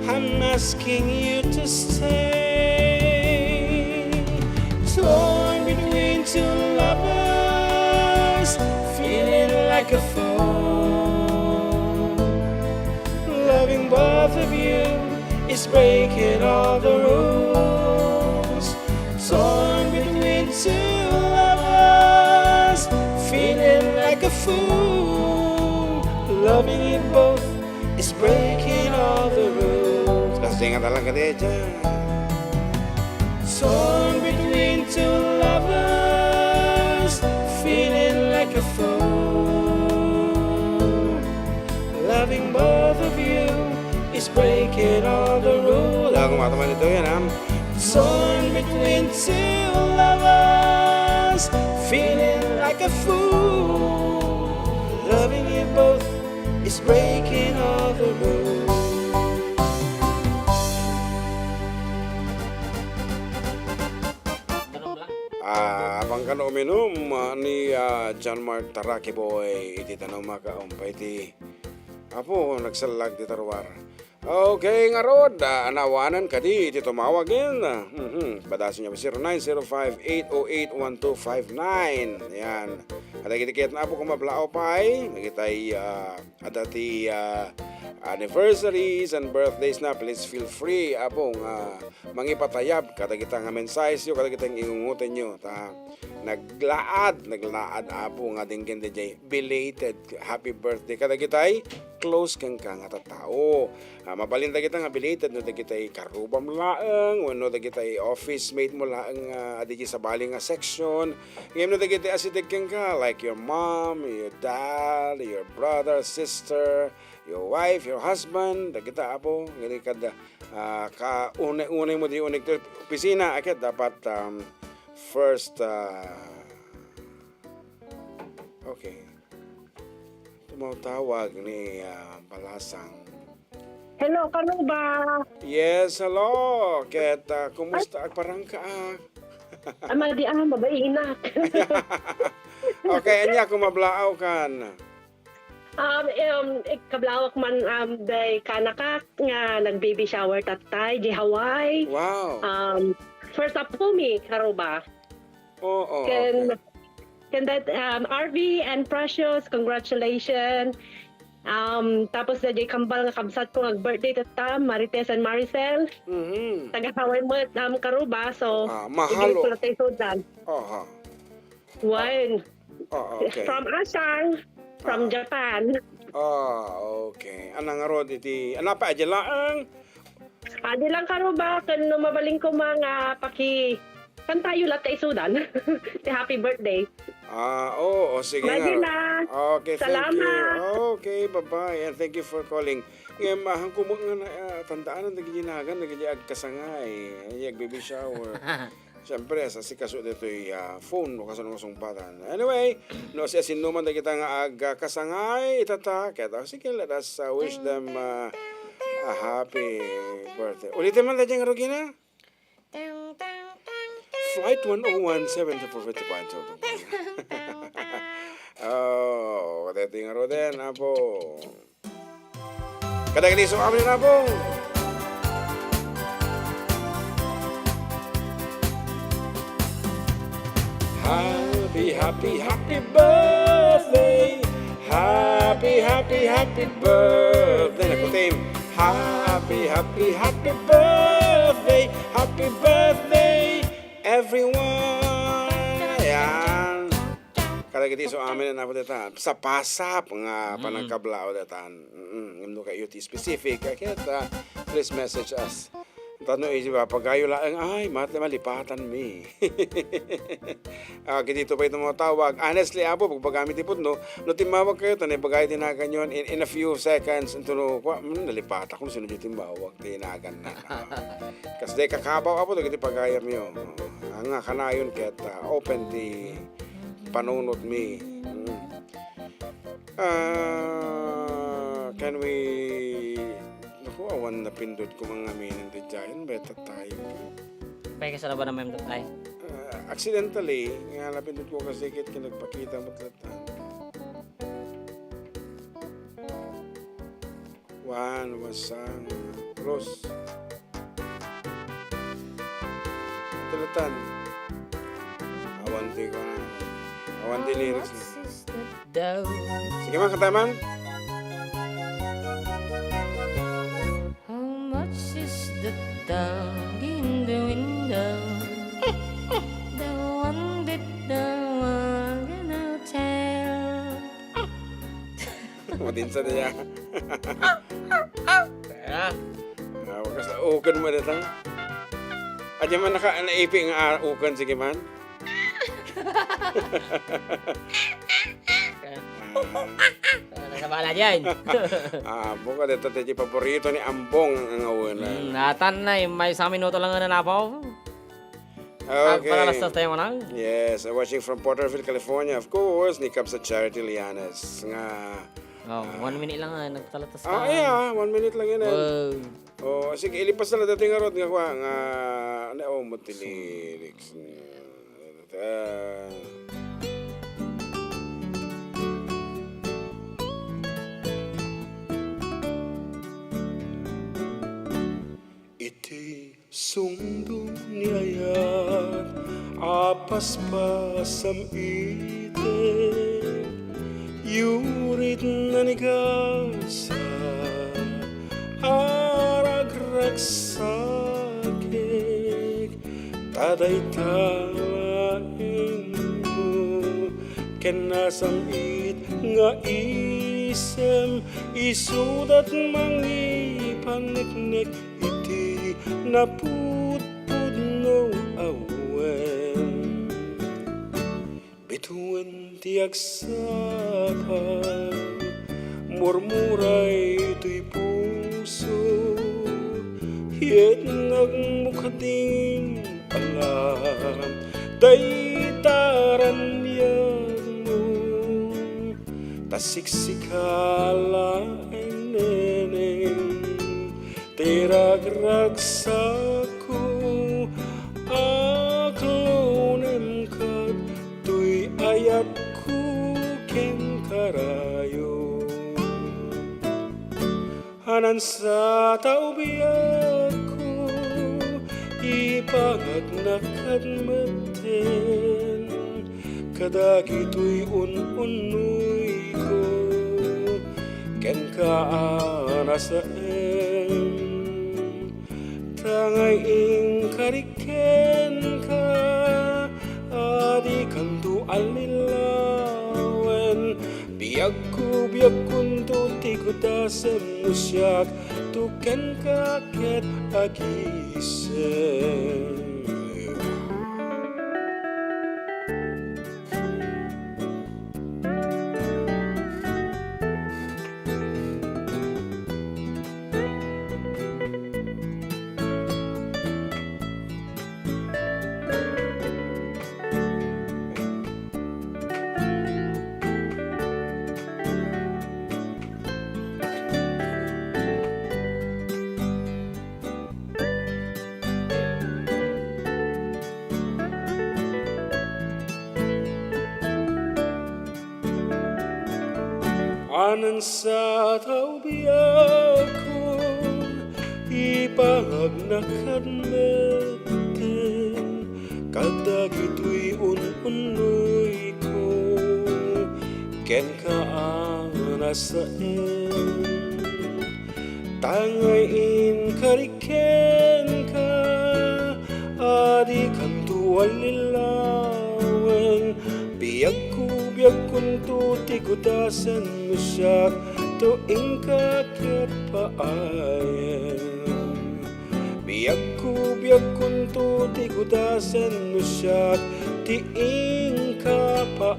I'm asking you to stay. Torn between two lovers, feeling like a fool. Loving both of you is breaking all the rules. Torn between two lovers, feeling like a fool. Loving you both is breaking all the rules. Kasi nga talaga dyan. Torn between two lovers, feeling like a fool. Loving both of you is breaking all the rules. Ako mataman ito yan, ha? Torn between two lovers, feeling like a fool. Loving you both is breaking all the rules. Pangkano uminom ni John Mark Taraki Boy, iti tanong makaumpay ti apo nagsalag ti tarwar. Okay nga rod, anawanan ka di iti tumawagin. Badasin niya 0905-808-1259. Yan. At nagkitikit na po kung mablao pa ay nagkitay adati anniversaries and birthdays na, please feel free apong mangipatayab kada kita nga mensahe yo, kada kita ingungutan nyo ta naglaad apo nga dingkin DJ belated happy birthday kada kitay close kang nga tao. Mabalinda kita nga belated no kitay karubam laeng wenno kitay office mate mo laeng adiki sa bali nga section ngem no kitay asitek ka like your mom, your dad, your brother, sister, your wife, your husband, kita apo ngali kada ka une mo di unik to opisina akit dapat first okay tumawag ni Balasang. Hello, Karuba. Yes, hello. Ket kumusta parang ka? Amadi babae inak. Okay, anya kumablaaw kan. Kablawak man day kanaka nga nag-baby shower tatay di Hawaii. Wow. First up po mi, Karuba. Oo. Can Okay. can that RV and Precious, congratulations. Tapos na jay kambal nga kabsat ko birthday tata Marites and Maricel. Taga Hawaii mo Karuba, so mahalo. ko tay sudan. Aha. One. Okay. From Asang, from Japan. Okay. Anang rod iti anapa adya laang? Adi lang Karuba, kan mabaling ko mga kan tayo lahat kay Sudan. Happy birthday. Sige Lagi nga. na. Okay, thank Salamat. you. Okay, bye-bye. And thank you for calling. Ngayon, hangko mo nga tandaan ang nagiginagan, nagigiyag kasangay, nagigiyag baby shower. Siyempre, sa sikaso dito phone, o kasanong sumpatan. Anyway, no, siya sinuman na kita nga kasangay, itata. Kaya sige, let us wish them a happy birthday. Ulitin man na dyan, Rogina? Flight 101, 7455. dito yung roden, apo. Kadagiti so amin na po. Happy, happy, happy birthday. Happy, happy, happy birthday. Nakutim. Happy, happy, happy birthday. Happy birthday, everyone. Ayan. Kadagiti so amin na po dito. Sa pasap nga panagkablao dito. Ngam kayo ti specific. Kaya please message us. Tanong isip ba, pagayo lang, ay, malipatan mi. Dito pa ito mga tawag. Honestly, apo, pag pagamit ipod, no timawag kayo, tanay bagay tinagan yun, in a few seconds, ito no, nalipatan kung sino yung timawag, tinagan na. Kasi di kakabaw, apo, ito pagayam yun. Ang nga kanayon, ket open di panunot mi. Can we... Naku, awan na pindot ko mga minin di dyan. Beta tayo. Pwede ka sa laban na may tay. Accidentally, nga napindot ko kasi kit kinagpakita mo tlatan. One, wasang, cross. Tlatan. Awanti ko na. Awanti lyrics na. Sige man, kataman. The dog in the window, the one that the one gonna tell. Madinsa na niya. Wakas na ukan mo dito. At yung man naipi nga ukan, sige man. Nakabala dyan. Buka dito tayo paborito ni Ambong ang awala. Natan na, may isang minuto lang na napaw. Okay. Palalastas tayo mo na. Yes, watching from Porterville, California. Of course, ni Kap sa Charity Lianas. Nga... 1 minute lang nga, nagtalatas ka. Yeah, 1 minute lang yan. Wow. Sige, ilipas na lang dito yung arot. Nga kwa, matiliks. Iti sungdo niyayat apas-pasam ite yurit na nigasa aragrag sakik taday talain mo kenasam it nga isem isudat mangipaniknik iti naputpud no awen bituin ti agsapaw murmuray to'y puso hiyet nagmukading alam daytaran mo tasiksikala neneng tiragragsaku aklonem kat tuy ayatku ken karayo hanan sa taubiyako ipagagnakat maten kadagito'y unuy ko ken kaanasaen tangay ingkariken ka adi kanto alilawen biag kunto ti kudasem musyak tuken kaket agisen. anan sa taubiyak ko ipangagnakan natin kadagito'y ununoy ko ken kaana saen tangayin kariken ka adi kantuan lilawen biag kuntu tigudasan mo siya tuing kakit paayan biag kuntu tigudasan mo siya tiing kapaayan.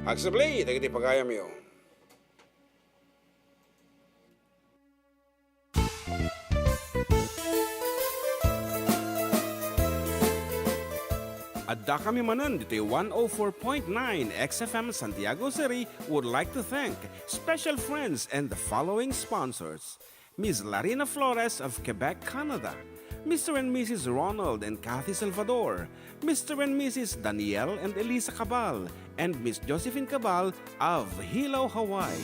Agsablay, dagiti pagayam yo. Adda Kami Manen, ditoy 104.9 xFM Santiago City would like to thank special friends and the following sponsors. Ms. Larina Flores of Quebec, Canada. Mr. and Mrs. Ronald and Kathy Salvador. Mr. and Mrs. Danielle and Elisa Cabal. And Miss Josephine Cabal of Hilo, Hawaii.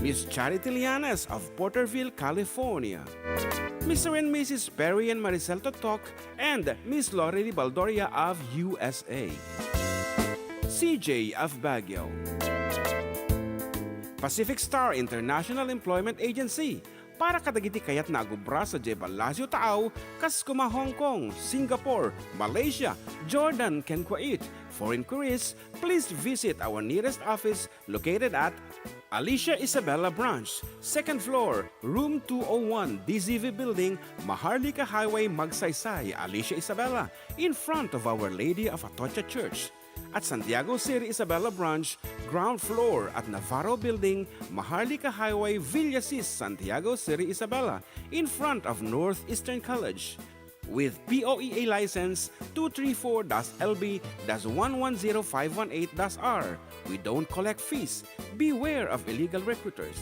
Miss Charity Lianes of Porterville, California. Mr. and Mrs. Perry and Maricel Totok, and Miss Lorely Baldoria of USA. CJ of Baguio. Pacific Star International Employment Agency, para kadagiti kayat na agubra sa Jebel Lazio Taaw, kas kuma Hong Kong, Singapore, Malaysia, Jordan, ken Kuwait. For inquiries, please visit our nearest office located at Alicia Isabella Branch, 2nd floor, room 201, DZV Building, Maharlika Highway, Magsaysay, Alicia Isabella, in front of Our Lady of Atocha Church. At Santiago City Isabella Branch, ground floor at Navarro Building, Maharlika Highway, Villasis, Santiago City Isabella, in front of Northeastern College. With POEA license 234-LB-110518-R. We don't collect fees. Beware of illegal recruiters.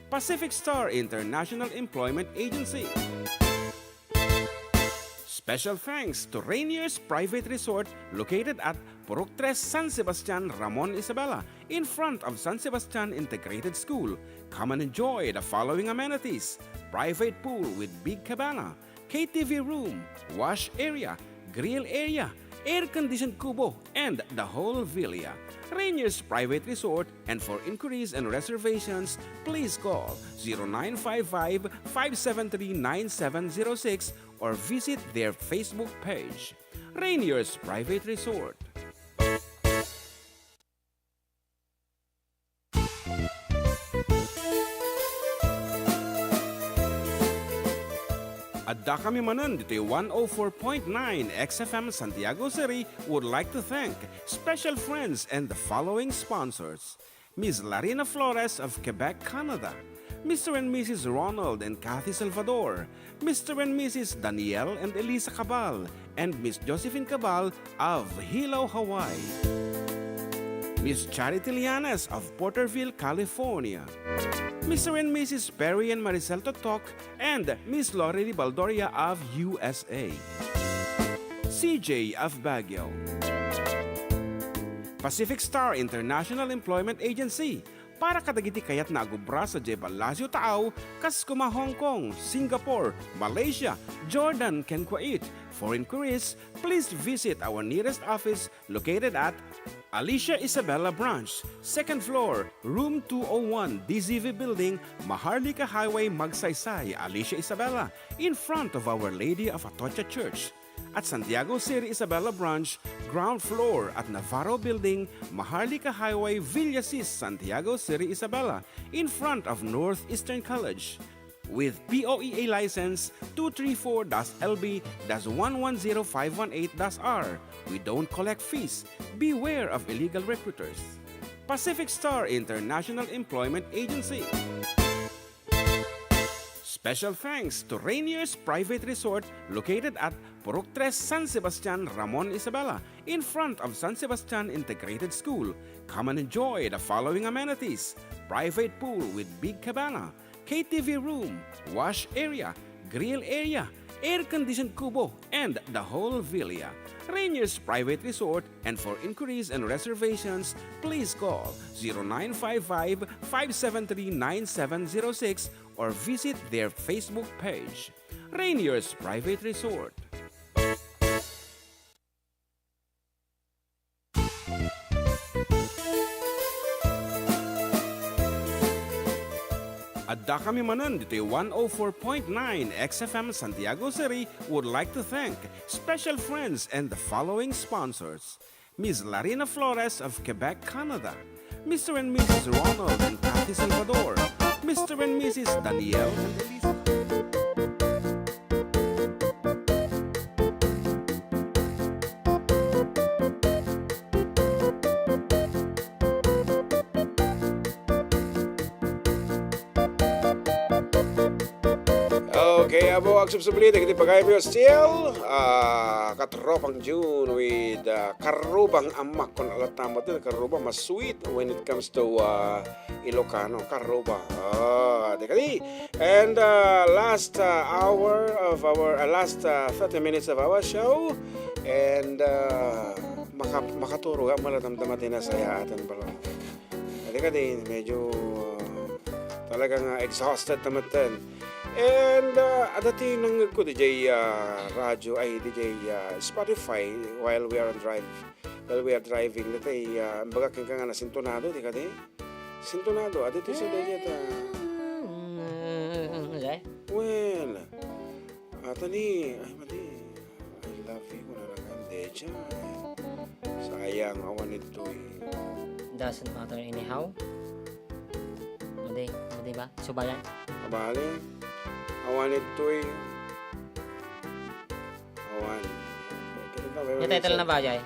Pacific Star International Employment Agency. Special thanks to Rainier's Private Resort located at Purok 3 San Sebastian, Ramon Isabela, in front of San Sebastian Integrated School. Come and enjoy the following amenities: private pool with big cabana, KTV room, wash area, grill area, air-conditioned kubo, and the whole villa. Rainier's Private Resort, and for inquiries and reservations, please call 0955-573-9706 or visit their Facebook page. Rainier's Private Resort. Adda Kami Manen, ditoy 104.9 xFM Santiago City would like to thank special friends and the following sponsors. Ms. Larina Flores of Quebec, Canada. Mr. and Mrs. Ronald and Kathy Salvador. Mr. and Mrs. Danielle and Elisa Cabal. And Miss Josephine Cabal of Hilo, Hawaii. Miss Charity Lianes of Porterville, California. Mr. and Mrs. Perry and Maricel Totok, and Miss Lorely Baldoria of USA. CJ of Baguio. Pacific Star International Employment Agency, para kadagiti kayat na agubra sa Jebel Lazio Taaw, kas kuma Hong Kong, Singapore, Malaysia, Jordan, ken Kuwait. For inquiries, please visit our nearest office located at Alicia Isabella Branch, 2nd floor, room 201, DZV Building, Maharlika Highway, Magsaysay, Alicia Isabella, in front of Our Lady of Atocha Church. At Santiago City Isabella Branch, ground floor at Navarro Building, Maharlika Highway, Villasis, Santiago City Isabella, in front of Northeastern College. With POEA license 234-LB-110518-R. We don't collect fees. Beware of illegal recruiters. Pacific Star International Employment Agency. Special thanks to Rainier's Private Resort located at Purok 3 San Sebastian, Ramon Isabela, in front of San Sebastian Integrated School. Come and enjoy the following amenities: private pool with big cabana, KTV room, wash area, grill area, air-conditioned kubo, and the whole villa. Rainier's Private Resort, and for inquiries and reservations, please call 0955-573-9706 or visit their Facebook page. Rainier's Private Resort. Adda Kami Manen, ditoy 104.9 xFM Santiago City would like to thank special friends and the following sponsors. Ms. Larina Flores of Quebec, Canada. Mr. and Mrs. Ronald and Kathy Salvador. Mr. and Mrs. Danielle and Elisa. Okay, abo ang subsublita kita pagay mo still katropang June with karubang amak kung alat tama din karubang mas sweet when it comes to Ilocano karubang dekadi and last hour of our last 30 minutes of our show and makaturo ga malatamtamatin na saya atin pala dekadi medyo talagang exhausted tamatin. And adati nang ko DJ radyo ay DJ Spotify while we are driving natay baga kang nga na sintonado di kadi sintonado adati si DJ ta well atani ay mali I love you na lang DJ sayang awan ito Doesn't matter anyhow. Madi ba? Subayan? Kabali awan ito'y awan. Yung title na ba, Jay?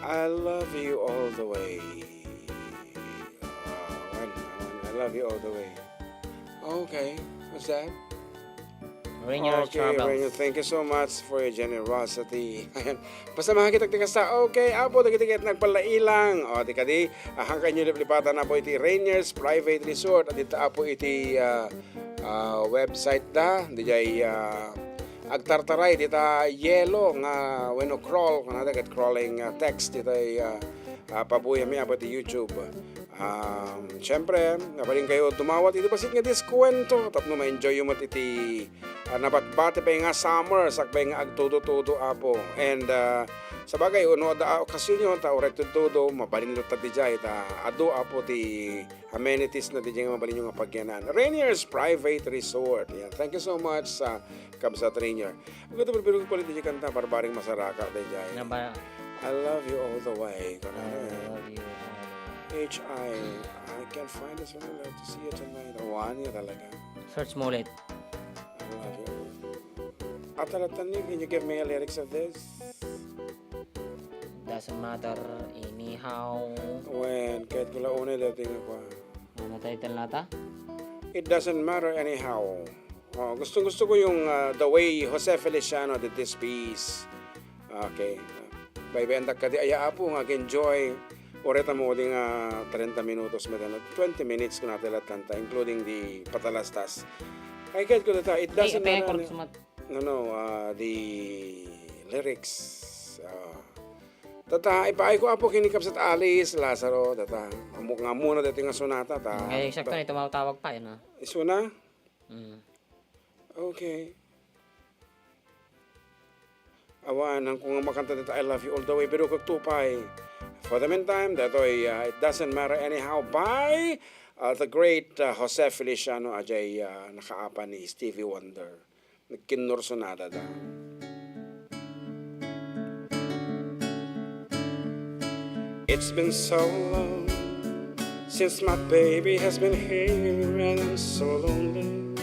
I love you all the way. Awan. I love you all the way. Okay. What's that? Rainier Travels. Rainier, thank you so much for your generosity. Ayan. Basta makakita sa okay, apo, dagiti nagpalailang. O, di kadi, hanggang nyo lipatan na po iti Rainier's Private Resort. At ito po iti website da dijay agtartaray dita yelo nga when crawl kana dagat crawling text dita pabuya mi abot YouTube. Syempre napaling kayo tumawat iti basit nga diskwento tapno ma-enjoy mo iti napatbate pa nga summer sakbay nga agtudo-tudo apo and sa bagay uno da okasyon yun ta orected todo mabalin lo ta dijay ta ado apo ti amenities na dijay mabalin yung pagyanan. Rainier's Private Resort. Yeah, thank you so much sa Kamsat Rainier. Ug ito pero ko pala dijay kanta barbaring masaraka dijay. I love you all the way. I love you. I can't find this one. I'd love to see it tonight. Awan niya talaga. Search mo ulit. I love you. Atalatan niyo, can you give me a lyrics of this? Doesn't matter anyhow. When, kahit kula una dating ako. Ano title nata? It doesn't matter anyhow. Gusto ko yung the way Jose Feliciano did this piece. Okay. Bye-bye ka di aya po nga enjoy. Oreta mo ding 30 minutos medano 20 minutes ko natin kanta including the patalastas. Ay kahit ko data it doesn't matter. The lyrics. Tata ipaay ko apo kinikap sa Alice Lazaro data amok nga muna dati nga sonata ta. Ay sakto ni tumawag pa yun ha. Isuna? Okay. Awan ang kung makanta dito I love you all the way pero kag tupay. For the meantime datoy it doesn't matter anyhow by the great Jose Feliciano ajay nakaapa ni Stevie Wonder. Nagkinor sonata da. It's been so long since my baby has been here and I'm so lonely.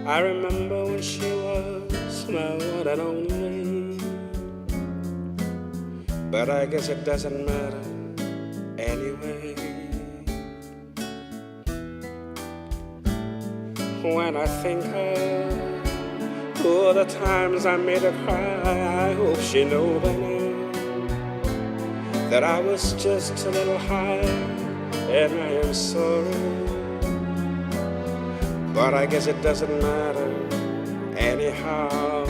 I remember when she was my one and only. But I guess it doesn't matter anyway. When I think of all the times I made her cry, I hope she knows by now that I was just a little high, and I am sorry. But I guess it doesn't matter anyhow.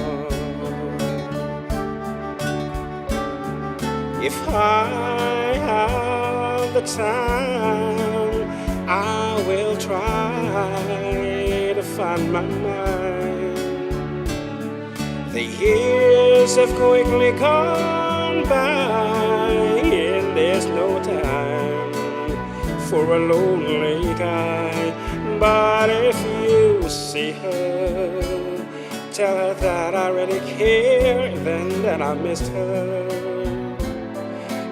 If I have the time, I will try to find my mind. The years have quickly gone by, and there's no time for a lonely guy. But if you see her, tell her that I really care, then that I missed her.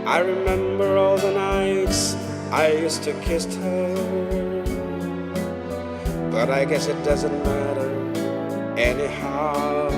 I remember all the nights I used to kiss her, but I guess it doesn't matter anyhow.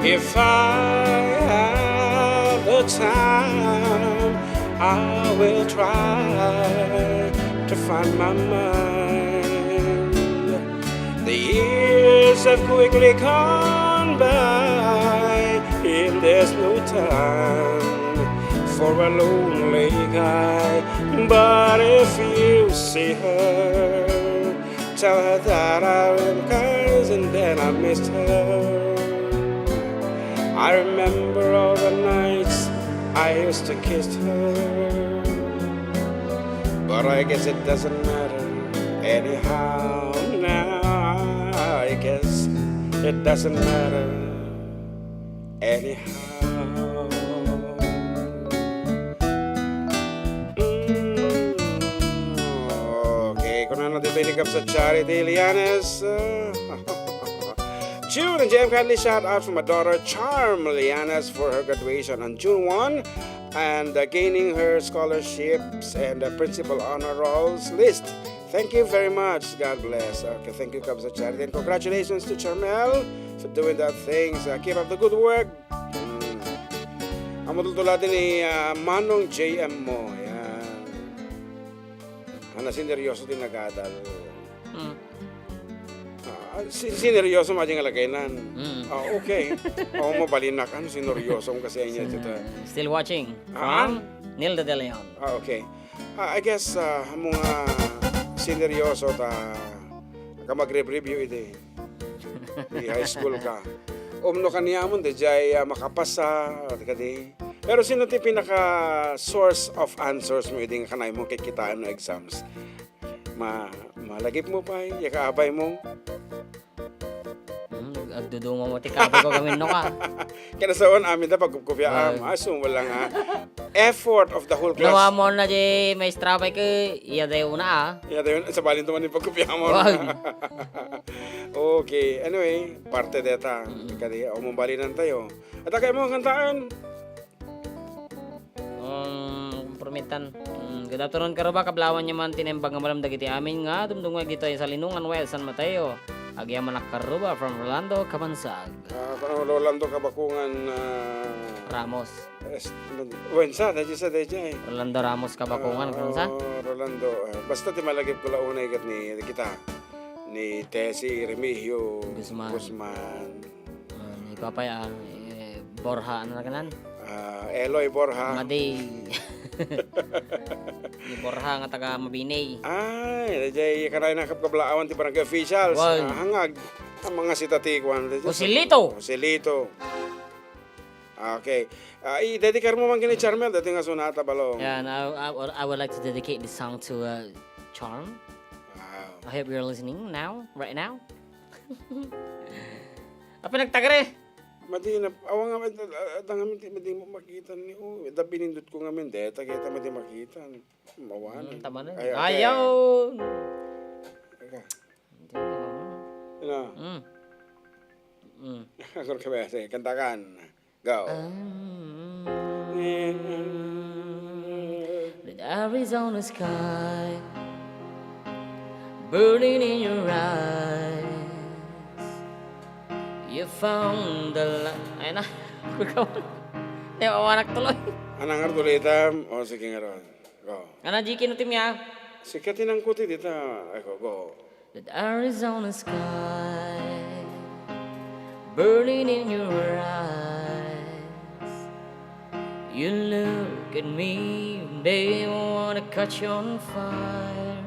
If I have the time, I will try to find my mind. The years have quickly gone by, and there's no time for a lonely guy. But if you see her, tell her that I am kind, and then I missed her. I remember all the nights I used to kiss her, but I guess it doesn't matter anyhow. Now I guess it doesn't matter anyhow. Okay, kung ano dito inikap sa Charity Lianes. June and Jam kindly shout out for my daughter Charm Lianas for her graduation on June 1 and gaining her scholarships and principal honor rolls list. Thank you very much. God bless. Okay, thank you, Cubs of Charity. And congratulations to Charmel for doing that things. Keep up the good work. Ang matutula din ni Manong JM mo. Yan. Ang sineryoso din nag-adal. Sineryoso mo nga lagaynan. Okay. Oo mo balinak. Ano sineryoso mo kasi niya dito. Still watching from Nilda De Leon. Okay. I guess mga sineryoso ta ka mag-review iti. Di high school ka. Umno kaniya mo, di jay makapasa. Pero sino ti pinaka source of answers mo iti kanay mo kikitaan no exams? Malagip mo pa, yakaabay mo. Agdudungo mo ti kabay ko gamin no ka. Kinasaon amin na pagkupya asum wala nga effort of the whole class. Nawa mo na di may strabay ko iya dayo na Iya dayo sa balin tuman ni pagkupya mo. Okay, anyway, parte deta. Kadi umubalinan tayo. At kay mo kantaan. Permitan. Gadaturon karo ba kablawan niya man tinembang nga malam dagiti amin nga dumdungag dito sa Linungan Well San Mateo. Agya manak karuba from Rolando Kabansag. Rolando Kabakungan Ramos. Wensa, dadya sa dadya eh. Rolando Ramos Kabakungan kansa? Rolando. Basta ti malagip ko launay kat ni kita. Ni Tessie Remigio Guzman. Ni Papay Borja ano na kanan? Eloy Borja. Madi. Ni Borja nga taga Mabinay. Ay, dajay kanay na kapkablaawan ti barangay officials. Hangag ang mga sitatikwan. Joselito. Okay. I-dedicate mo man kini Charmel dati nga sonata balong. Yeah, I would like to dedicate this song to Charm. Wow. I hope you're listening right now. Apa nagtagre? Madi na awang nga madi mo makita ni da pinindot ko ngamen deta kita madi makita. Mawan. Tama na. Okay. Ayaw. Ano? Ako ka sige, kantakan. Go. The Arizona sky burning in your eyes. You found the light. Ayun na. Di ba anak tuloy? Anang artulitam? O sige nga ron. Go. Ano, Jiki, no, timya? Sikatin ang kuti dito. Eko, go. The Arizona sky burning in your eyes. You look at me, babe, I wanna catch you on fire.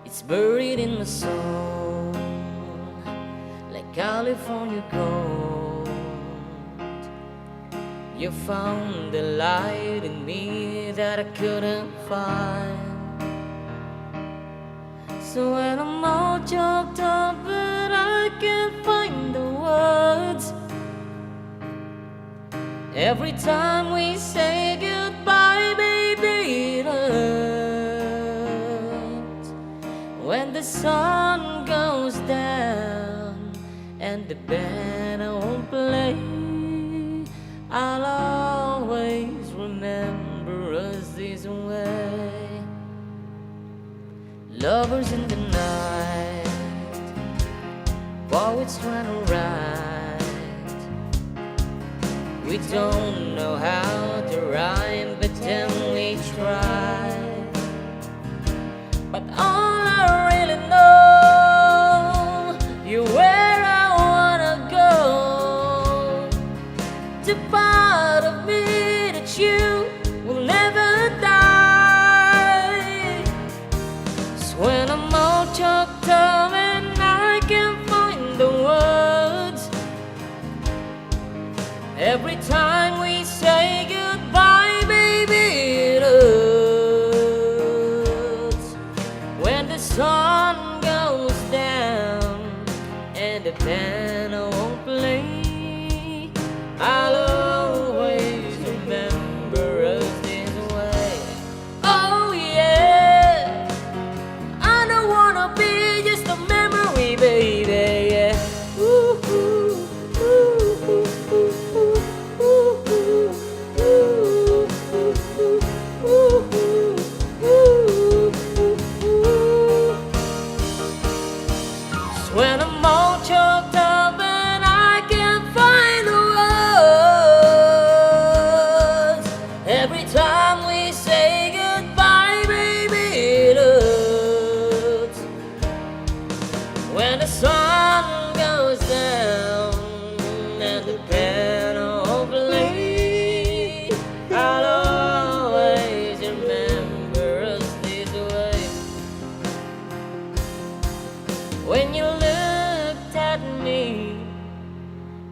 It's buried in my soul, like California gold. You found the light in me that I couldn't find. So when I'm all choked up but I can't find the words, every time we say goodbye, baby, it hurts. When the sun goes down and the band won't play, I'll always remember us this way. Lovers in the night, poets trying to write. We don't know how to rhyme, but then we try. But all I really know, you're where I wanna go. The part of me that you will never die. So when I'm all choked up and I can't find the words, every time we say goodbye, baby, it hurts. When the sun goes down and the band won't play, I'll always remember us this way. Oh yeah, I don't wanna be just a memory, baby. Yeah. Ooh, ooh, ooh, ooh, ooh, ooh, ooh, ooh, ooh, ooh, ooh. So when I'm all choked up and I can't find the words, every time we say goodbye, baby, it hurts. When the sun goes down and the band won't play, I'll always remember us this way. When you looked at me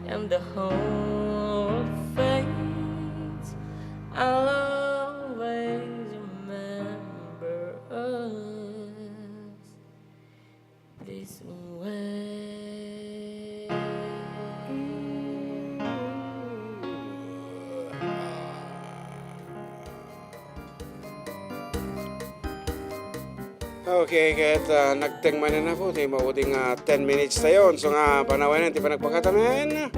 and the whole fades, I'll always remember us this way. Okay, kahit nagtingmanin na po, di mauding 10 minutes na yun. So nga, panawanan, di pa nagpakatanan.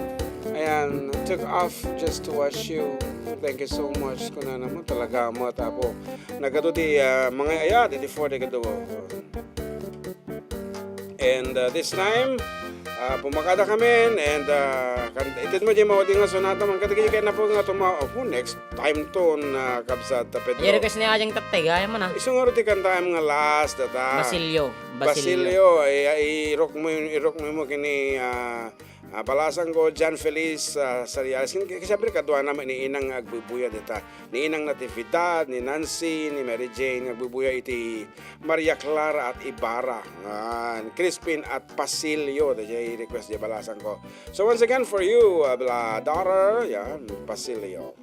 Ayan, took off just to watch you. Thank you so much. Kuna naman talaga mo tapo. Nagado di mga ayat, di 40 kado. And this time, pumakada kami and itit mo di mauding nga sonata man kadagiti kay na po nga tumao po next time to na kabsat ta Pedro. I-request niya kajang tatay, gaya mo na. Isang araw ti kanta mga last data. Basilio. Irok mo kini Balasang ko John Feliz Sarias. Kasi kadwa naman ni Inang agbubuya dita. Ni Inang Natividad, ni Nancy, ni Mary Jane agbubuya iti Maria Clara at Ibarra. Crispin at Pasilio. Daya request di balasang ko. So once again for you, daughter, yan, Pasilio.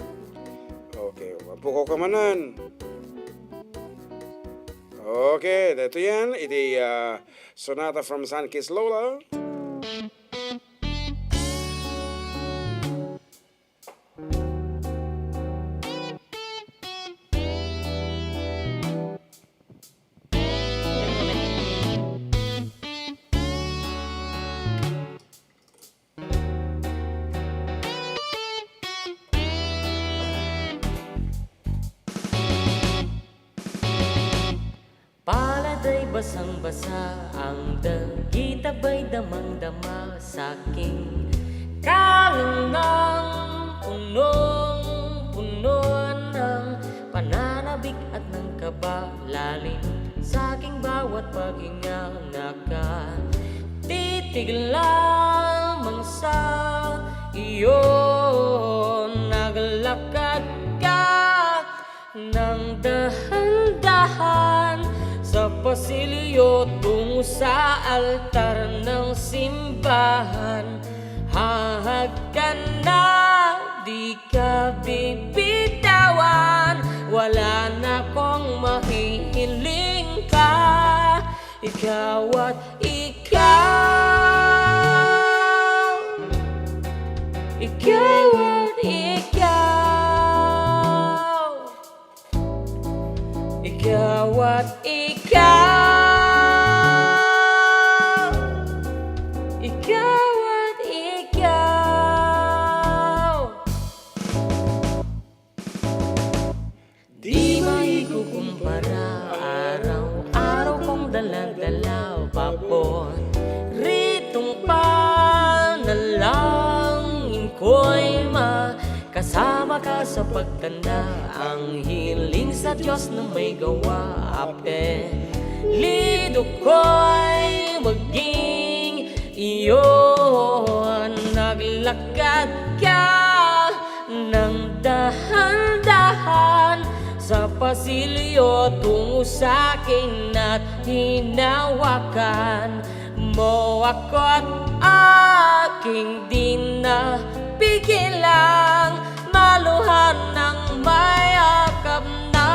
Okay, puko ka manan. Okay, ito yan. Iti Sonata from San Kiss Lola. basang-basa ang dagita ba'y damang-dama sa'king kalangang punong-puno ng pananabik at ng kaba lalim sa'king bawat paghinga nakatitig lamang sa iyo naglakad ka ng dahan-dahan sa pasilyo tungo sa altar ng simbahan. Hahag ka na, di ka bibitawan, wala na kong mahihiling pa. Ikaw at ikaw, ikaw at ikaw, ikaw at ikaw, ikaw at ikaw. Di maikukumpara, araw-araw kong daladalaw papon. Ritong panalangin ko'y makasama ka sa pagtanda. Ang hiling sa Diyos na may gawa, apelido ko'y maging iyo. Naglakad ka ng dahan-dahan sa pasilyo tungo sa'kin at hinawakan mo ako't aking di na pigilang maluhan ng mayakap na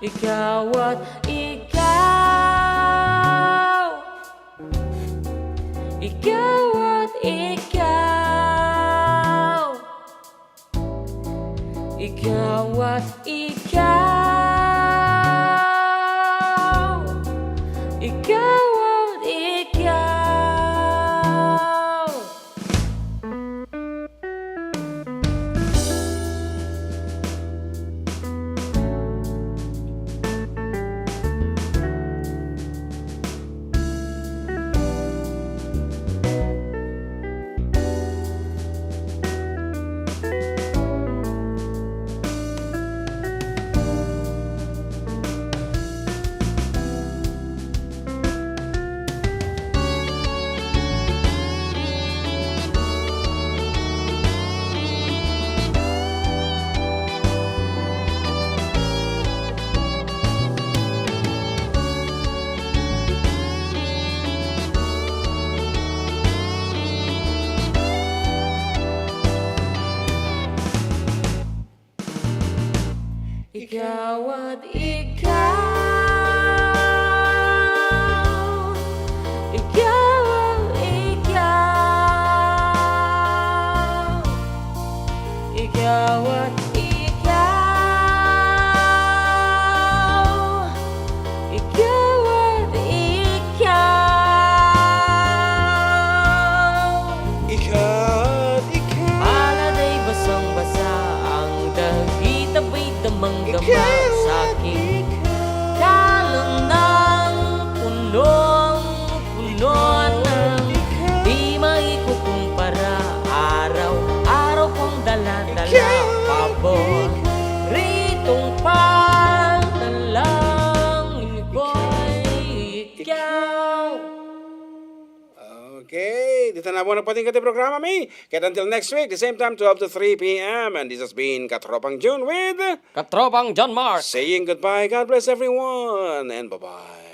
ikaw at ikaw, ikaw at ikaw, ikaw at ikaw, ikaw at ikaw. Ikaw at ikaw, ikaw at ikaw, ikaw at ikaw, ikaw at ikaw. Ikaw at ikaw. Paladay basang-basa ang dagita ba'y damang-dama sa'king kalang ng punong-puno ng di maikukumpara. Araw-araw kong dala-dala pabor ritong panalangin ko'y ikaw. Okay, dito na po nagpatingkat yung programa, mi. Kaya until next week, the same time, 12 to 3 p.m. And this has been Katropang June with Katropang John Mark. saying goodbye. God bless everyone and bye-bye.